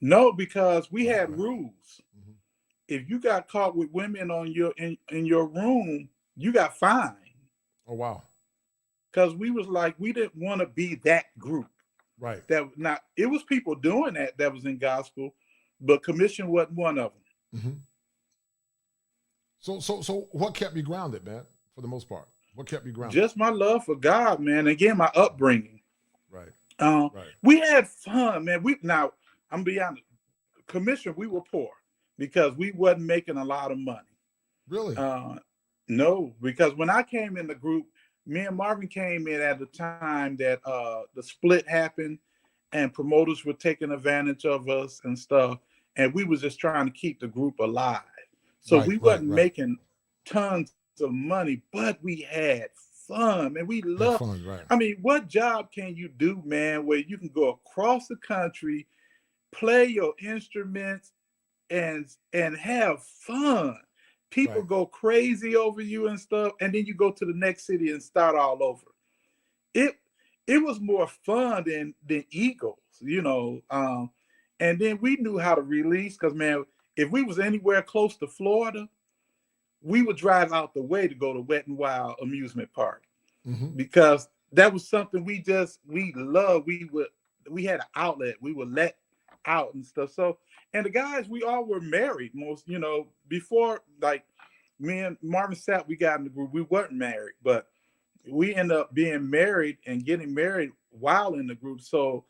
S4: No, because we had rules. If you got caught with women on your in your room, you got fined.
S10: Oh wow.
S4: Because we was like, we didn't want to be that group.
S10: Right.
S4: That not it was people doing that was in gospel, but commission wasn't one of them.
S10: So what kept you grounded, man? For the most part, what kept you grounded?
S4: Just my love for God, man. Again, my upbringing.
S10: Right.
S4: Right. We had fun, man. I'm be honest. Commission, we were poor because we wasn't making a lot of money.
S10: Really?
S4: No, because when I came in the group, me and Marvin came in at the time that the split happened and promoters were taking advantage of us and stuff. And we was just trying to keep the group alive. So we wasn't making tons of money, but we had fun, and we loved
S10: fun, right.
S4: I mean, what job can you do, man, where you can go across the country, play your instruments, and have fun? People go crazy over you and stuff, and then you go to the next city and start all over. It was more fun than Eagles, you know. And then we knew how to release, because, man, if we was anywhere close to Florida, we would drive out the way to go to Wet and Wild amusement park, because that was something we loved. We had an outlet. We would let out and stuff. So, and the guys, we all were married most, you know, before, like, me and Marvin Sapp, we got in the group. We weren't married, but we ended up being married and getting married while in the group. So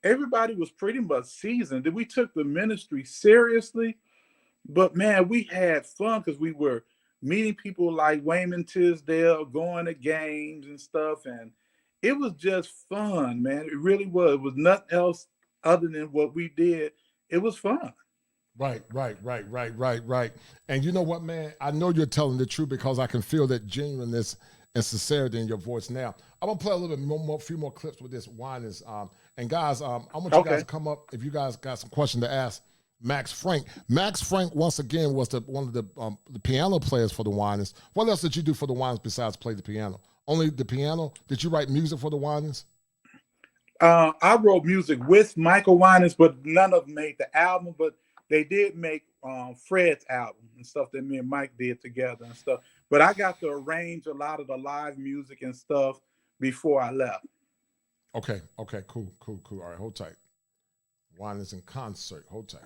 S4: everybody was pretty much seasoned. We took the ministry seriously, but man, we had fun because we were meeting people like Wayman Tisdale, going to games and stuff. And it was just fun, man. It really was. It was nothing else other than what we did. It was fun.
S10: Right. And you know what, man? I know you're telling the truth because I can feel that genuineness and sincerity in your voice now. I'm going to play a little bit few more clips with this Whiners. And guys, I want you guys to come up if you guys got some question to ask Max Frank. Max Frank, once again, was one of the piano players for the Whiners. What else did you do for the Whiners besides play the piano? Only the piano? Did you write music for the Whiners?
S4: I wrote music with Michael Winans, but none of them made the album. But they did make Fred's album and stuff that me and Mike did together and stuff. But I got to arrange a lot of the live music and stuff before I left.
S10: Okay, cool. All right, hold tight. Winans in concert. Hold tight.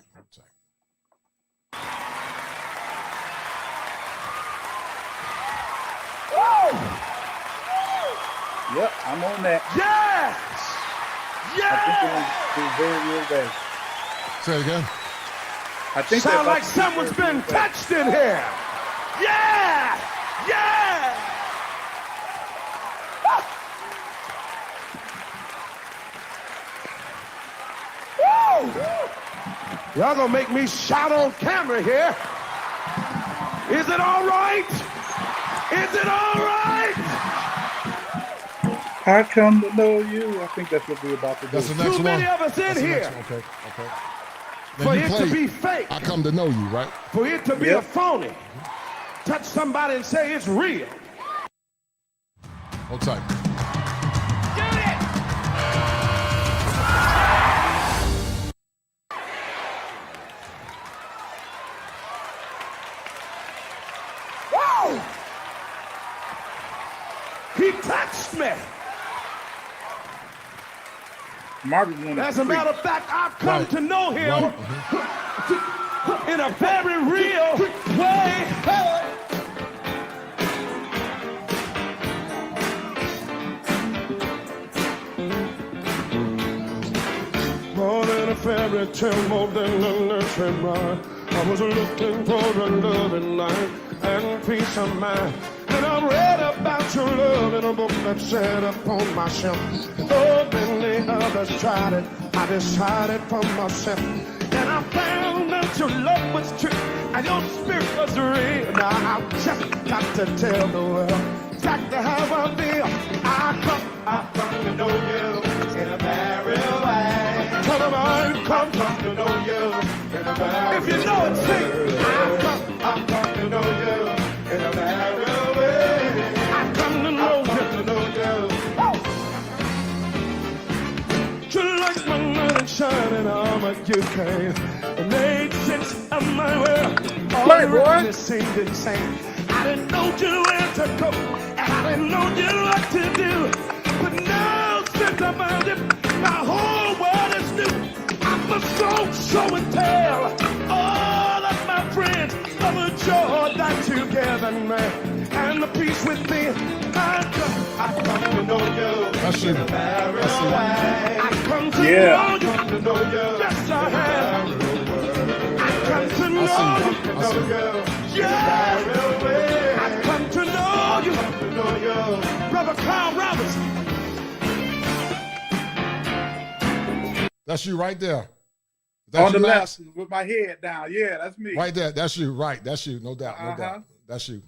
S4: Woo! Yep, I'm on that.
S5: Yes!
S4: I think it was very real day.
S10: Say it again.
S4: I think
S5: sound like someone's been touched in here. Yeah! Woo! Y'all gonna make me shout on camera here. Is it all right?
S4: I come to know you. I think that's what we're about to do.
S10: That's the next
S5: Too many of us in here.
S10: Okay.
S5: For it to be fake.
S10: I come to know you, right?
S5: For it to be a phony. Touch somebody and say it's real.
S10: Hold tight.
S5: Get it! Whoa! He touched me. As a matter of fact, I've come to know him in a very real way. More than a fairy tale, more than a nursery rhyme. I was looking for a loving life and peace of mind. And I read about your love in a book that's set upon my shelf. Though many others tried it, I decided for myself. And I found that your love was true and your spirit was real. Now I've just got to tell the world exactly how I feel. I've come to know you in a very real way. Tell them I've come to know you in a very real way. If you know it, sing. I've come to know you in a very real way. I've come to know you. You like my night and shining armor, you came and made sense of my world. All
S4: Play,
S5: the
S4: boy.
S5: witness seemed insane. I didn't know you where to go, and I didn't know you what to do. But now since I found it, my whole world is new. I must go show and tell all of my friends of the joy that you given me and the peace with me. I come to know you.
S10: That's you.
S5: I come to
S4: Yeah.
S5: know you. Yes, I have. I come to know you. Yeah. I come to know you. Brother Carl Roberts.
S10: That's you right there. That's
S4: On the
S10: you, Max?
S4: left with my head down. Yeah, that's me.
S10: Right there. That's you. Right. That's you. No doubt. No doubt. That's you.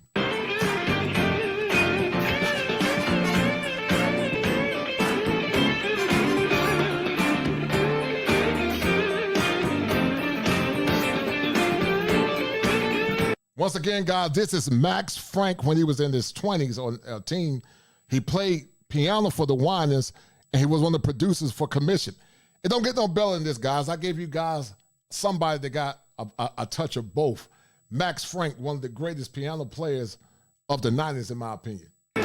S10: Once again, guys, this is Max Frank when he was in his 20s on a team. He played piano for the Whiners, and he was one of the producers for Commission. It don't get no better than this, guys. I gave you guys somebody that got a touch of both. Max Frank, one of the greatest piano players of the 90s, in my opinion.
S5: I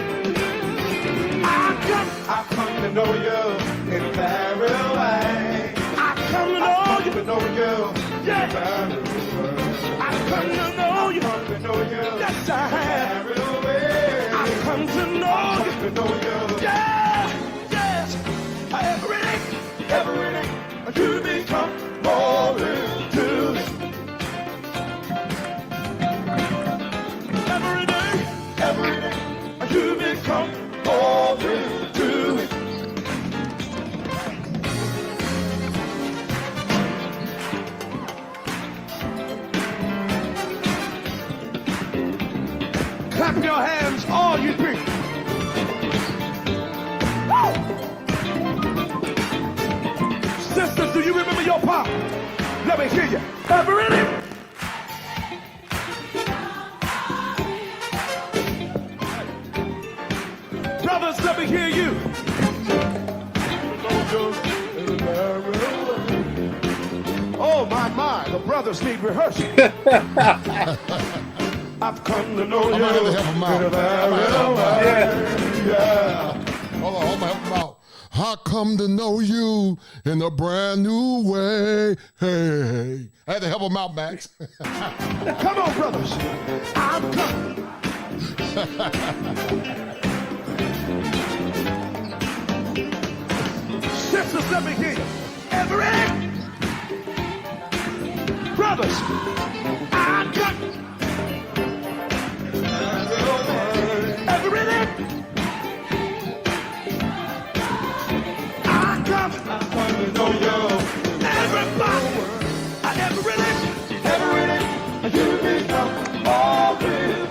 S5: come to know you in a very way. I come to know you. Yeah. I come to know you. Yes, I have. I come to know you. Yeah. Yes. Every day, you become more into me. Every day, you become more into me. Clap your hands, all you people. Woo! Sisters, do you remember your pop? Let me hear you. Every day. Brothers, let me hear you. Oh, my, the brothers need rehearsal. I've come to know
S10: I'm
S5: you.
S10: gonna have to help him out.
S5: Yeah.
S10: Hold on, I'm gonna help him out. I come to know you in a brand new way. Hey, I had to help him out, Max.
S5: Come on, brothers. I'm coming. Sisters, let me hear you. Everett. Brothers, I'm coming. Everett. I'm coming. I want to know you. Everybody. Everett. You become all this.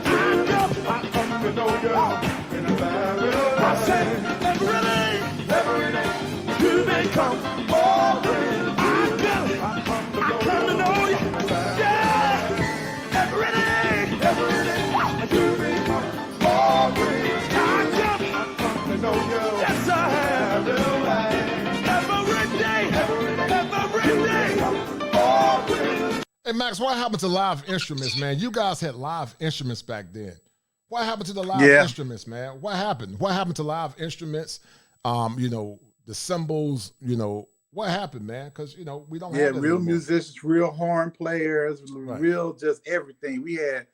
S5: I come to know you in a very way. I said, every day, you become all this. I come to know you. Yeah, every day, you become all this. I come to know you. Yes, I have. Every day, all this.
S10: Hey, Max, what happened to live instruments, man? You guys had live instruments back then. What happened to the live instruments, man? What happened? What happened to live instruments? The cymbals, what happened, man? Because, we don't have that
S4: real
S10: anymore.
S4: musicians, real horn players, real just everything. We had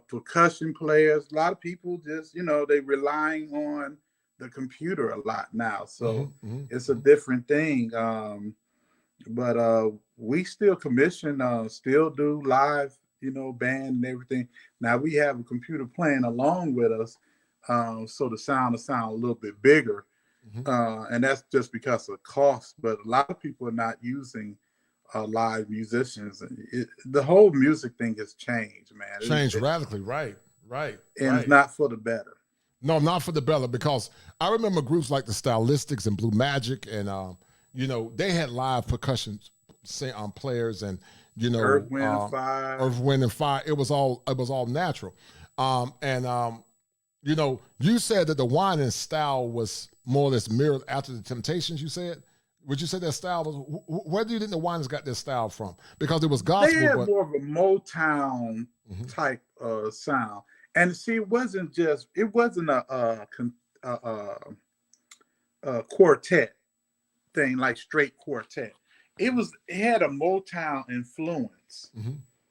S4: percussion players. A lot of people just, they relying on the computer a lot now. So it's a different thing. But we still commission, still do live, band and everything. Now we have a computer playing along with us, so the sound will sound a little bit bigger. And that's just because of cost. But a lot of people are not using live musicians. The whole music thing has changed, man.
S10: Changed radically, right.
S4: And it's not for the better.
S10: No, not for the better, because I remember groups like the Stylistics and Blue Magic, and they had live percussion players, and
S4: Earth, Wind, and Fire.
S10: Earth, Wind, and Fire. It was all natural. You said that the Whiners style was more or less mirrored after the Temptations. You said Would you say their style was? Where do you think the Whiners got their style from? Because it was
S4: They
S10: gospel,
S4: had
S10: but
S4: more of a Motown type sound, and see, it wasn't a quartet thing like straight quartet. It had a Motown influence,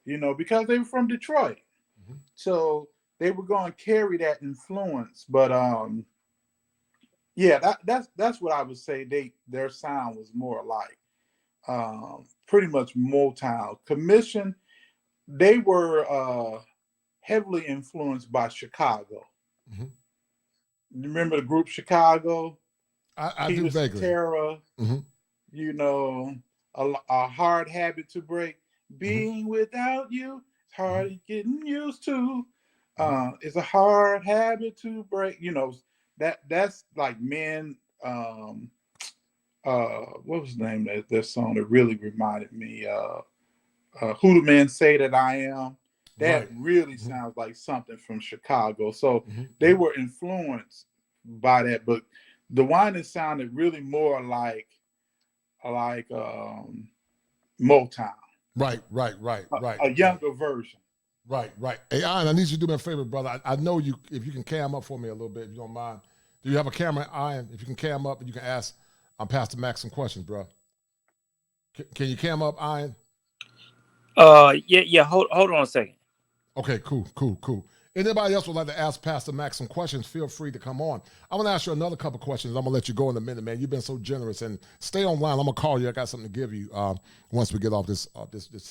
S4: because they were from Detroit, so they were going to carry that influence. But yeah, that's what I would say. Their sound was more like pretty much Motown. Commission, they were heavily influenced by Chicago. Remember the group Chicago?
S10: I do vaguely.
S4: Terra, a hard habit to break. Being without you, it's hard getting used to. It's a hard habit to break. That's like men. What was the name of that song that really reminded me? Who the Men Say That I Am. That really sounds like something from Chicago. So they were influenced by that, but the Whiners sounded really more like Motown.
S10: Right.
S4: A younger version.
S10: Right. Hey, Ian, I need you to do me a favor, brother. I know you. If you can cam up for me a little bit, if you don't mind. Do you have a camera, Ian? If you can cam up, and you can ask Pastor Max some questions, bro. Can you cam up, Ian?
S11: Yeah. Hold on a second.
S10: Okay, cool. Anybody else would like to ask Pastor Max some questions, feel free to come on. I'm going to ask you another couple questions. I'm going to let you go in a minute, man. You've been so generous. And stay online. I'm going to call you. I got something to give you once we get off this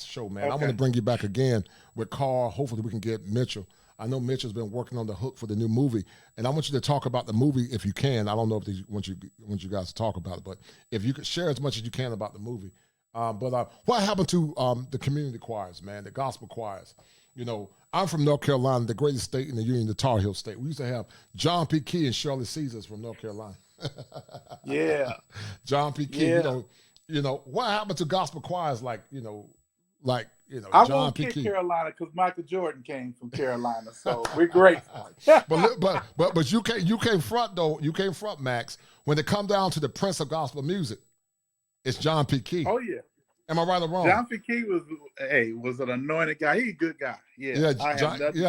S10: show, man. Okay. I want to bring you back again with Carl. Hopefully we can get Mitchell. I know Mitchell's been working on the hook for the new movie. And I want you to talk about the movie if you can. I don't know if they want you guys to talk about it, but if you could share as much as you can about the movie. But what happened to the community choirs, man, the gospel choirs? I'm from North Carolina, the greatest state in the Union, the Tar Heel State. We used to have John P. Key and Shirley Caesars from North Carolina.
S4: Yeah.
S10: John P. Key, what happened to gospel choirs like
S4: I
S10: John
S4: won't
S10: P.
S4: kick
S10: Key?
S4: Carolina because Michael Jordan came from Carolina, so we're grateful.
S10: but you can't front though. You can't front, Max. When it come down to the Prince of gospel music, it's John P. Key.
S4: Oh yeah.
S10: Am I right or wrong?
S4: John P. Key was an anointed guy. He's a good guy. Yeah.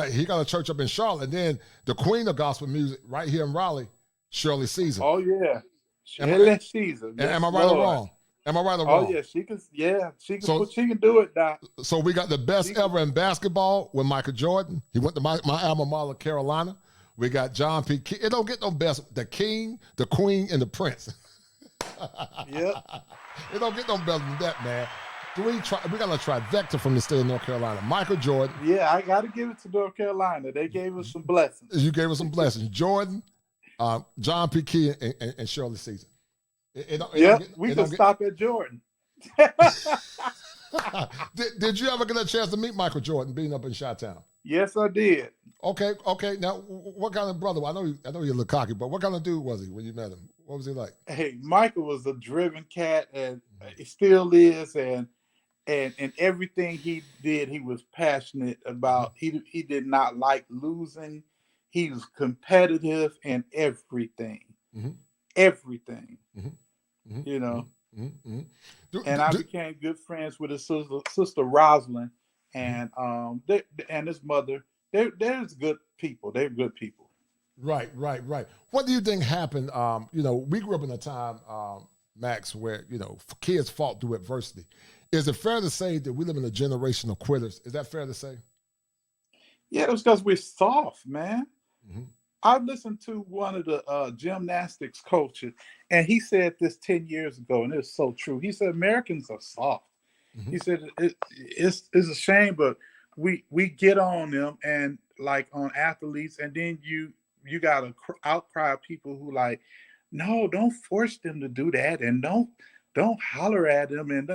S10: He got a church up in Charlotte. And then the queen of gospel music right here in Raleigh, Shirley Caesar.
S4: Oh yeah. Shirley Caesar.
S10: Am I right or wrong? Am I right or wrong?
S4: Oh yeah, she can do it, Doc.
S10: So we got the best ever in basketball with Michael Jordan. He went to my alma mater, Carolina. We got John P. Key. It don't get no best. The king, the queen, and the prince.
S4: Yep.
S10: It don't get no better than that, man. We got a trifecta from the state of North Carolina. Michael Jordan.
S4: Yeah, I got to give it to North Carolina. They gave us some blessings.
S10: You gave us some blessings. Jordan, John P. Key, and Shirley Caesar.
S4: We can stop at Jordan.
S10: Did you ever get a chance to meet Michael Jordan being up in Chi-Town?
S4: Yes, I did.
S10: Okay. Now, what kind of brother? I know you're a little cocky, but what kind of dude was he when you met him? What was he like?
S4: Hey, Michael was a driven cat, and he still is, and everything he did, he was passionate about. He did not like losing. He was competitive in everything. Everything. And I became good friends with his sister Rosalind, and his mother. They're good people. They're good people.
S10: Right. What do you think happened? We grew up in a time, Max, where kids fought through adversity. Is it fair to say that we live in a generation of quitters? Is that fair to say?
S4: Yeah, it was because we're soft, man. I listened to one of the gymnastics coaches, and he said this 10 years ago, and it's so true. He said Americans are soft. He said it's a shame, but we get on them and like on athletes, and then you got an outcry of people who like, no, don't force them to do that, and don't holler at them, and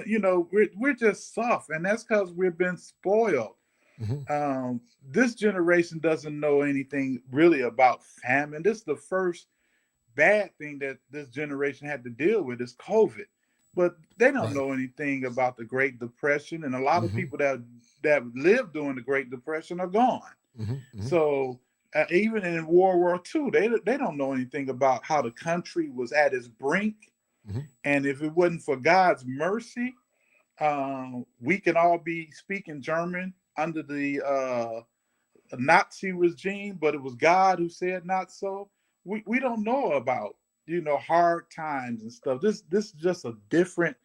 S4: we're just soft, and that's because we've been spoiled. This generation doesn't know anything really about famine. This is the first bad thing that this generation had to deal with is COVID, but they don't know anything about the Great Depression, and a lot of people that lived during the Great Depression are gone. So even in World War II, they don't know anything about how the country was at its brink And if it wasn't for God's mercy, we can all be speaking German under the Nazi regime, but it was God who said not so. We don't know about, hard times and stuff. This is just a different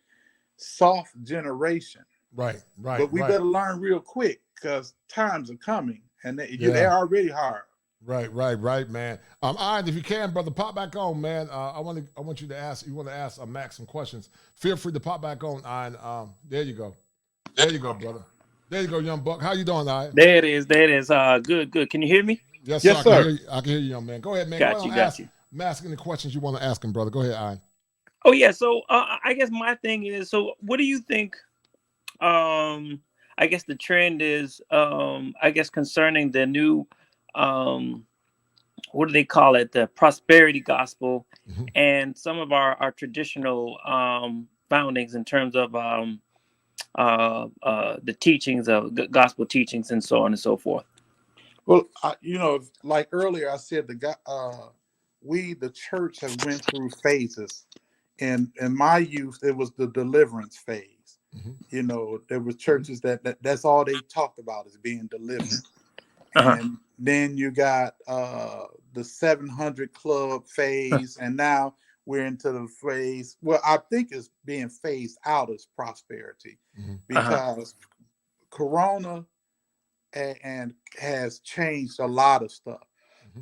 S4: soft generation.
S10: Right.
S4: But we better learn real quick because times are coming and they're already hard.
S10: Right, man. Ian, if you can, brother, pop back on, man. I want you to ask. You want to ask Max some questions? Feel free to pop back on, Ian. There you go, brother. There you go, young buck. How you doing, Ian?
S11: There it is. Good. Can you hear me?
S10: Yes,
S4: sir.
S10: I can hear you, young man. Go ahead, man.
S11: Got you.
S10: Ask any questions you want to ask him, brother. Go ahead, Ian.
S11: Oh yeah. So I guess my thing is, so what do you think? I guess the trend is, I guess concerning the new, what do they call it? The prosperity gospel, and some of our traditional foundings in terms of the teachings of gospel teachings and so on and so forth.
S4: Well, like earlier I said, the church have went through phases. In my youth, it was the deliverance phase. There were churches that's all they talked about is being delivered. And then you got the 700 Club phase, and now we're into the phase. Well, I think it's being phased out as prosperity because Corona and has changed a lot of stuff,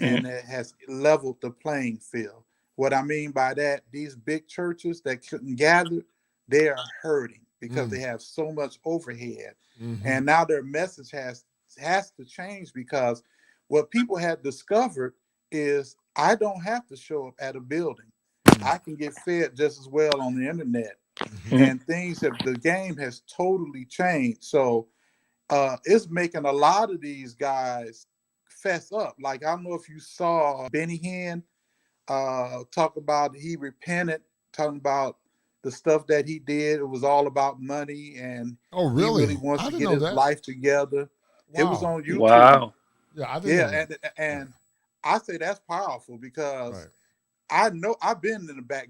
S4: and it has leveled the playing field. What I mean by that, these big churches that couldn't gather, they are hurting because they have so much overhead. And now their message has to change, because what people had discovered is I don't have to show up at a building. I can get fed just as well on the internet. And the game has totally changed. So it's making a lot of these guys fess up. Like, I don't know if you saw Benny Hinn talk about he repented, talking about the stuff that he did. It was all about money, and
S10: he really
S4: wants to get his life together. Wow. It was on YouTube.
S11: Wow.
S10: Yeah,
S4: and I say that's powerful because I know I've been in the back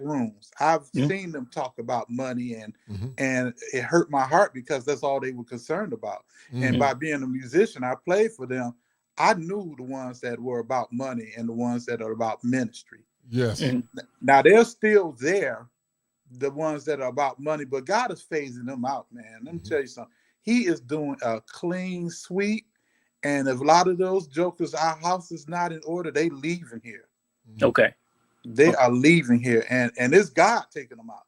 S4: rooms. I've seen them talk about money, and it hurt my heart because that's all they were concerned about. And by being a musician, I played for them. I knew the ones that were about money and the ones that are about ministry.
S10: Yes.
S4: Now they're still there, the ones that are about money, but God is phasing them out, man. Let me tell you something. He is doing a clean sweep. And if a lot of those jokers, our house is not in order, they leaving here.
S11: Okay.
S4: They are leaving here, and it's God taking them out.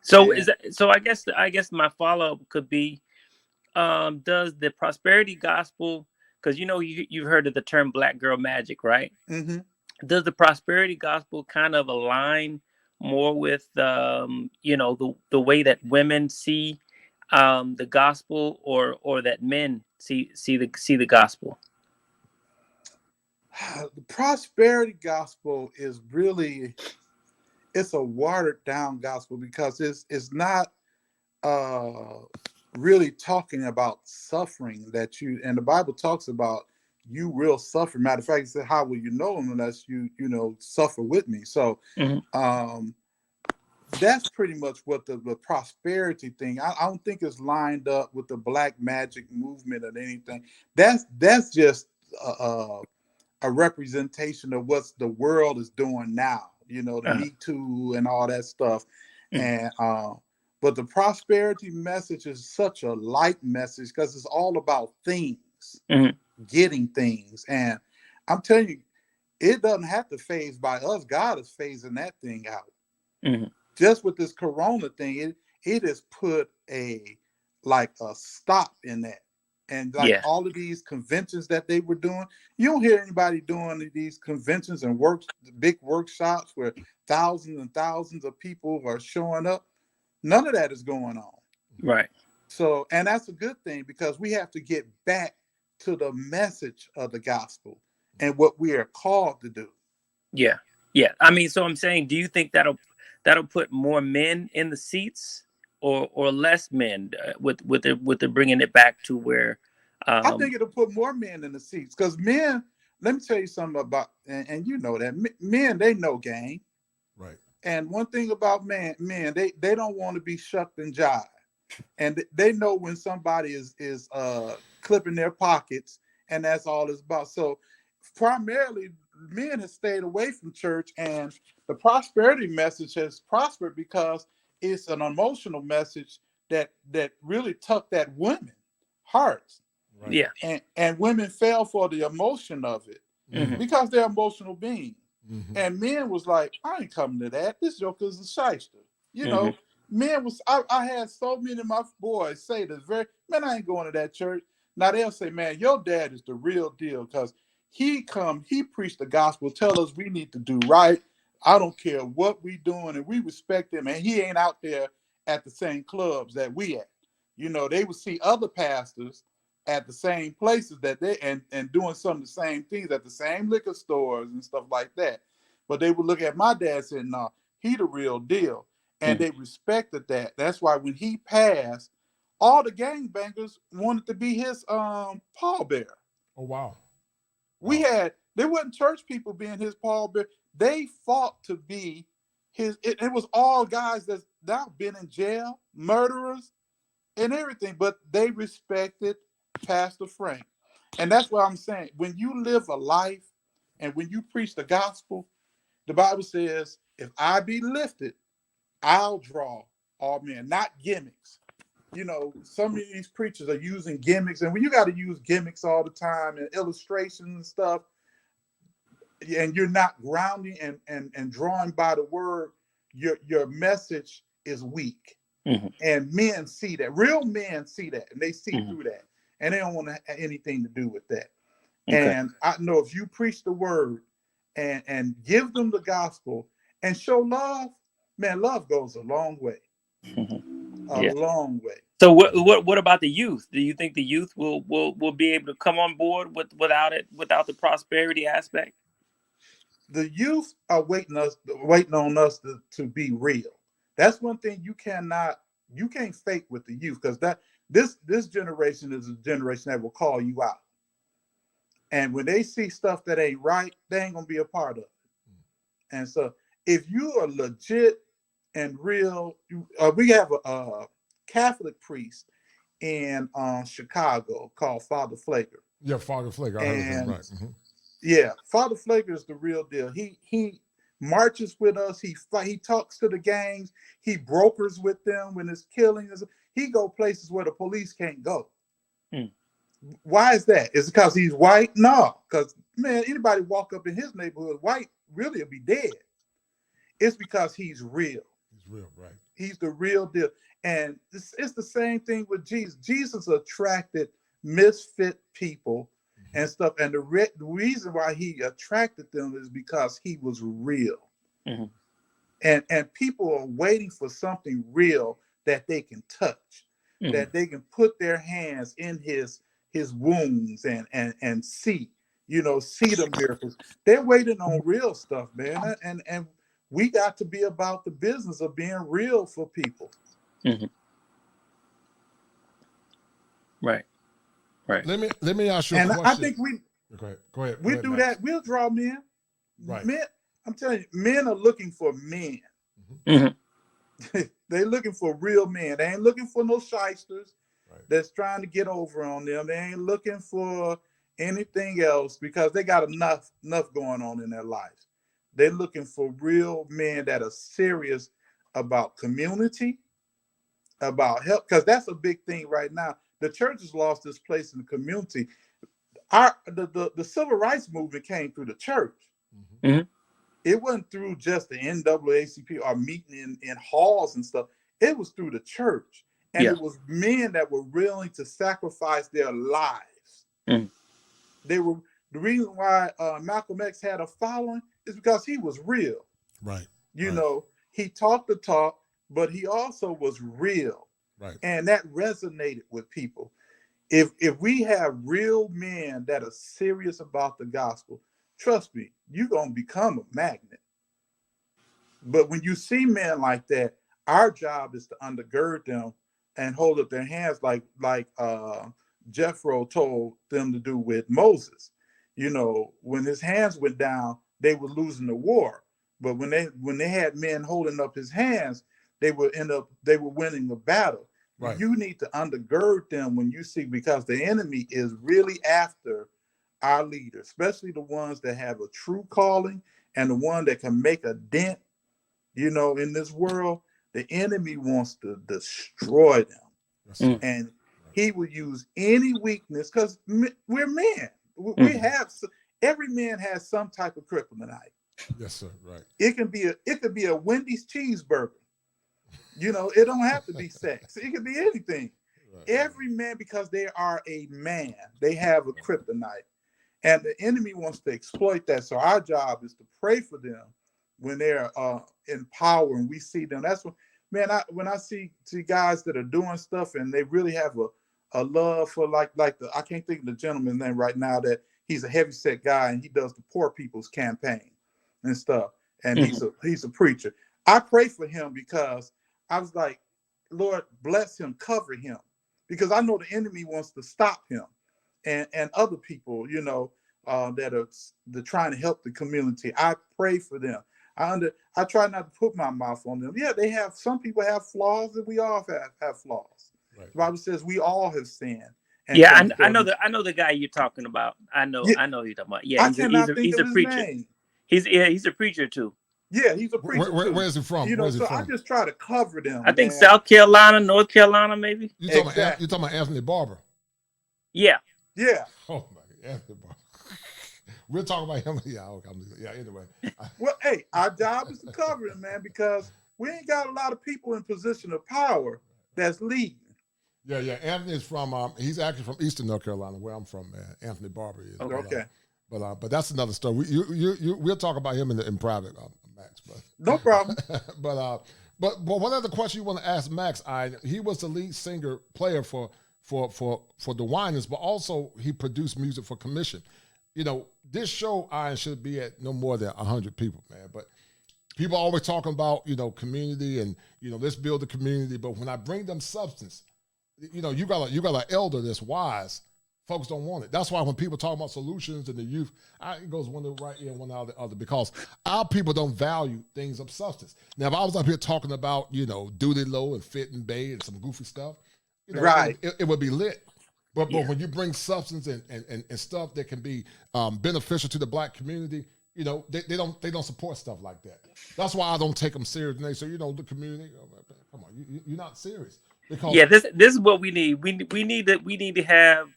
S11: So I guess my follow-up could be, does the prosperity gospel, because you've heard of the term black girl magic, right? Does the prosperity gospel kind of align more with the way that women see the gospel, or that men see the gospel?
S4: The prosperity gospel is really, it's a watered down gospel because it's not really talking about suffering and the Bible talks about you will suffer. Matter of fact, it said, how will you know him unless you suffer with me? So that's pretty much what the prosperity thing. I don't think it's lined up with the black magic movement or anything. That's just a representation of what the world is doing now. The Me Too and all that stuff. And but the prosperity message is such a light message because it's all about things, getting things. And I'm telling you, it doesn't have to phase by us. God is phasing that thing out. Just with this Corona thing, it has put a stop in that. And all of these conventions that they were doing, you don't hear anybody doing these conventions and big workshops where thousands and thousands of people are showing up. None of that is going on.
S11: Right.
S4: So, and that's a good thing because we have to get back to the message of the gospel and what we are called to do.
S11: Yeah. Yeah. I mean, so I'm saying, do you think that'll put more men in the seats or less men with the bringing it back to where?
S4: I think it'll put more men in the seats because men, let me tell you something about, and you know that men, they know game.
S10: Right.
S4: And one thing about men, they don't want to be shucked and jived. And they know when somebody is clipping their pockets, and that's all it's about. So primarily, men have stayed away from church, and the prosperity message has prospered because it's an emotional message that really tugged at women hearts.
S10: Right.
S11: Yeah.
S4: And women fell for the emotion of it because they're emotional beings. And men was like, I ain't coming to that. This joker's a shyster. You know, men was, I had so many of my boys say this man, I ain't going to that church. Now they'll say, man, your dad is the real deal because he preached the gospel, tell us we need to do right. I don't care what we doing, and we respect him. And he ain't out there at the same clubs that we at. You know, they would see other pastors at the same places that they and doing some of the same things at the same liquor stores and stuff like that. But they would look at my dad and say, no, he the real deal. And they respected that. That's why when he passed, all the gangbangers wanted to be his pallbearer.
S10: Oh, wow.
S4: There wasn't church people being his pallbearer. They fought to be his, it was all guys that's now been in jail, murderers and everything, but they respected Pastor Frank. And that's what I'm saying. When you live a life and when you preach the gospel, the Bible says, if I be lifted, I'll draw all men, not gimmicks. You know, some of these preachers are using gimmicks, and when you got to use gimmicks all the time and illustrations and stuff, and you're not grounding and drawing by the word, your message is weak. And men see that. Real men see that, and they see through that, and they don't want to have anything to do with that. Okay. And I know if you preach the word and give them the gospel and show love, man, love goes a long way. A long way.
S11: So what about the youth? Do you think the youth will be able to come on board without the prosperity aspect?
S4: The youth are waiting on us to be real. That's one thing you can't fake with the youth, because this generation is a generation that will call you out. And when they see stuff that ain't right, they ain't gonna be a part of it. And so if you are legit and real, we have a Catholic priest in Chicago called Father Flaker.
S10: Yeah, Father Flaker. I heard him, right.
S4: Yeah, Father Flaker is the real deal. He marches with us. He talks to the gangs. He brokers with them when it's killing. He go places where the police can't go. Why is that? Is it because he's white? No, because, man, anybody walk up in his neighborhood white really will be dead. It's because he's real.
S10: He's real, right.
S4: He's the real deal. And it's the same thing with Jesus. Jesus attracted misfit people and stuff. And the reason why he attracted them is because he was real. And people are waiting for something real that they can touch, that they can put their hands in his wounds and see, see the miracles. They're waiting on real stuff, man. And we got to be about the business of being real for people.
S11: Right.
S10: Let me ask you a question.
S4: I think
S10: go ahead.
S4: We do that. We'll draw men.
S10: Right.
S4: Men, I'm telling you, men are looking for men. They're looking for real men. They ain't looking for no shysters that's trying to get over on them. They ain't looking for anything else because they got enough going on in their lives. They're looking for real men that are serious about community, about help, because that's a big thing right now. The church has lost its place in the community. The civil rights movement came through the church. It wasn't through just the NAACP or meeting in halls and stuff. It was through the church. And it was men that were willing to sacrifice their lives. They were the reason why Malcolm X had a following is because he was real.
S10: Right.
S4: You know, he talked the talk, but he also was real.
S10: Right.
S4: And that resonated with people. If we have real men that are serious about the gospel, trust me, you're going to become a magnet. But when you see men like that, our job is to undergird them and hold up their hands like Jethro told them to do with Moses. When his hands went down, they were losing the war. But when they had men holding up his hands, they were winning the battle.
S10: Right.
S4: You need to undergird them when you see, because the enemy is really after our leaders, especially the ones that have a true calling and the one that can make a dent, in this world. The enemy wants to destroy them. And he will use any weakness, because we're men. Every man has some type of kryptonite.
S10: Yes, sir. Right.
S4: It could be a Wendy's cheeseburger. It don't have to be sex. It could be anything. Right. Every man, because they are a man, they have a kryptonite. And the enemy wants to exploit that. So our job is to pray for them when they're in power and we see them. That's when I see guys that are doing stuff and they really have a love for like I can't think of the gentleman's name right now, that he's a heavyset guy and he does the poor people's campaign and stuff. And he's a preacher. I pray for him because I was like, Lord, bless him, cover him, because I know the enemy wants to stop him and other people, that are trying to help the community. I pray for them. I try not to put my mouth on them. Yeah, some people have flaws, and we all have flaws. Right. The Bible says we all have sinned.
S11: Yeah, I know the guy you're talking about. I know who you're talking about. Yeah, he's a preacher. He's a preacher too.
S4: Yeah, he's a preacher.
S10: Where's he from?
S4: I just try to cover them.
S11: I think South Carolina, North Carolina, maybe.
S10: You talking about Anthony Barber?
S11: Yeah.
S4: Yeah.
S10: Oh my God, Anthony Barber. We're talking about him. Yeah. Anyway.
S4: Well, hey, our job is to cover him, man, because we ain't got a lot of people in position of power that's leading.
S10: Yeah. Anthony's from. He's actually from Eastern North Carolina, where I'm from, man. Anthony Barber is.
S4: Okay.
S10: But that's another story. We'll talk about him in private, Max. But
S4: no problem.
S10: but one other question you want to ask Max? He was the lead singer player for the Whiners, but also he produced music for Commission. This show should be at no more than 100 people, man. But people are always talking about community and let's build the community. But when I bring them substance, you got an elder that's wise. Folks don't want it. That's why when people talk about solutions and the youth, it goes one right ear and one out the other, because our people don't value things of substance. Now, if I was up here talking about, Duty Low and Fit and Bay and some goofy stuff,
S4: right,
S10: it would be lit. But when you bring substance and stuff that can be beneficial to the black community, they don't support stuff like that. That's why I don't take them serious. And they say, the community, come on, you're not serious. Because
S11: this is what we need. We need to have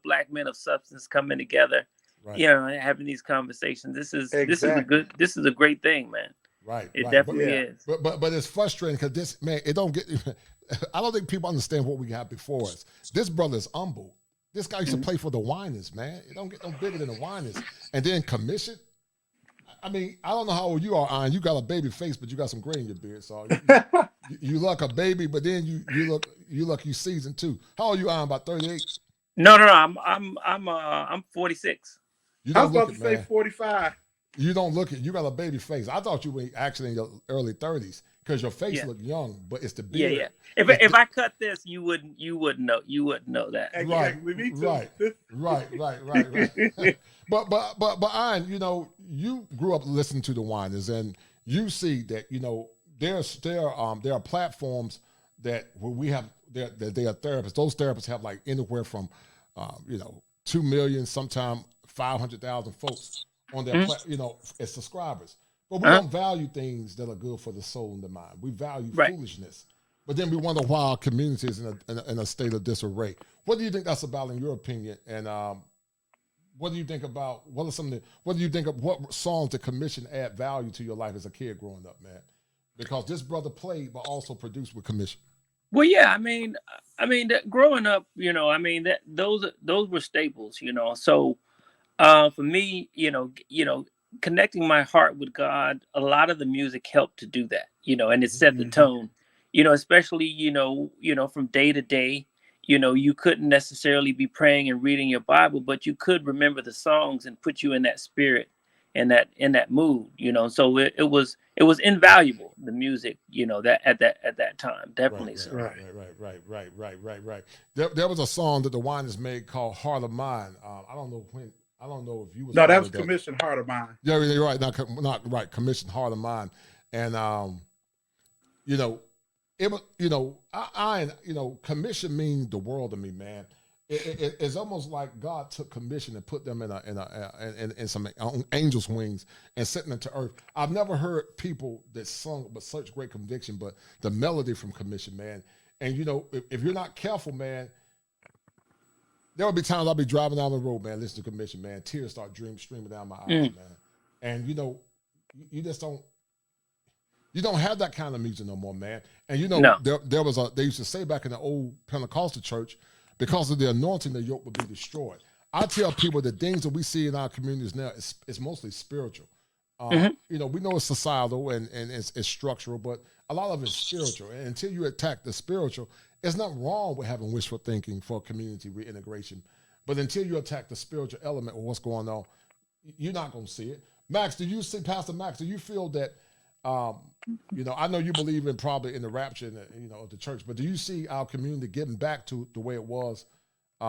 S11: black men of substance coming together,
S10: right,
S11: and having these conversations. This is a great thing, man.
S10: Right.
S11: It definitely is.
S10: But it's frustrating because this, man, it don't get. I don't think people understand what we have before us. This brother is humble. This guy used to play for the Whiners, man. It don't get no bigger than the Whiners. And then Commission. I mean, I don't know how old you are, Ian. You got a baby face, but you got some gray in your beard. So you look a baby, but then you look seasoned too. How old are you, Ian? About 38?
S11: No. I'm 46.
S4: I was about to say 45.
S10: You don't look it. You got a baby face. I thought you were actually in your early 30s because your face looked young, but it's the beard.
S11: Yeah. If I cut this, you wouldn't know. You wouldn't know that.
S4: Exactly. Me too.
S10: Right. But Ian, you grew up listening to the Whiners, and you see that there are platforms that where we have that they are therapists. Those therapists have like anywhere from 2 million, sometimes 500,000 folks on their as subscribers. But we don't value things that are good for the soul and the mind. We value foolishness. But then we wonder why our community is in a state of disarray. What do you think that's about, in your opinion? And what do you think about what do you think of what songs the Commission add value to your life as a kid growing up, man? Because this brother played but also produced with Commission.
S11: Well, yeah, I mean, growing up, those were staples, So for me, connecting my heart with God, a lot of the music helped to do that, and it set the tone, especially, from day to day. You couldn't necessarily be praying and reading your Bible, but you could remember the songs and put you in that spirit and in that mood, So it was invaluable, the music, that at that time, definitely.
S10: Right. There was a song that the Whiners made called "Heart of Mine." I don't know I don't know if you was
S4: No, that
S10: part
S4: was
S10: of that.
S4: Commissioned Heart of Mine.
S10: Yeah, you're right. Not right. Commissioned Heart of Mine, and you know, it was, commission means the world to me, man. It's almost like God took commission and put them in some angels' wings and sent them to earth. I've never heard people that sung with such great conviction, but the melody from commission, man. And if you're not careful, man, there will be times I'll be driving down the road, man, listening to commission, man. Tears start streaming down my eyes, man. And you just don't. You don't have that kind of music no more, man. And they used to say back in the old Pentecostal church, because of the anointing, the yoke would be destroyed. I tell people the things that we see in our communities now is mostly spiritual. We know it's societal and it's structural, but a lot of it's spiritual. And until you attack the spiritual, there's nothing wrong with having wishful thinking for community reintegration. But until you attack the spiritual element of what's going on, you're not going to see it. Pastor Max, do you feel that, I know you believe in probably in the rapture of the church, but do you see our community getting back to the way it was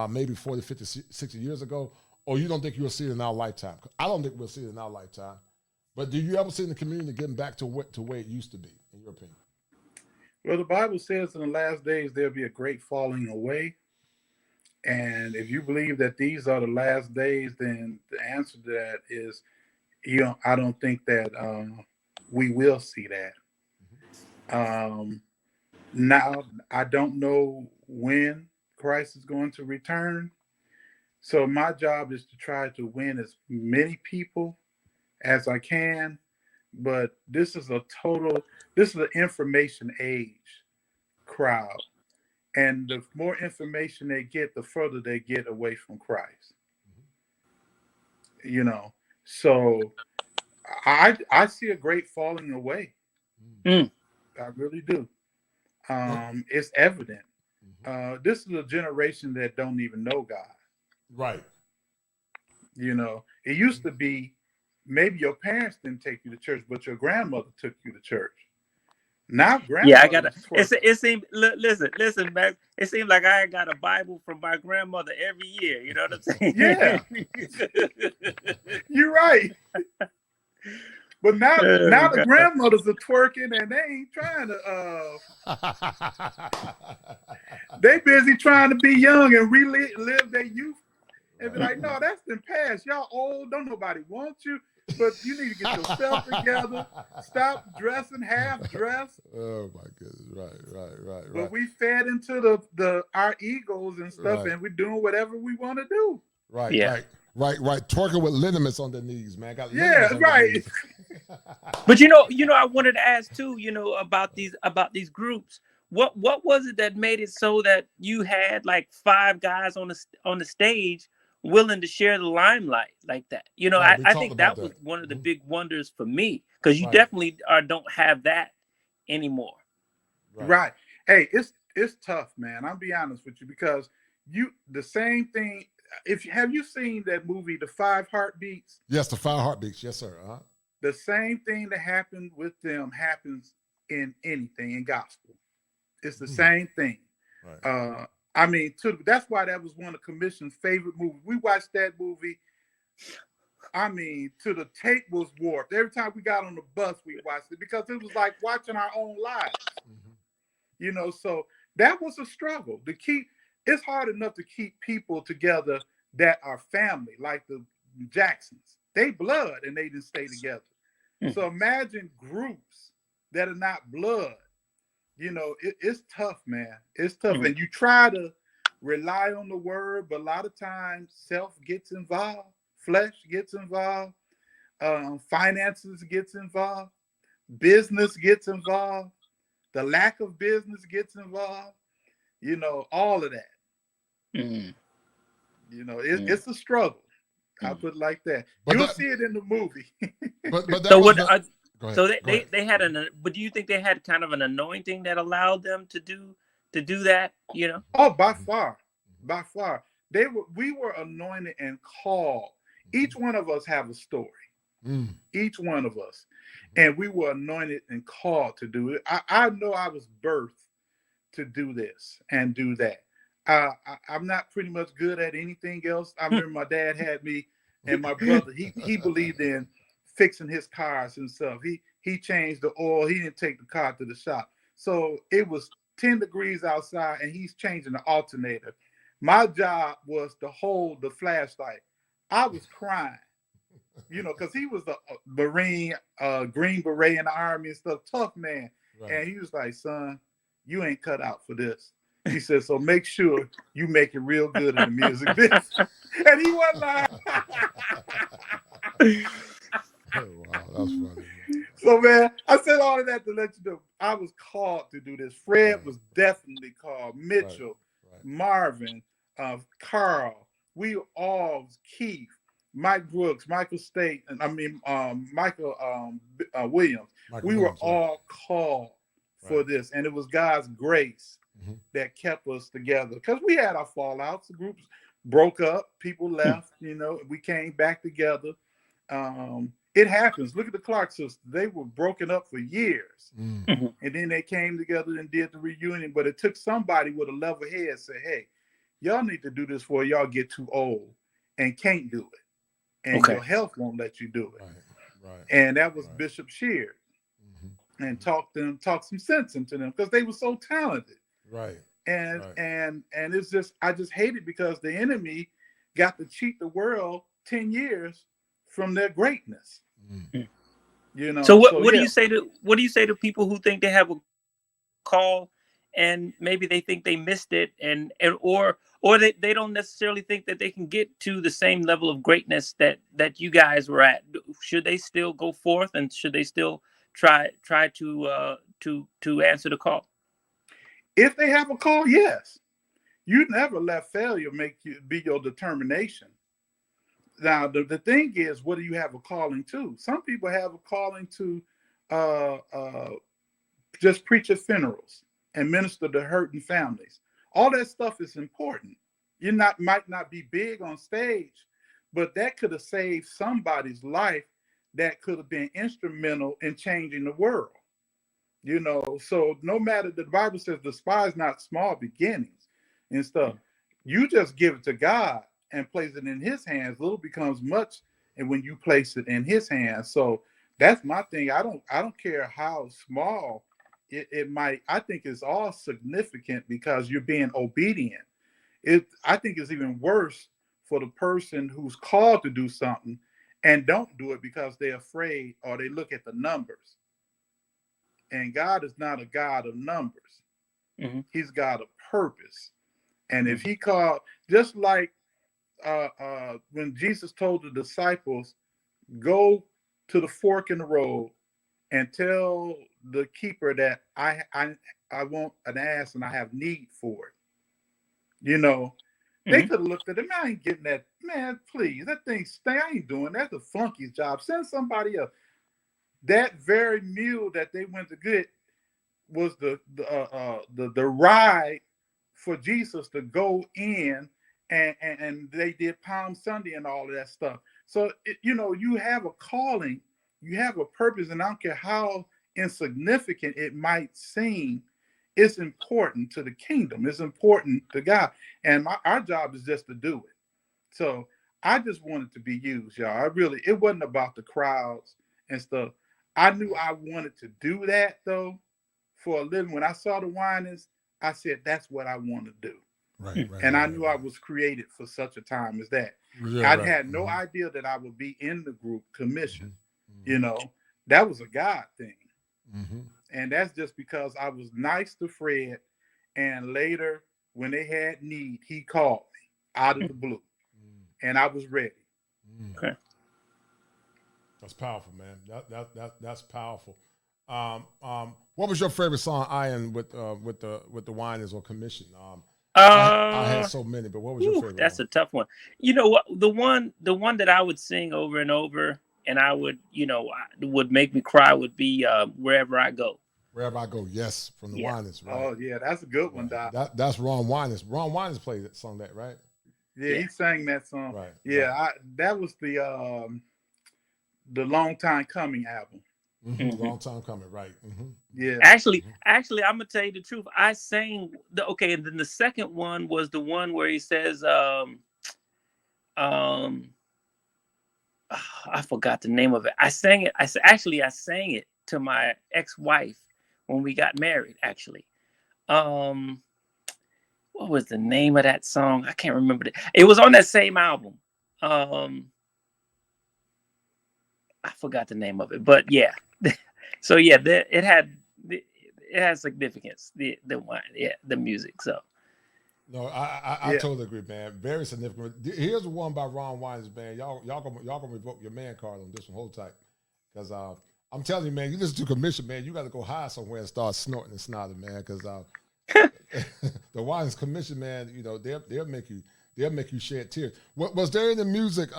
S10: maybe 40, 50, 60 years ago? Or you don't think you'll see it in our lifetime? I don't think we'll see it in our lifetime. But do you ever see the community getting back to where it used to be, in your opinion?
S4: Well, the Bible says in the last days there'll be a great falling away. And if you believe that these are the last days, then the answer to that is, I don't think that we will see that. Now, I don't know when Christ is going to return. So my job is to try to win as many people as I can. But this is an information age crowd. And the more information they get, the further they get away from Christ. So I see a great falling away. I really do. It's evident. This is a generation that don't even know God.
S10: Right.
S4: It used to be maybe your parents didn't take you to church, but your grandmother took you to church. Now,
S11: I got it seemed. Listen, Max. It seemed like I got a Bible from my grandmother every year. You know what I'm saying?
S4: Yeah, you're right. But now the grandmothers are twerking and they ain't trying to. They busy trying to be young and relive their youth and be like, no, that's been past. Y'all old. Don't nobody want you. But you need to get yourself together. Stop dressing half dressed.
S10: Oh my goodness! Right.
S4: But we fed into our egos and stuff, and we're doing whatever we want to do.
S10: Right. Twerking with liniments on their knees, man.
S4: Right.
S11: But I wanted to ask too. About these groups. What was it that made it so that you had like 5 guys on the stage willing to share the limelight like that? I think that was one of the big wonders for me, because you definitely don't have that anymore.
S4: Right. Hey, it's tough, man. I'll be honest with you, because the same thing. Have you seen that movie, The 5 Heartbeats?
S10: Yes, The 5 Heartbeats. Yes, sir.
S4: The same thing that happened with them happens in anything in gospel. It's the same thing. Right. That's why that was one of Commission's favorite movies. We watched that movie. To the tape was warped. Every time we got on the bus, we watched it because it was like watching our own lives. So that was a struggle to keep. It's hard enough to keep people together that are family, like the Jacksons. They blood and they didn't stay together. So imagine groups that are not blood. It's tough, man. It's tough. And you try to rely on the word, but a lot of times self gets involved, flesh gets involved, finances gets involved, business gets involved, the lack of business gets involved, all of that. It's a struggle. I'll put it like that. You'll see it in the movie.
S11: They had but do you think they had kind of an anointing that allowed them to do that?
S4: Oh, by far. We were anointed and called. Each one of us have a story. Each one of us, and we were anointed and called to do it. I know I was birthed to do this and do that. I'm not pretty much good at anything else. I remember my dad had me And my brother, he believed in fixing his cars himself. He changed the oil. He didn't take the car to the shop. So it was 10 degrees outside, and he's changing the alternator. My job was to hold the flashlight. I was crying, because he was a Marine, Green Beret in the Army and stuff, tough man. Right. And he was like, son, you ain't cut out for this. He said, so make sure you make it real good in the music business. And he wasn't lying.
S10: Oh, wow, that's funny.
S4: So, man, I said all of that to let you know I was called to do this. Fred was definitely called. Mitchell, Marvin, Carl, we all, Keith, Mike Brooks, Michael State, and Michael Williams. We were all called for this, and it was God's grace that kept us together. Because we had our fallouts. The groups broke up, people left. We came back together. It happens. Look at the Clark sisters. They were broken up for years. And then they came together and did the reunion. But it took somebody with a level head to say, hey, y'all need to do this before y'all get too old and can't do it. And your health won't let you do it. Right. And that was Bishop Sheard. And talk some sense into them because they were so talented. Right. And it's just, I just hate it because the enemy got to cheat the world 10 years from their greatness.
S11: So what do you say to people who think they have a call and maybe they think they missed it or they don't necessarily think that they can get to the same level of greatness that you guys were at? Should they still go forth and should they still try to answer the call?
S4: If they have a call, yes. You never let failure make you be your determination. Now, the thing is, what do you have a calling to? Some people have a calling to just preach at funerals and minister to hurting families. All that stuff is important. You might not be big on stage, but that could have saved somebody's life that could have been instrumental in changing the world. So no matter, the Bible says, despise not small beginnings and stuff. You just give it to God and place it in his hands. Little becomes much, and when you place it in his hands. So that's my thing. I don't care how small it might. I think it's all significant because you're being obedient. I think it's even worse for the person who's called to do something and don't do it because they're afraid or they look at the numbers. And God is not a God of numbers. He's God of purpose. And if he called, just like when Jesus told the disciples, go to the fork in the road and tell the keeper that I want an ass and I have need for it. They could have looked at him. I ain't getting that. Man, please, that thing stay. I ain't doing that. That's the flunky's job. Send somebody else. That very mule that they went to get was the ride for Jesus to go in, and they did Palm Sunday and all of that stuff. So you have a calling, you have a purpose, and I don't care how insignificant it might seem, it's important to the kingdom. It's important to God, and our job is just to do it. So I just wanted to be used, y'all. It wasn't about the crowds and stuff. I knew I wanted to do that though for a living. When I saw the Whiners, I said, that's what I want to do. Right. And I knew I was created for such a time as that. I had no idea that I would be in the group commission. That was a God thing. And that's just because I was nice to Fred. And later, when they had need, he called me out of the blue. And I was ready.
S11: Okay.
S10: That's powerful, man. That's powerful. What was your favorite song, Ian, with the Whiners or Commission? I had so many, but what was your favorite?
S11: That's a tough one. You know what? The one that I would sing over and over, and I would, would make me cry would be Wherever I Go.
S10: Wherever I Go, yes, from the Whiners, right?
S4: Oh yeah, that's a good one, Doc.
S10: That's Ron Whiners. Ron Whiners played that song, right?
S4: Yeah, he sang that song. Right. Yeah, that was the Long Time Coming album.
S10: Long time coming, right?
S11: Yeah. Actually, I'm gonna tell you the truth. I sang and then the second one was the one where he says, I forgot the name of it. I sang it. I sang it to my ex-wife when we got married. Actually, what was the name of that song? I can't remember it. It was on that same album. I forgot the name of it, but yeah. So yeah, it has significance. The music. So.
S10: No, I totally agree, man. Very significant. Here's the one by Ron Whiners, man. Y'all gonna revoke your man card on this one. Hold tight, because I'm telling you, man. You listen to Commission, man. You got to go hide somewhere and start snorting and snotting, man. Because the Whiners Commission, man. You know they'll make you shed tears. Was there any music,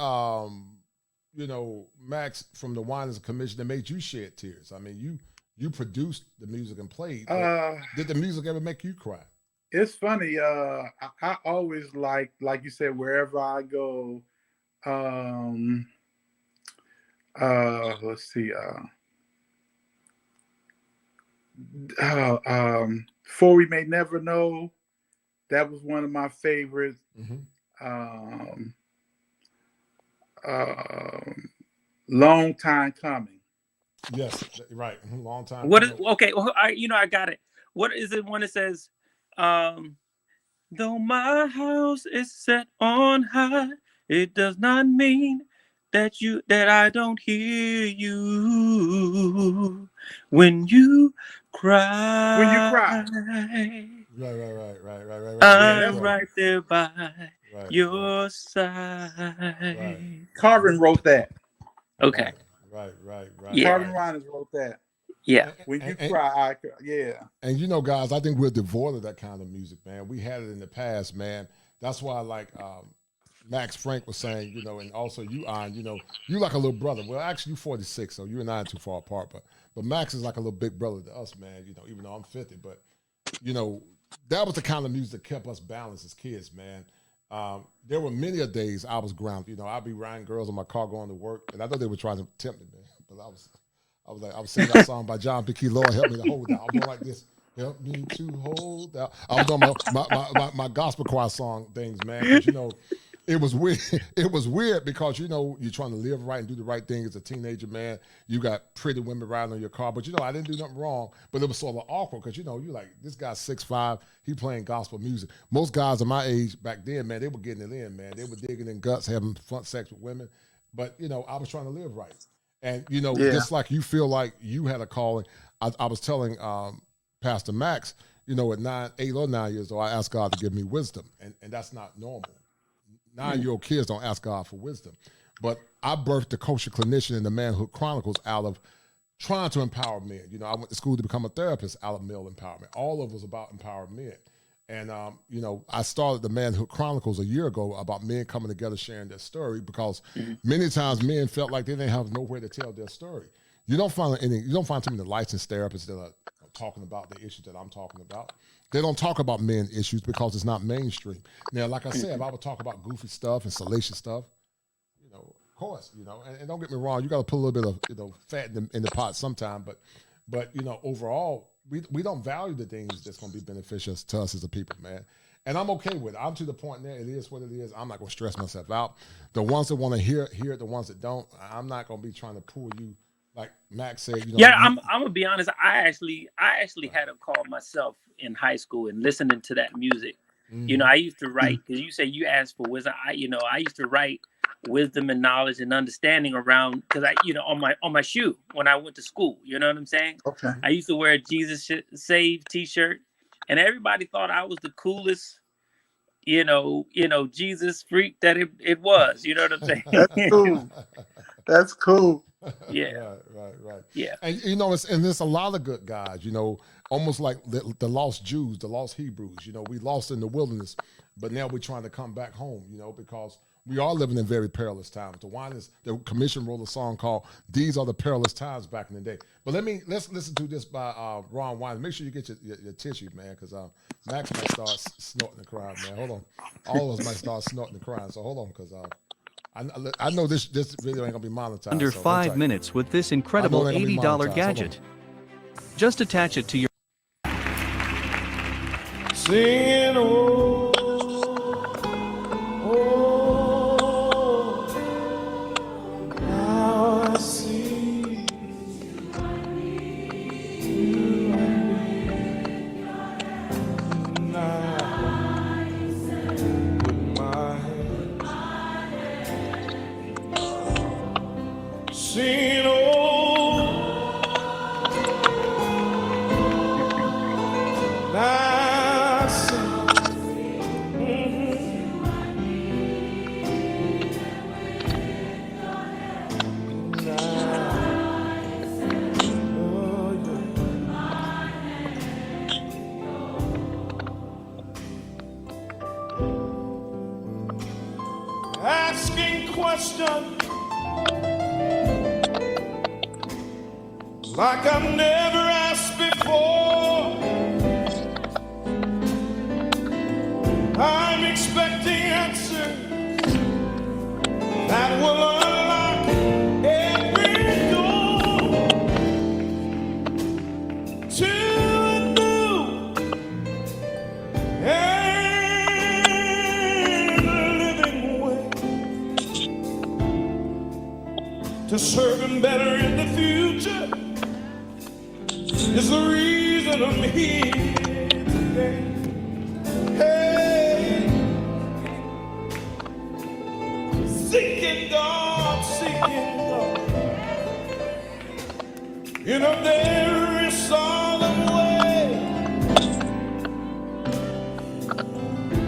S10: you know, Max, from the Whiners Commission that made you shed tears? I mean, you produced the music and played. Did the music ever make you cry?
S4: It's funny. I always like you said, wherever I go. Let's see. Before We May Never Know, that was one of my favorites. Long Time Coming.
S10: Yes, right. Long time.
S11: What is okay? Well, I got it. What is it when it says? Though my house is set on high, it does not mean that I don't hear you when you cry.
S4: When you cry.
S10: Right.
S11: I'm right there by your side.
S4: Carvin wrote that.
S11: Okay.
S10: Right.
S11: Yeah.
S4: Carvin Whiners wrote that.
S11: Yeah.
S4: When you cry, yeah.
S10: And you know, guys, I think we're devoid of that kind of music, man. We had it in the past, man. That's why, like Max Frank was saying, you know, and also you, Ian, you know, you like a little brother. Well, actually, you're 46, so you and I aren't too far apart. But Max is like a little big brother to us, man. You know, even though I'm 50, but you know, that was the kind of music that kept us balanced as kids, man. There were many a days I was grounded. You know, I'd be riding girls in my car going to work, and I know they were trying to tempt me, man, but I was singing that song by John P. Key, Lord, help me to hold out. I'm going like this, help me to hold out. I was doing my gospel choir song things, man, because, you know, it was weird. It was weird because, you know, you're trying to live right and do the right thing as a teenager, man. You got pretty women riding on your car, but, you know, I didn't do nothing wrong, but it was sort of awkward because, you know, you're like, this guy's 6'5", he playing gospel music. Most guys of my age back then, man, they were getting it in, man. They were digging in guts, having fun sex with women, but, you know, I was trying to live right. And, you know, just like you feel like you had a calling, I was telling Pastor Max, you know, at 8 or 9 years old, I asked God to give me wisdom, and that's not normal. 9-year-old kids don't ask God for wisdom. But I birthed the Kosher Clinician and the Manhood Chronicles out of trying to empower men. You know, I went to school to become a therapist out of male empowerment. All of it was about empowering men. And, you know, I started the Manhood Chronicles a year ago about men coming together sharing their story because many times men felt like they didn't have nowhere to tell their story. You don't find too many licensed therapists that are talking about the issues that I'm talking about. They don't talk about men issues because it's not mainstream. Now, like I said, if I would talk about goofy stuff and salacious stuff, you know, of course, you know, and don't get me wrong, you got to put a little bit of, you know, fat in the pot sometime, but you know, overall, we don't value the things that's going to be beneficial to us as a people, man. And I'm okay with it. I'm to the point now, it is what it is. I'm not going to stress myself out. The ones that want to hear it, the ones that don't, I'm not going to be trying to pull you, like Max said. You know,
S11: yeah, I'm going to be honest. I actually had a call myself in high school and listening to that music. You know, I used to write, because you say you asked for wisdom. I used to write wisdom and knowledge and understanding around, because on my shoe when I went to school. You know what I'm saying?
S4: Okay.
S11: I used to wear a Jesus Save T-shirt, and everybody thought I was the coolest, you know, Jesus freak that it was. You know what I'm saying?
S4: That's cool. That's cool.
S11: Yeah.
S10: Right.
S11: Yeah.
S10: And you know, there's a lot of good guys, you know, almost like the lost Jews, the lost Hebrews. You know, we lost in the wilderness, but now we're trying to come back home, you know, because we are living in very perilous times. The Commission wrote a song called "These Are the Perilous Times" back in the day. But let's listen to this by Ron Whiners. Make sure you get your tissue, man, because Max might start snorting and crying, man. Hold on, all of us might start snorting and crying. So hold on, because I know this video ain't gonna be monetized.
S12: Under 5 minutes with this incredible $80 gadget. Just attach it to your.
S8: Singing, oh,
S5: question like I've never asked before. I'm expecting answers that will unlock every door to a new and living way to serve Him better in the future. Is the reason I'm here today. Hey, seeking God in a very solemn way.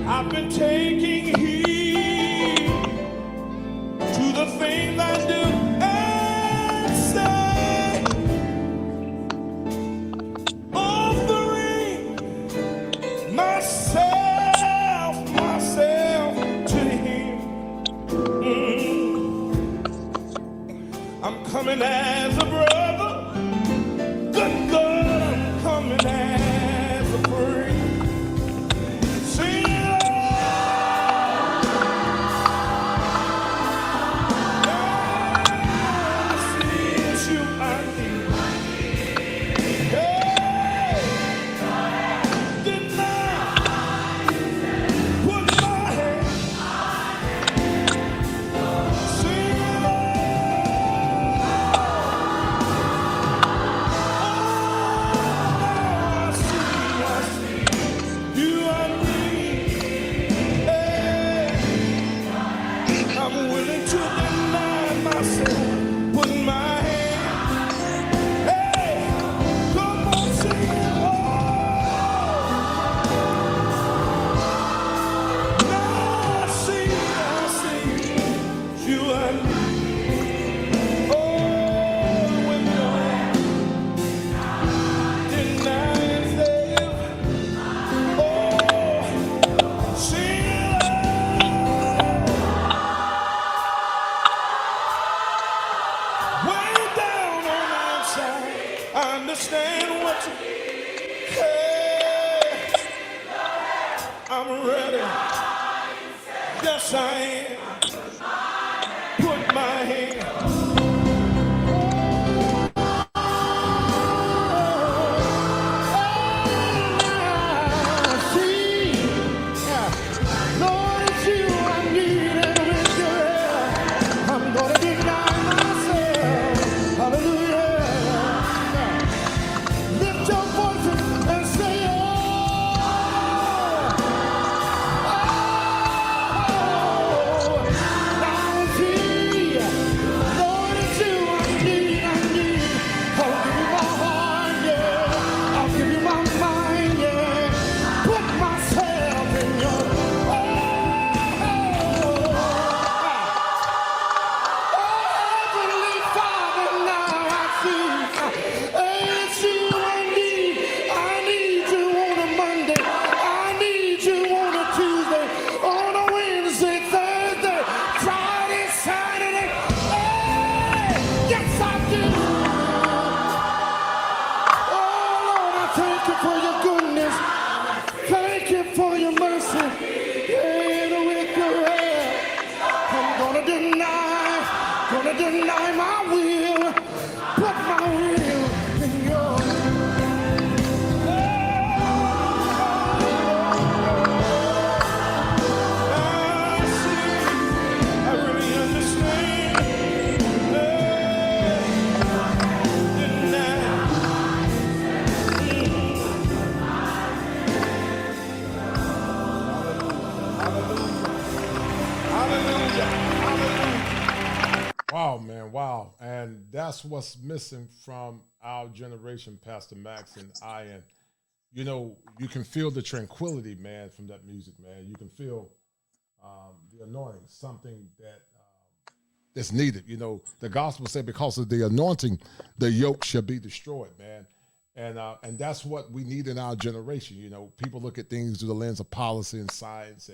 S5: I've been taking heed to the things I do and say, offering myself to Him. I'm coming as a brother. Good God, I'm coming as a friend. Sing it's you I need. Hey, tonight, put my hand. Sing you I need. Hey, I'm willing to deny myself, put my hand. Hey, come on, sing it. Now I see you I need. Oh, when you're denying self. I understand what you hey, I'm ready. Yes, I am. Put my hand. Lord, it's you I need, and with your help, I'm gonna deny myself. Hallelujah. Lift your voices and say, oh, now it's here. Lord, it's you I need. I'll give you my heart, yeah. I'll give you my mind, yeah. Put myself in your Heavenly Father, now I see. It's you I need. I need you on a Monday. I need you on a Tuesday, on a Wednesday, Thursday, Friday, Saturday. Hey, yes I do. Oh Lord, I thank you for your goodness. Thank you for your mercy. And with your help, I'm gonna deny my will. Put my will in yours. I see, I really understand. Deny. Hallelujah.
S10: Wow, man, wow. And that's what's missing from our generation, Pastor Max and I. And, you know, you can feel the tranquility, man, from that music, man. You can feel the anointing, something that that's needed. You know, the gospel said because of the anointing, the yoke shall be destroyed, man. And that's what we need in our generation. You know, people look at things through the lens of policy and science,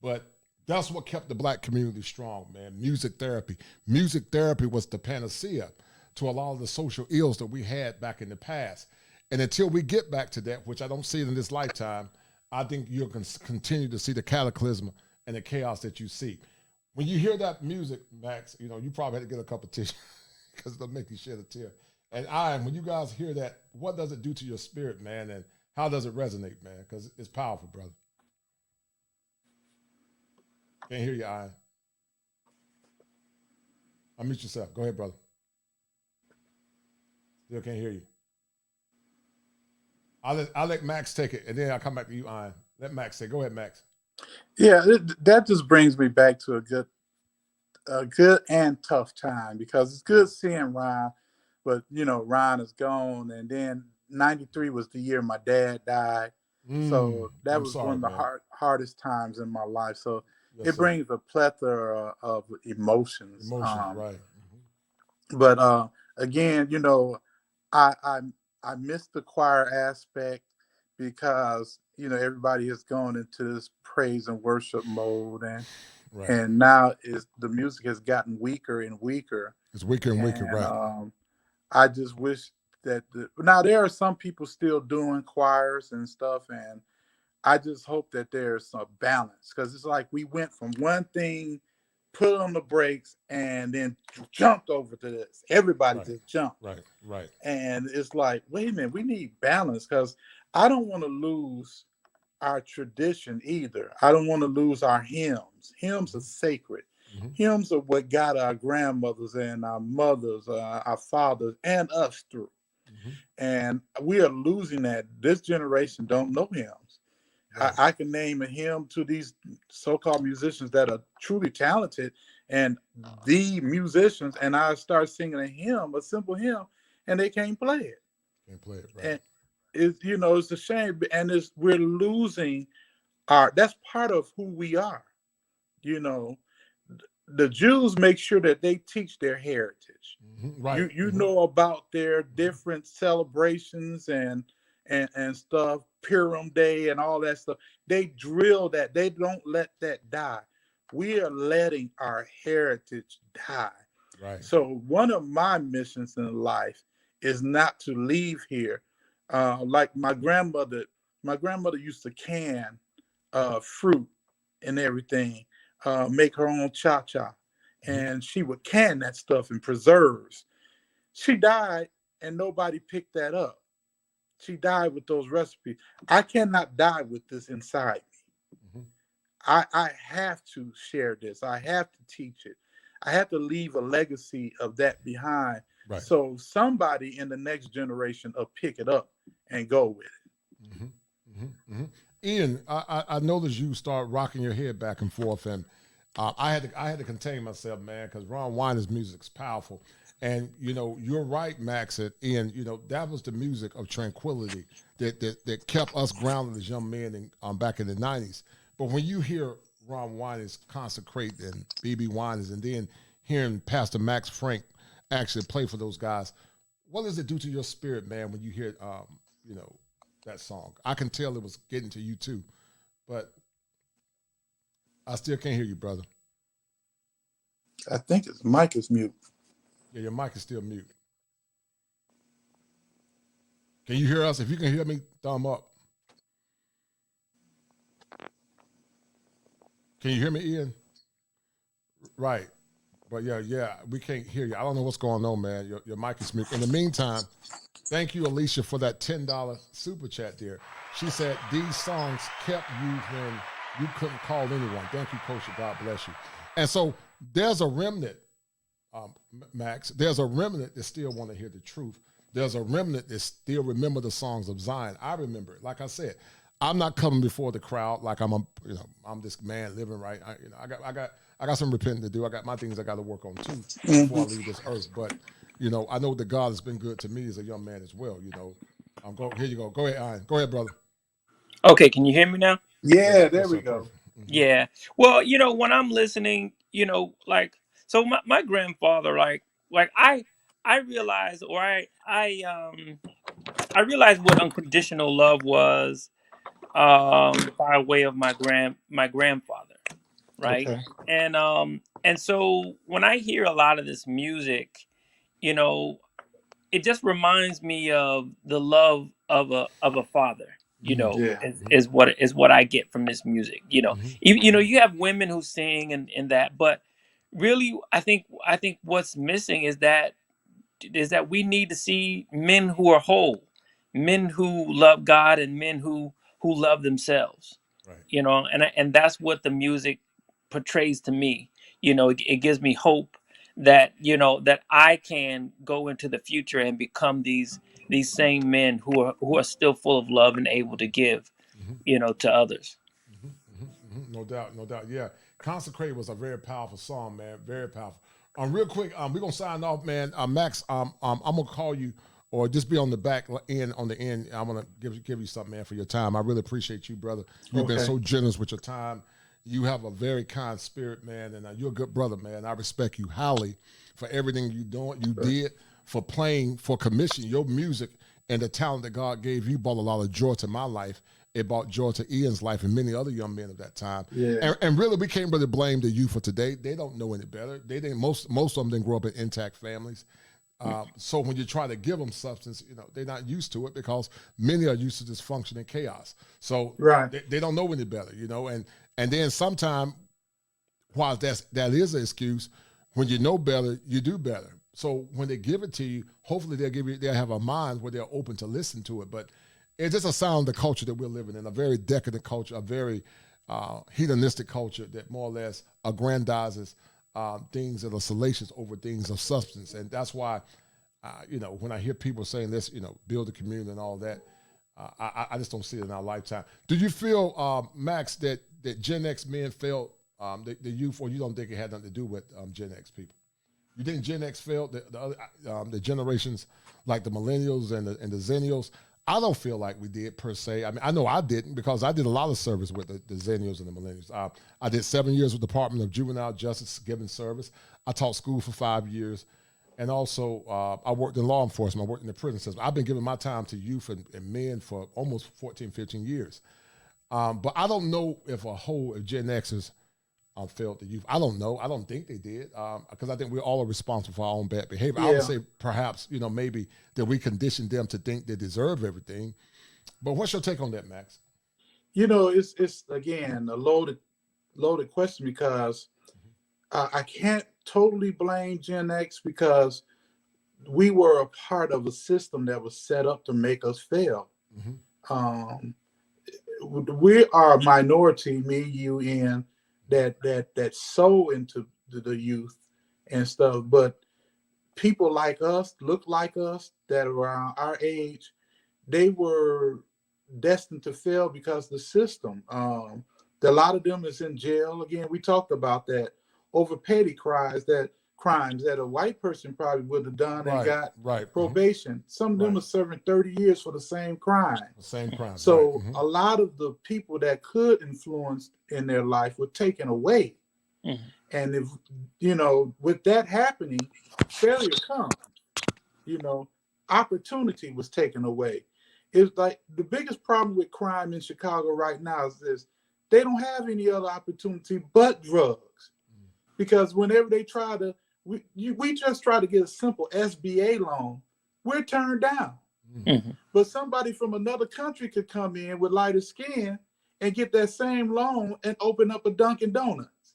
S10: but That's what kept the black community strong, man. Music therapy. Music therapy was the panacea to a lot of the social ills that we had back in the past. And until we get back to that, which I don't see it in this lifetime, I think you'll continue to see the cataclysm and the chaos that you see. When you hear that music, Max, you know, you probably had to get a cup of tissue because it'll make you shed a tear. And when you guys hear that, what does it do to your spirit, man? And how does it resonate, man? Because it's powerful, brother. Can't hear you, Ian. Unmute yourself. Go ahead, brother. Still can't hear you. I'll let Max take it, and then I'll come back to you, Ian. Let Max say. Go ahead, Max.
S4: Yeah, that just brings me back to a good and tough time, because it's good seeing Ron, but you know, Ron is gone, and then '93 was the year my dad died, so that was one of the hardest times in my life. So it brings a plethora of emotions.
S10: Right.
S4: But again, you know, I missed the choir aspect because, you know, everybody has gone into this praise and worship mode, and now the music has gotten weaker and weaker.
S10: It's weaker and weaker, right?
S4: I just wish that now there are some people still doing choirs and stuff, and I just hope that there's a balance, because it's like we went from one thing, put on the brakes, and then jumped over to this. Everybody just jumped.
S10: Right.
S4: And it's like, wait a minute, we need balance, because I don't want to lose our tradition either. I don't want to lose our hymns. Hymns are sacred. Hymns are what got our grandmothers and our mothers, our fathers, and us through. And we are losing that. This generation don't know hymns. I can name a hymn to these so-called musicians that are truly talented, and the musicians, and I start singing a hymn, a simple hymn, and they can't play it.
S10: Right.
S4: And it's, you know, it's a shame, and we're losing that's part of who we are. You know, the Jews make sure that they teach their heritage.
S10: Right.
S4: You know about their different celebrations and stuff, Purim Day and all that stuff. They drill that. They don't let that die. We are letting our heritage die.
S10: Right.
S4: So one of my missions in life is not to leave here. Like my grandmother used to can fruit and everything, make her own cha-cha. And she would can that stuff in preserves. She died and nobody picked that up. She died with those recipes. I cannot die with this inside me. I have to share this. I have to teach it. I have to leave a legacy of that behind.
S10: Right.
S4: So somebody in the next generation will pick it up and go with it.
S10: Ian, I noticed you start rocking your head back and forth, and I had to contain myself, man, because Ron Whiners' music's powerful. And, you know, you're right, Max, and Ian, you know, that was the music of tranquility that kept us grounded as young men back in the 90s. But when you hear Ron Whiners consecrate and B.B. Whiners, and then hearing Pastor Max Frank actually play for those guys, what does it do to your spirit, man, when you hear, you know, that song? I can tell it was getting to you too, but I still can't hear you, brother.
S4: I think his mic is mute.
S10: Yeah, your mic is still mute. Can you hear us? If you can hear me, thumb up. Can you hear me, Ian? Right. But yeah, we can't hear you. I don't know what's going on, man. Your mic is mute. In the meantime, thank you, Alicia, for that $10 super chat there. She said, these songs kept you when you couldn't call anyone. Thank you, Coach. God bless you. And so there's a remnant, Max. There's a remnant that still want to hear the truth. There's a remnant that still remember the songs of Zion. I remember it. Like I said, I'm not coming before the crowd like I'm this man living right. I got some repenting to do. I got my things I got to work on too before I leave this earth. But you know, I know that God has been good to me as a young man as well. You know, here you go. Go ahead, Ian. Go ahead, brother.
S11: Okay, can you hear me now?
S4: Yeah, there we go.
S11: Yeah. Well, you know, when I'm listening, you know, like, so my grandfather, like I realized, or I realized what unconditional love was by way of my grandfather. right?
S4: Okay.
S11: And so when I hear a lot of this music, you know, it just reminds me of the love of a father. You know,
S4: Yeah.
S11: is what I get from this music. You know, you know, you have women who sing and that, but really, I think what's missing is that we need to see men who are whole, men who love God, and men who love themselves.
S10: Right.
S11: You know, and that's what the music portrays to me. You know, it gives me hope that, you know, that I can go into the future and become these same men who are still full of love and able to give, you know, to others.
S10: No doubt, no doubt. Yeah, "Consecrate" was a very powerful song, man. Very powerful. Real quick, we're gonna sign off, man. Max, I'm gonna call you, or just be on the back end. On the end, I'm gonna give you something, man, for your time. I really appreciate you, brother. You've been so generous with your time. You have a very kind spirit, man, and you're a good brother, man. I respect you highly for everything you did, for playing for Commission. Your music and the talent that God gave you brought a lot of joy to my life. It brought joy to Ian's life and many other young men of that time.
S4: Yeah.
S10: And really, we can't really blame the youth for today. They don't know any better. They didn't. Most of them didn't grow up in intact families. So when you try to give them substance, you know, they're not used to it because many are used to dysfunction and chaos. So they don't know any better, you know. And then sometimes, while that is an excuse, when you know better, you do better. So when they give it to you, hopefully they'll have a mind where they're open to listen to it. But it's just a sign of the culture that we're living in, a very decadent culture, a very hedonistic culture that more or less aggrandizes things that are salacious over things of substance. And that's why, you know, when I hear people saying this, you know, build a community and all that, I just don't see it in our lifetime. Do you feel, Max, that Gen X men failed the youth, or you don't think it had nothing to do with Gen X people? You think Gen X failed the generations like the millennials and the zennials? I don't feel like we did, per se. I mean, I know I didn't, because I did a lot of service with the zennials and the millennials. I did 7 years with the Department of Juvenile Justice giving service. I taught school for 5 years. And also, I worked in law enforcement. I worked in the prison system. I've been giving my time to youth and men for almost 14, 15 years. But I don't know if Gen Xers failed the youth. I don't know. I don't think they did, because I think we all are responsible for our own bad behavior. I would say perhaps, you know, maybe that we conditioned them to think they deserve everything. But what's your take on that, Max?
S4: You know, it's again a loaded question, because I can't totally blame Gen X, because we were a part of a system that was set up to make us fail. We are a minority, me, you, and that sow into the youth and stuff, but people like us, look like us, that are around our age, they were destined to fail because the system. A lot of them is in jail. Again, we talked about that, over petty crimes that a white person probably would have done and got probation. Some of them are serving 30 years for the same crime. So a lot of the people that could influence in their life were taken away. And if, you know, with that happening, failure comes. You know, opportunity was taken away. It's like the biggest problem with crime in Chicago right now is this: they don't have any other opportunity but drugs. Because whenever they try to, we just try to get a simple SBA loan, we're turned down. But somebody from another country could come in with lighter skin and get that same loan and open up a Dunkin' Donuts.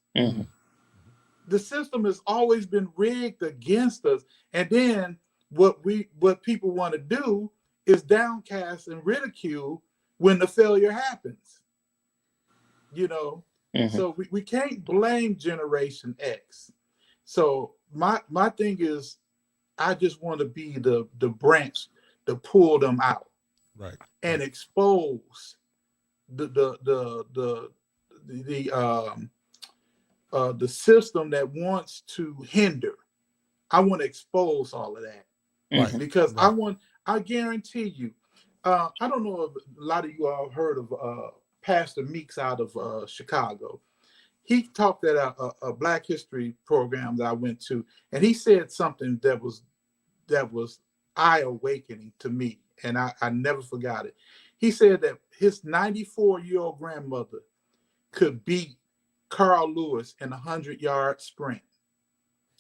S4: The system has always been rigged against us. And then what people want to do is downcast and ridicule when the failure happens. You know, so we can't blame Generation X. So my thing is, I just want to be the branch to pull them out, and expose the system that wants to hinder. I want to expose all of that, because I guarantee you, I don't know if a lot of you all heard of Pastor Meeks out of Chicago. He talked at a Black History program that I went to, and he said something that was eye-awakening to me, and I never forgot it. He said that his 94-year-old grandmother could beat Carl Lewis in a 100-yard sprint.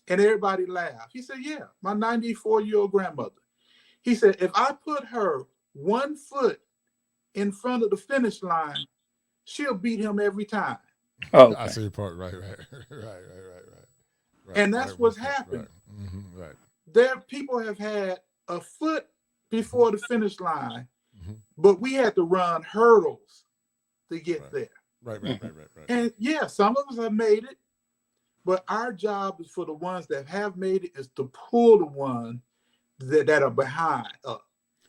S4: And everybody laughed. He said, yeah, my 94-year-old grandmother. He said, if I put her 1 foot in front of the finish line, she'll beat him every time.
S10: Oh, okay. I see your part. Right.
S4: And that's what's happened.
S10: Right. Mm-hmm. Right.
S4: There, people have had a foot before the finish line, but we had to run hurdles to get there.
S10: Right.
S4: And yeah, some of us have made it, but our job is for the ones that have made it is to pull the ones that are behind up.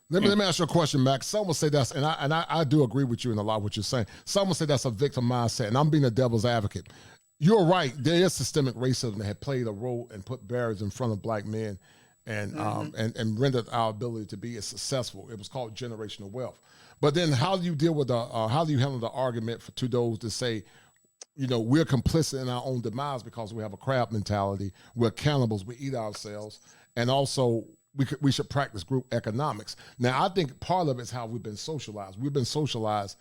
S10: Let me ask you a question, Max. Someone say that's, and I do agree with you in a lot of what you're saying. Someone say that's a victim mindset, and I'm being a devil's advocate. You're right. There is systemic racism that had played a role and put barriers in front of black men and rendered our ability to be as successful. It was called generational wealth. But then how do you deal with how do you handle the argument to those that say, we're complicit in our own demise because we have a crab mentality, we're cannibals, we eat ourselves, and also we should practice group economics. Now, I think part of it is how we've been socialized. We've been socialized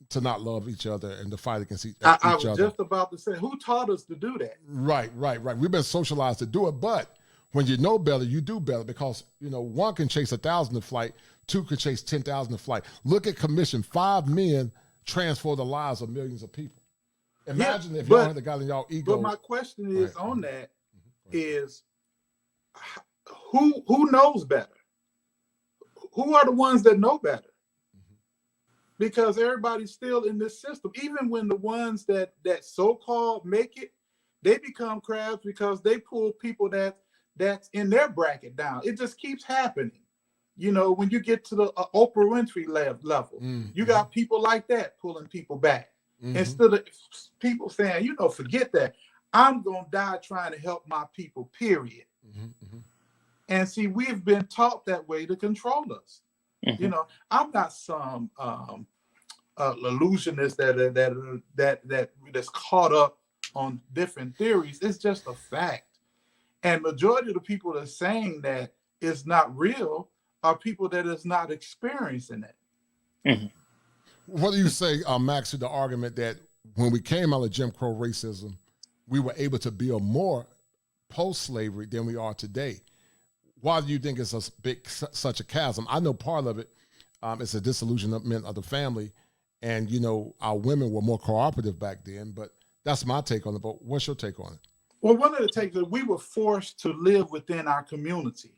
S10: to not love each other and to fight against each other.
S4: I was just about to say, who taught us to do that?
S10: Right. We've been socialized to do it, but when you know better, you do better because, one can chase 1,000 a flight, two can chase 10,000 a flight. Look at commission. 5 men transfer the lives of millions of people. Imagine if y'all had the guy in y'all ego.
S4: But my question is on that is who knows better? Who are the ones that know better? Because everybody's still in this system. Even when the ones that so-called make it, they become crabs because they pull people that's in their bracket down. It just keeps happening. When you get to the Oprah Winfrey level, you got people like that pulling people back. Instead of people saying, forget that. I'm going to die trying to help my people, period. And see, we've been taught that way to control us. I'm not some illusionist that's caught up on different theories. It's just a fact. And majority of the people that are saying that it's not real are people that is not experiencing it.
S10: What do you say, Max, to the argument that when we came out of Jim Crow racism, we were able to build more post-slavery than we are today? Why do you think it's such a chasm? I know part of it is a disillusionment of the family, and our women were more cooperative back then. But that's my take on it. But what's your take on it?
S4: Well, one of the takes is we were forced to live within our community.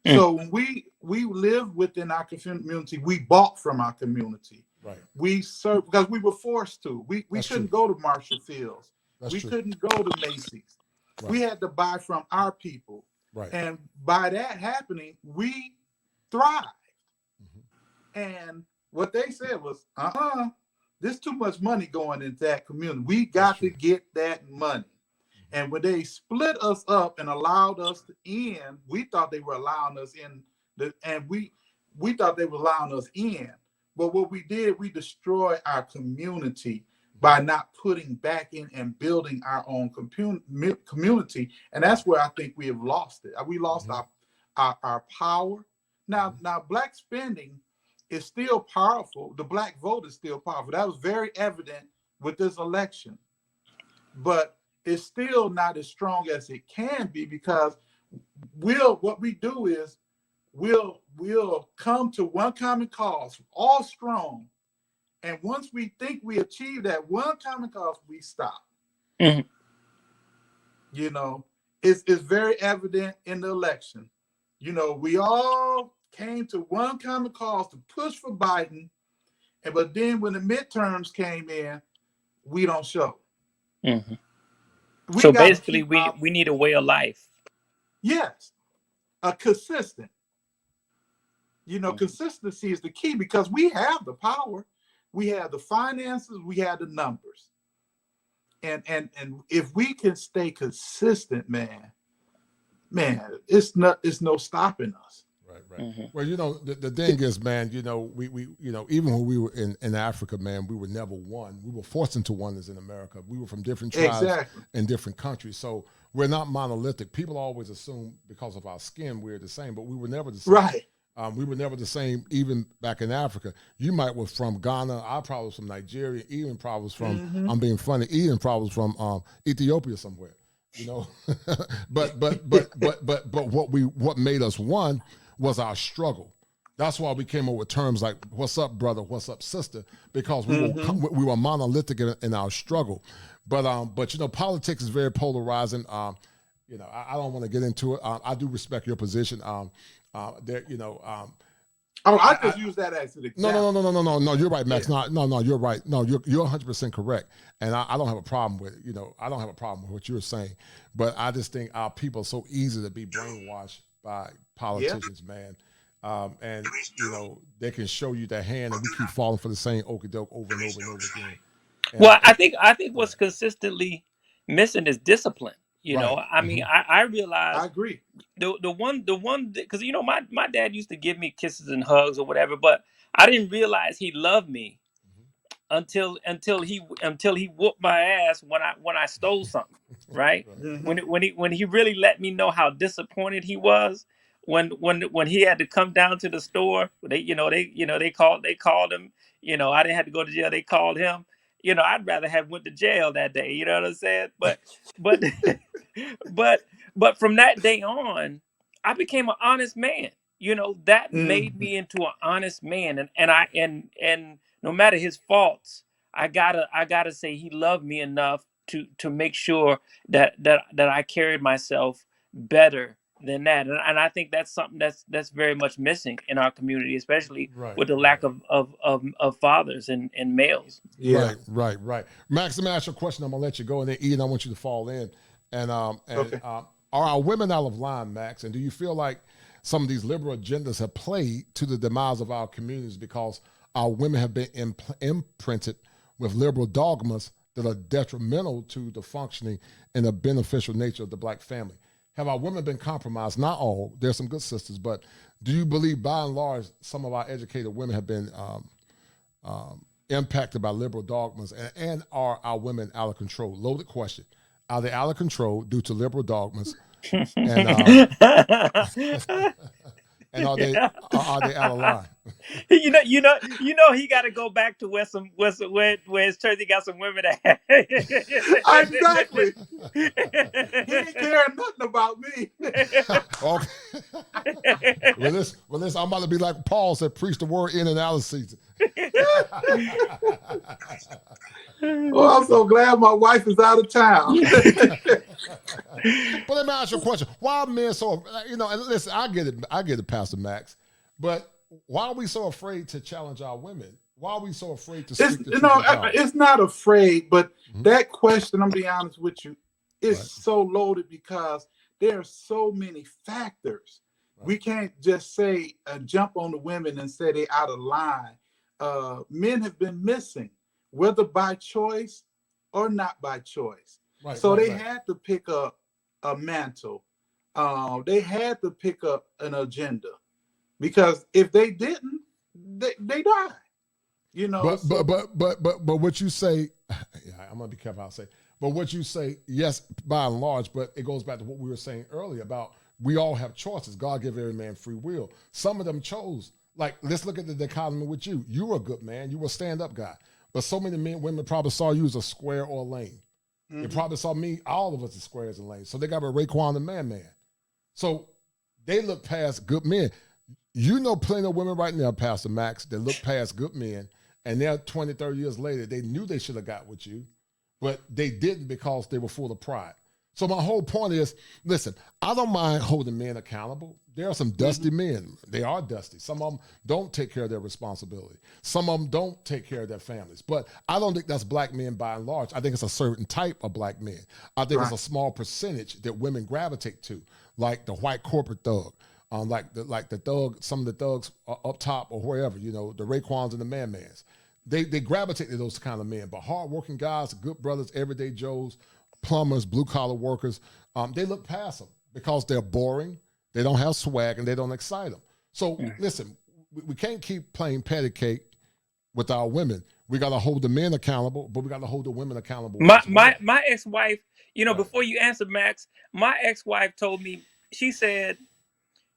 S4: So when we lived within our community, we bought from our community.
S10: Right.
S4: We served because we were forced to. We couldn't go to Marshall Fields.
S10: We
S4: couldn't go to Macy's. Right. We had to buy from our people.
S10: Right.
S4: And by that happening, we thrived. And what they said was, there's too much money going into that community. We got to get that money. And when they split us up and allowed us to end, we thought they were allowing us in, we thought they were allowing us in. But what we did, we destroyed our community by not putting back in and building our own community. And that's where I think we have lost it. We lost our power. Now, black spending is still powerful. The black vote is still powerful. That was very evident with this election. But it's still not as strong as it can be because what we do is we'll come to one common cause, all strong. And once we think we achieve that one common cause, we stop. It's very evident in the election. We all came to one common cause to push for Biden. But then when the midterms came in, we don't show.
S11: So basically, we need a way of life.
S4: Yes, a consistent. Consistency is the key because we have the power, we have the finances, we have the numbers, and if we can stay consistent, man, it's no stopping us.
S10: Right. Well, the thing is, man, we even when we were in Africa, man, we were never one. We were forced into oneness in America. We were from different tribes in different countries. So we're not monolithic. People always assume because of our skin we're the same, but we were never the same.
S4: Right.
S10: We were never the same, even back in Africa. You might was from Ghana. I probably was from Nigeria. Even probably was from, I'm being funny, Even probably was from Ethiopia somewhere, you know. but what made us one was our struggle. That's why we came up with terms like "What's up, brother? What's up, sister?" Because we were monolithic in our struggle. But you know, politics is very polarizing. You know, I don't want to get into it. I do respect your position. There, you know.
S4: I just use that as an example.
S10: No. You're right, Max. Yeah. No. You're right. No, you're 100% correct. And I don't have a problem with it. You know, I don't have a problem with what you're saying. But I just think our people are so easy to be brainwashed by politicians, man. And you know, they can show you their hand, and we keep falling for the same okie doke over and over and over again. And
S11: well, I think what's consistently missing is discipline. You know, I mean, I realize.
S4: I agree.
S11: The one because you know my dad used to give me kisses and hugs or whatever, but I didn't realize he loved me until he whooped my ass when I stole something, right? When he really let me know how disappointed he was when he had to come down to the store. They called him. You know, I didn't have to go to jail. They called him. You know, I'd rather have went to jail that day. You know what I'm saying? But but from that day on, I became an honest man. You know, that made me into an honest man, and no matter his faults, I gotta say he loved me enough to make sure that I carried myself better than that, and I think that's something that's very much missing in our community, especially with the lack of fathers and males.
S10: Yeah. Right. Max, let me ask you a question. I'm gonna let you go, and then Ian, I want you to fall in. And are our women out of line, Max? And do you feel like some of these liberal agendas have played to the demise of our communities because our women have been imprinted with liberal dogmas that are detrimental to the functioning and the beneficial nature of the black family? Have our women been compromised? Not all. There's some good sisters, but do you believe, by and large, some of our educated women have been impacted by liberal dogmas, and are our women out of control? Loaded question. Are they out of control due to liberal dogmas? And and are they out of line?
S11: You know, he got to go back to where his church got some women at.
S4: Exactly. He ain't caring nothing about me.
S10: Okay. Well, listen, I'm about to be like Paul said, preach the word in and out of season.
S4: Oh, I'm so glad my wife is out of town.
S10: But let me ask you a question. Why are men so, you know, and listen, I get it, Pastor Max, but why are we so afraid to challenge our women? Why are we so afraid to speak the truth?
S4: It's not afraid, but that question, I'm being honest with you, is so loaded because there are so many factors. We can't just say jump on the women and say they're out of line. Men have been missing, whether by choice or not by choice. They had to pick up a mantle. They had to pick up an agenda, because if they didn't, they die. You know.
S10: But what you say, I'm gonna be careful how I say. But what you say, yes, by and large, but it goes back to what we were saying earlier about we all have choices. God gave every man free will. Some of them chose. Like, let's look at the dichotomy with you. You were a good man. You were a stand-up guy. But so many women probably saw you as a square or a lane. They probably saw me, all of us, as squares and lanes. So they got a Raekwon the man. So they look past good men. You know plenty of women right now, Pastor Max, that look past good men, and they're 20, 30 years later, they knew they should have got with you, but they didn't because they were full of pride. So my whole point is, listen, I don't mind holding men accountable. There are some dusty men. They are dusty. Some of them don't take care of their responsibility. Some of them don't take care of their families. But I don't think that's black men by and large. I think it's a certain type of black men. I think it's a small percentage that women gravitate to, like the white corporate thug, like the thug, some of the thugs up top or wherever, you know, the Raekwons and the man-mans. They gravitate to those kind of men. But hardworking guys, good brothers, everyday Joes, plumbers, blue-collar workers, they look past them because they're boring, they don't have swag, and they don't excite them. So, listen, we can't keep playing patty cake with our women. We got to hold the men accountable, but we got to hold the women accountable.
S11: My ex-wife, you know, before you answer, Max, my ex-wife told me, she said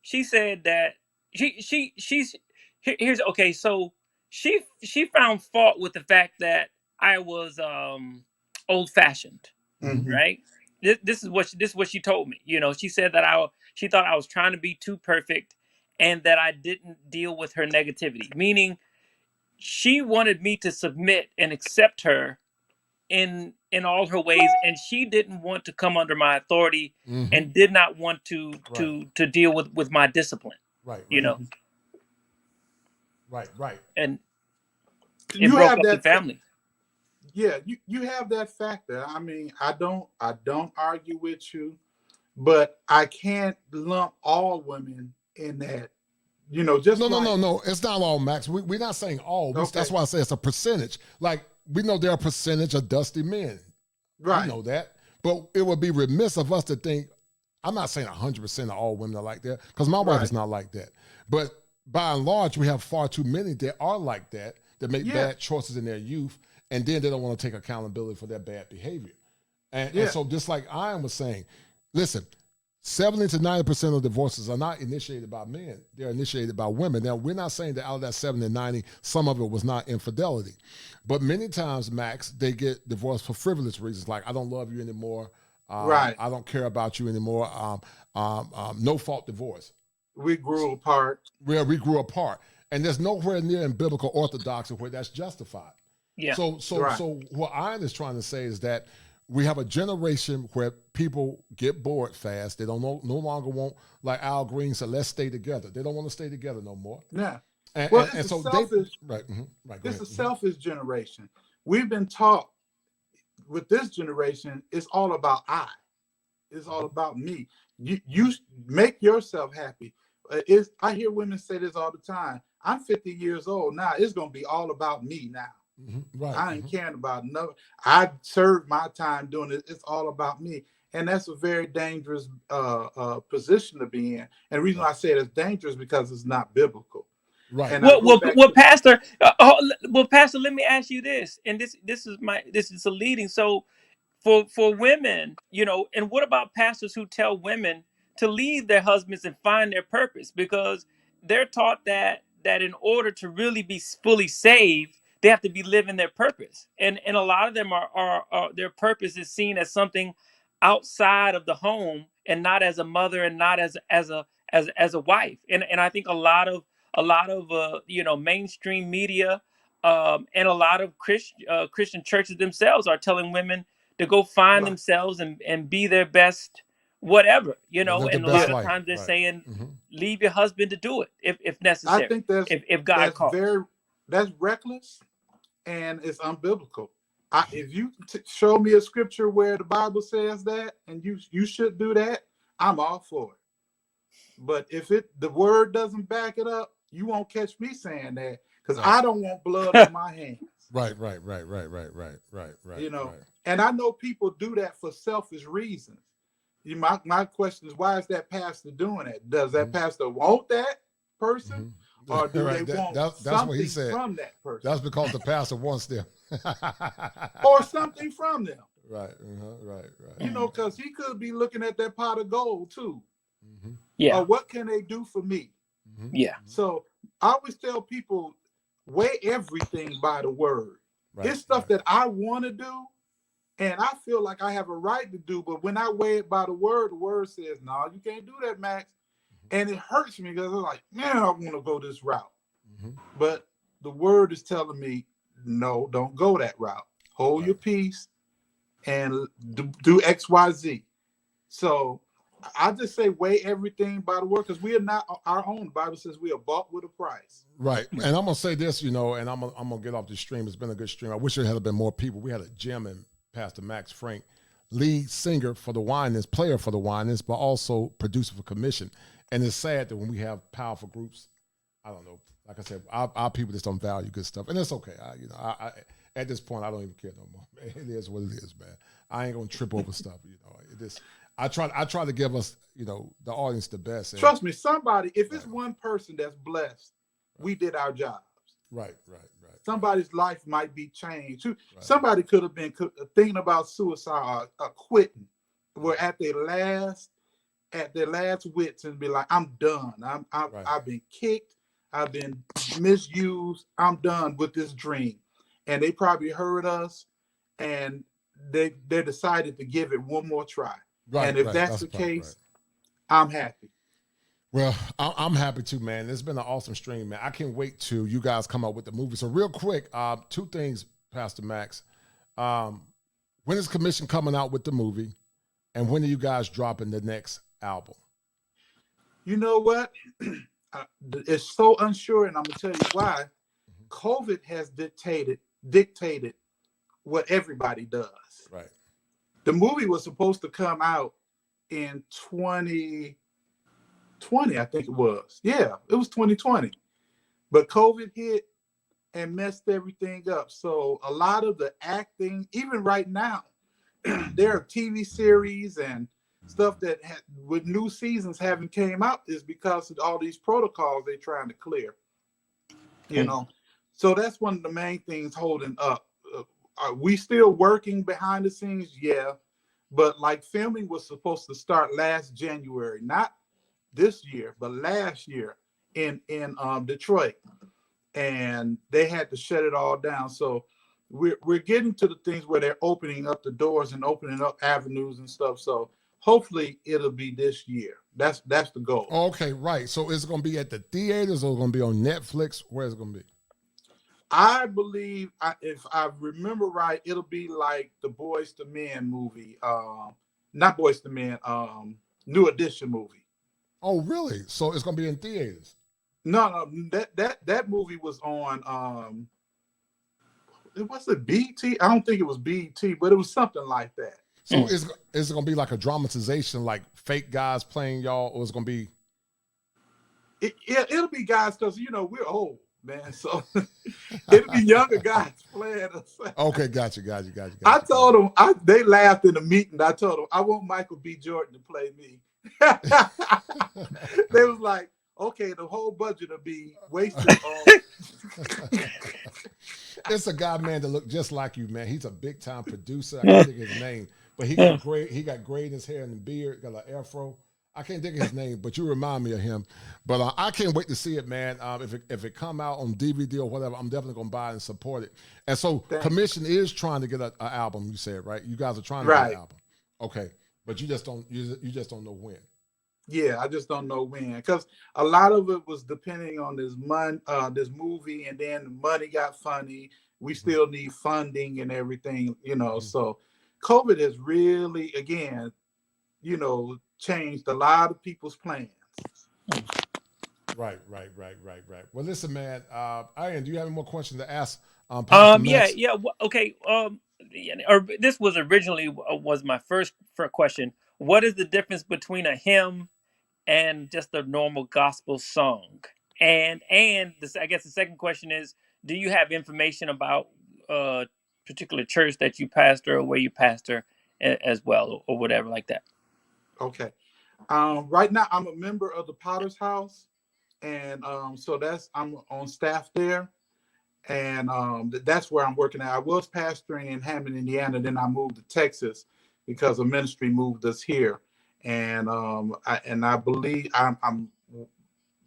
S11: that here's okay. So she found fault with the fact that I was old fashioned, right? This is what she told me. You know, she said that she thought I was trying to be too perfect, and that I didn't deal with her negativity. Meaning, she wanted me to submit and accept her in all her ways, and she didn't want to come under my authority, and did not want to deal with my discipline.
S10: Right.
S11: You know.
S10: Right.
S11: And it
S4: You
S11: broke
S4: have
S11: up the
S4: that
S11: family.
S4: Yeah, you have that factor. I mean, I don't argue with you, but I can't lump all women in that. You know, just
S10: no. It's not all, Max. We're not saying all. That's why I say it's a percentage. Like, we know there are a percentage of dusty men.
S4: Right.
S10: We know that. But it would be remiss of us to think, I'm not saying 100% of all women are like that, because my wife is not like that. But by and large, we have far too many that are like that make bad choices in their youth, and then they don't want to take accountability for their bad behavior. And so just like Ian was saying, listen, 70 to 90% of divorces are not initiated by men. They're initiated by women. Now, we're not saying that out of that 70 to 90, some of it was not infidelity. But many times, Max, they get divorced for frivolous reasons, like, I don't love you anymore. I don't care about you anymore. No fault divorce.
S4: We grew apart.
S10: We grew apart. And there's nowhere near in biblical orthodoxy where that's justified.
S11: Yeah.
S10: So what Ian is trying to say is that we have a generation where people get bored fast. They don't no longer want, like Al Green said, let's stay together. They don't want to stay together no more.
S4: Yeah.
S10: And so
S4: selfish,
S10: right.
S4: It's a selfish generation. We've been taught with this generation, it's all about I. It's all about me. You make yourself happy. I hear women say this all the time. I'm 50 years old now. It's going to be all about me now. I ain't caring about no. I served my time doing it. It's all about me, and that's a very dangerous position to be in. And the reason I say it's dangerous because it's not biblical.
S10: Right.
S4: And
S11: Pastor. Pastor, let me ask you this, and this is a leading. So, for women, you know, and what about pastors who tell women to leave their husbands and find their purpose, because they're taught that in order to really be fully saved, they have to be living their purpose, and a lot of them are their purpose is seen as something outside of the home, and not as a mother, and not as a wife, and I think a lot of you know, mainstream media, and a lot of Christian churches themselves are telling women to go find themselves and be their best whatever, you know, and a lot of times they're saying leave your husband to do it if necessary.
S4: I think
S11: if God calls.
S4: That's reckless and it's unbiblical. If you show me a scripture where the Bible says that and you should do that, I'm all for it. But if the word doesn't back it up, you won't catch me saying that, because I don't want blood on my hands.
S10: Right.
S4: You know, and I know people do that for selfish reasons. My question is, why is that pastor doing it? Does that pastor want that person? Or do they want
S10: that's
S4: something
S10: what he said.
S4: from that person?
S10: That's because the pastor wants them.
S4: Or something from them.
S10: Right.
S4: You know, because he could be looking at that pot of gold too.
S11: Yeah.
S4: What can they do for me?
S11: Yeah.
S4: So I always tell people, weigh everything by the word. It's stuff that I want to do, and I feel like I have a right to do, but when I weigh it by the word says, no, you can't do that, Max. And it hurts me because I'm like, man, I want to go this route. But the word is telling me, no, don't go that route. Hold your peace and do X, Y, Z. So I just say weigh everything by the word, because we are not our own. The Bible says we are bought with a price.
S10: Right. And I'm going to say this, you know, and I'm going to get off the stream. It's been a good stream. I wish there had been more people. We had a gem in Pastor Max Frank, lead singer for the Whiners, player for the Whiners, but also producer for Commission. And it's sad that when we have powerful groups, I don't know, like I said, our people just don't value good stuff. And it's okay. I at this point, I don't even care no more. It is what it is, man. I ain't going to trip over stuff, you know. I try to give us, you know, the audience the best. And
S4: trust me, if it's one person that's blessed, we did our jobs.
S10: Right.
S4: Somebody's life might be changed. Somebody could have been thinking about suicide or quitting. We're at their last at their last wits and be like, I'm done. I've been kicked. I've been misused. I'm done with this dream. And they probably heard us, and they decided to give it one more try. And if that's the case, I'm happy.
S10: Well, I'm happy too, man. It's been an awesome stream, man. I can't wait till you guys come up with the movie. So real quick, two things, Pastor Max. When is Commission coming out with the movie? And when are you guys dropping the next album?
S4: You know what? It's so unsure, and I'm going to tell you why. COVID has dictated what everybody does.
S10: Right.
S4: The movie was supposed to come out in 2020, I think it was. Yeah, it was 2020. But COVID hit and messed everything up. So a lot of the acting, even right now, there are TV series and stuff that with new seasons haven't came out is because of all these protocols they're trying to clear. You know, so that's one of the main things holding up. Are we still working behind the scenes? Yeah, but like filming was supposed to start last January, not this year, but last year in Detroit, and they had to shut it all down. So we're getting to the things where they're opening up the doors and opening up avenues and stuff. So hopefully it'll be this year. That's the goal.
S10: Okay, right. So is it going to be at the theaters or going to be on Netflix? Where's it going to be?
S4: I believe, if I remember right, it'll be like the Boys to Men movie. Not Boys to Men, New Edition movie.
S10: Oh, really? So it's going to be in theaters?
S4: No, that movie was on, was it BT? I don't think it was BT, but it was something like that.
S10: So is it going to be like a dramatization, like fake guys playing y'all, or is it going to be?
S4: It'll be guys, because, you know, we're old, man. So it'll be younger guys playing us.
S10: Okay, gotcha.
S4: I told them, they laughed in the meeting. I told them, I want Michael B. Jordan to play me. They was like, okay, the whole budget will be wasted on.
S10: It's a guy, man, that look just like you, man. He's a big time producer. I can't think of his name, but he got gray in his hair and the beard, got an afro. I can't think of his name, but you remind me of him. But I can't wait to see it, man. If it come out on DVD or whatever, I'm definitely gonna buy it and support it. And so, Commission is trying to get an album. You said, right? You guys are trying to get an album. Okay, but you just don't know when.
S4: Yeah, I just don't know when, because a lot of it was depending on this movie, and then the money got funny. We still need funding and everything, you know. So COVID has really, again, you know, changed a lot of people's plans.
S10: Right. Well, listen, man. Ian, do you have any more questions to ask?
S11: Yeah. Okay. Or this was originally was my first question. What is the difference between a hymn and just a normal gospel song? And this, I guess the second question is, do you have information about a particular church that you pastor or where you pastor as well, or whatever like that?
S4: Okay. Right now I'm a member of the Potter's House, and so I'm on staff there, and that's where I'm working at. I was pastoring in Hammond, Indiana, then I moved to Texas because a ministry moved us here. And I believe I'm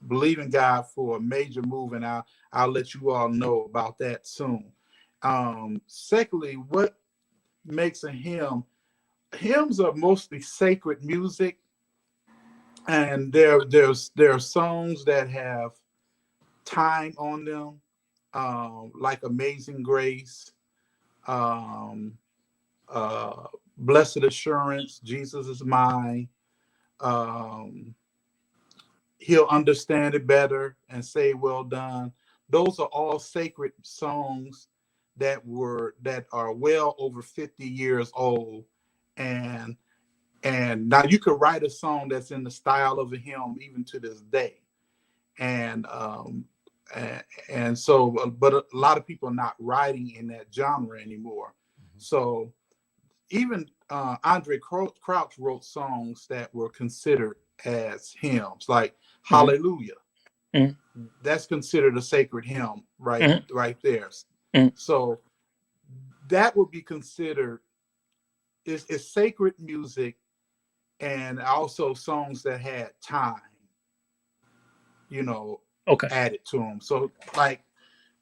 S4: believing God for a major move, and I'll let you all know about that soon. Secondly, what makes a hymn? Hymns are mostly sacred music, and there are songs that have time on them, like Amazing Grace, Blessed Assurance, Jesus is Mine. He'll Understand It Better and Say Well Done. Those are all sacred songs that are well over 50 years old. And now you could write a song that's in the style of a hymn even to this day. And so, but a lot of people are not writing in that genre anymore. So even Andre Krauss wrote songs that were considered as hymns, like Hallelujah. That's considered a sacred hymn, right there. So that would be considered is sacred music and also songs that had time, added to them. So like,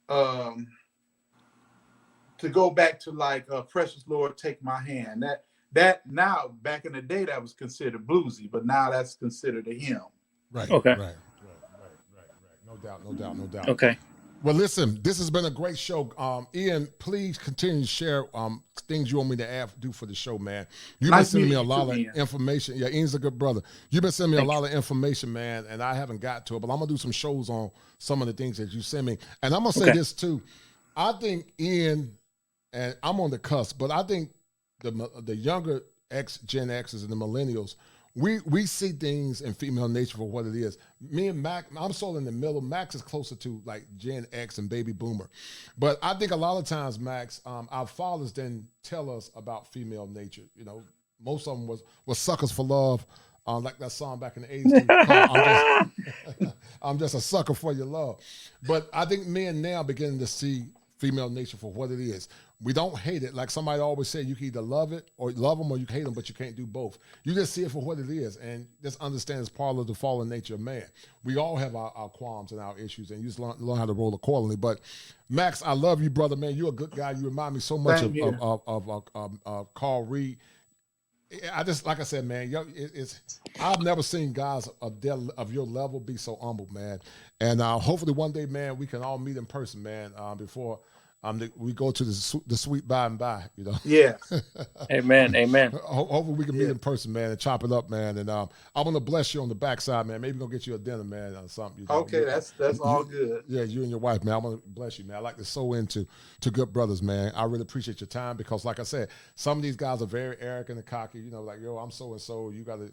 S4: to go back to like Precious Lord, Take My Hand. That now, back in the day, that was considered bluesy, but now that's considered a hymn.
S10: Right.
S11: Okay.
S10: Right. No doubt.
S11: Okay.
S10: Well, listen, this has been a great show. Ian, please continue to share things you want me to do for the show, man. You've been sending me a lot of information. Yeah, Ian's a good brother. You've been sending me a lot of information, man, and I haven't got to it, but I'm going to do some shows on some of the things that you send me. And I'm going to say this, too. I think Ian, and I'm on the cusp, but I think the younger Gen X's and the millennials, we see things in female nature for what it is. Me and Mac, I'm sort of in the middle. Max is closer to like Gen X and baby boomer. But I think a lot of times, Max, our fathers didn't tell us about female nature. Most of them was suckers for love. Like that song back in the 80s. I'm just a sucker for your love. But I think men now beginning to see female nature for what it is. We don't hate it. Like somebody always said, you can either love them or you can hate them, but you can't do both. You just see it for what it is and just understand it's part of the fallen nature of man. We all have our qualms and our issues, and you just learn how to roll accordingly. But Max, I love you, brother, man. You're a good guy. You remind me so much of Carl Reed. I just, like I said, man, I've never seen guys of your level be so humble, man. And hopefully one day, man, we can all meet in person, man, before we go to the sweet by and by,
S4: Yeah.
S11: Amen.
S10: Hopefully we can meet in person, man, and chop it up, man. And I'm going to bless you on the backside, man. Maybe we'll get you a dinner, man, or something.
S4: Okay, that's all good.
S10: Yeah, you and your wife, man. I'm going to bless you, man. I like to sow into good brothers, man. I really appreciate your time because, like I said, some of these guys are very arrogant and cocky, like, yo, I'm so-and-so, you got to,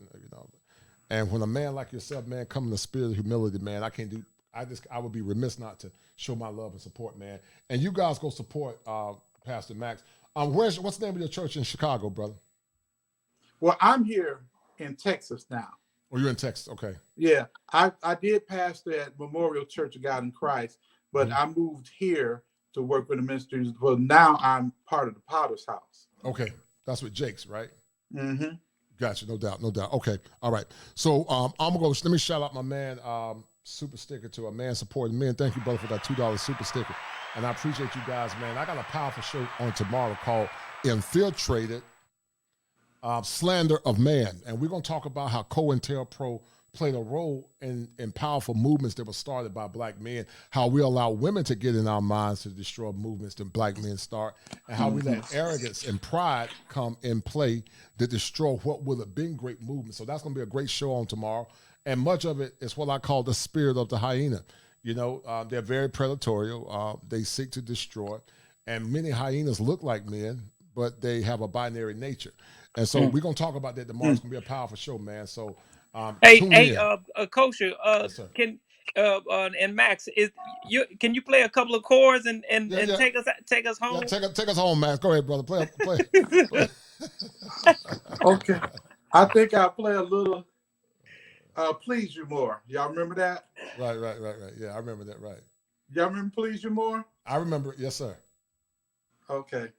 S10: And when a man like yourself, man, come in the spirit of humility, man, I would be remiss not to show my love and support, man. And you guys go support Pastor Max. What's the name of your church in Chicago, brother?
S4: Well, I'm here in Texas now.
S10: Oh, you're in Texas, okay.
S4: Yeah, I did pastor at Memorial Church of God in Christ, but I moved here to work with the ministries. Well, now I'm part of the Potter's House.
S10: Okay, that's with Jake's, right?
S4: Mm-hmm.
S10: Gotcha, no doubt. Okay, all right. So I'm gonna let me shout out my man, super sticker to a man supporting men. Thank you, brother, for that $2 super sticker. And I appreciate you guys, man. I got a powerful show on tomorrow called Infiltrated, Slander of Man. And we're going to talk about how COINTELPRO played a role in powerful movements that were started by black men, how we allow women to get in our minds to destroy movements that black men start, and how we let arrogance and pride come in play to destroy what would have been great movements. So that's going to be a great show on tomorrow. And much of it is what I call the spirit of the hyena. They're very predatory. They seek to destroy. And many hyenas look like men, but they have a binary nature. And so we're going to talk about that tomorrow. It's going to be a powerful show, man. So
S11: Kosher,
S10: yes,
S11: can and Max, can you play a couple of chords and take us home?
S10: Yeah, take us home, Max. Go ahead, brother. Play.
S4: Okay. I think I'll play a little Please You More. Y'all remember that?
S10: Right. Yeah, I remember that, right.
S4: Y'all remember Please You More?
S10: I remember it, yes, sir.
S4: Okay.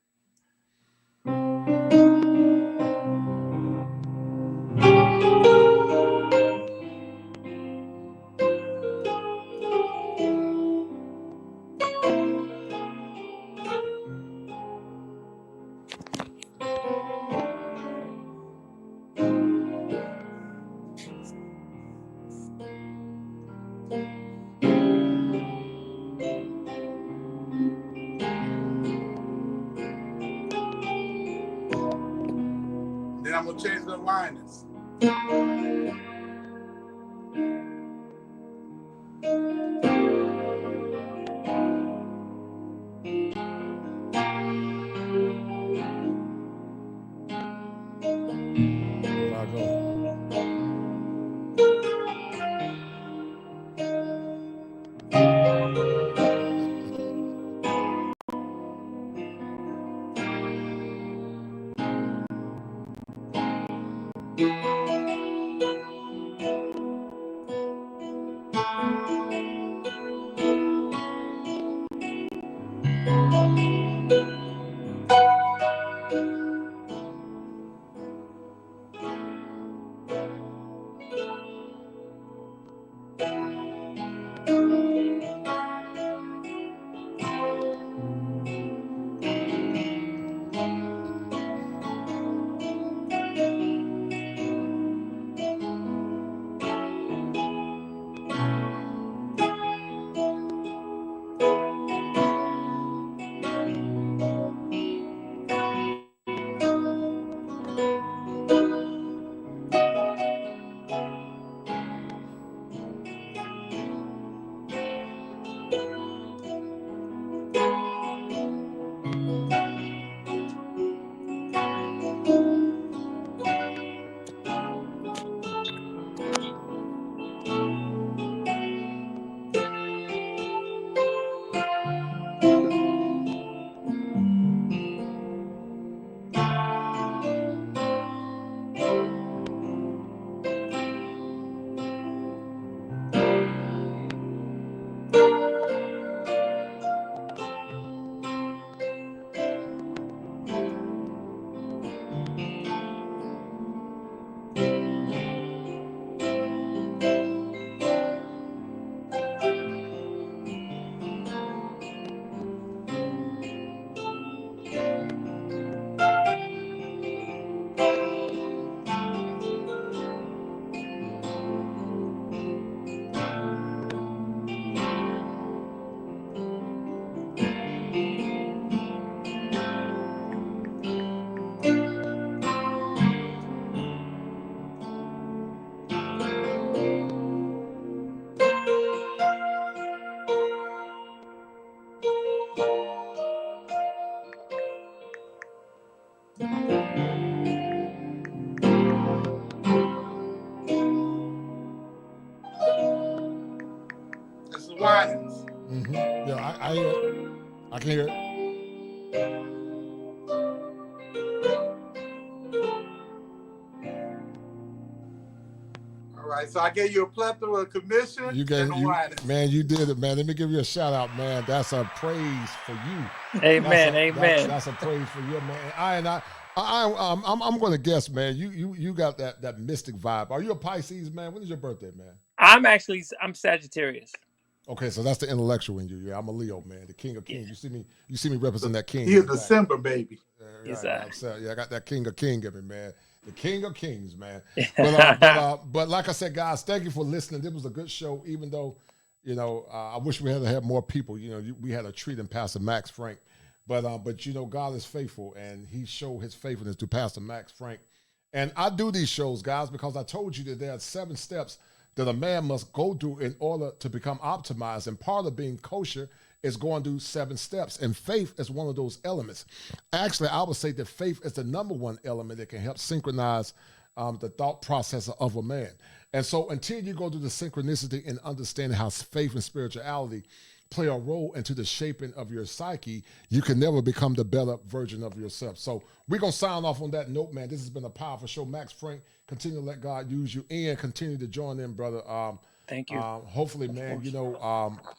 S4: Then I'm going to change the Whiners. This is Whiners.
S10: Yeah, I hear it. I can hear it.
S4: All right, so I gave you a plethora of commission.
S10: You man, you did it, man. Let me give you a shout out, man. That's a praise for you.
S11: Amen, amen.
S10: That's a praise for you, man. I'm going to guess, man. You got that mystic vibe. Are you a Pisces, man? When is your birthday, man?
S11: I'm Sagittarius.
S10: Okay, so that's the intellectual in you. Yeah, I'm a Leo, man. The king of kings. You see me represent that king.
S4: He's December, baby.
S10: I got that king of king in me, man. The king of kings, man. But like I said, guys, thank you for listening. This was a good show, even though, I wish we had more people. We had a treat in Pastor Max Frank. But God is faithful, and he showed his faithfulness to Pastor Max Frank. And I do these shows, guys, because I told you that there are 7 steps that a man must go through in order to become optimized. And part of being kosher is going through 7 steps. And faith is one of those elements. Actually, I would say that faith is the number 1 element that can help synchronize the thought process of a man. And so until you go through the synchronicity and understanding how faith and spirituality play a role into the shaping of your psyche, you can never become the better version of yourself. So we're going to sign off on that note, man. This has been a powerful show. Max Frank, continue to let God use you, and continue to join in, brother.
S11: Thank you.
S10: Hopefully, man,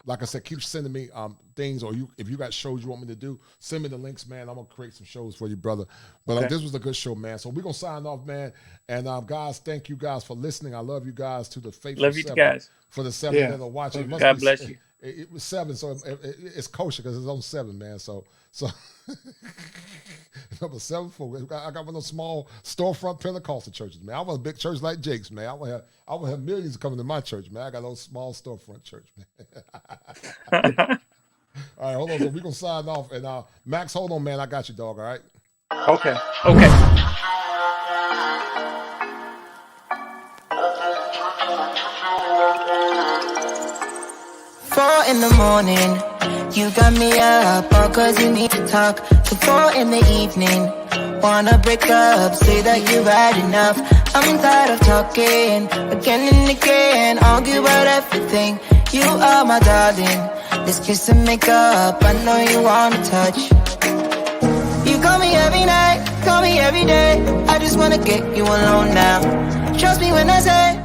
S10: like I said, keep sending me things, or if you got shows you want me to do, send me the links, man. I'm going to create some shows for you, brother. But this was a good show, man. So we're going to sign off, man. And guys, thank you guys for listening. I love you guys to the faithful
S11: Love you
S10: 7.
S11: Guys.
S10: For the 7 that are watching.
S11: God bless you.
S10: It was 7, so it's kosher because it's on 7, man. So number 7 for I got one of those small storefront Pentecostal churches, man. I want a big church like Jake's, man. I want to have millions coming to my church, man. I got those small storefront church, man. All right, hold on. So we're gonna sign off, and Max, hold on, man. I got you, dog. All right.
S11: Okay.
S1: 4 in the morning, you got me up, all cause you need to talk. To 4 in the evening, wanna break up, say that you've had enough. I'm tired of talking, again and again, argue about everything. You are my darling, let's kiss and make up, I know you wanna touch. You call me every night, call me every day, I just wanna get you alone now. Trust me when I say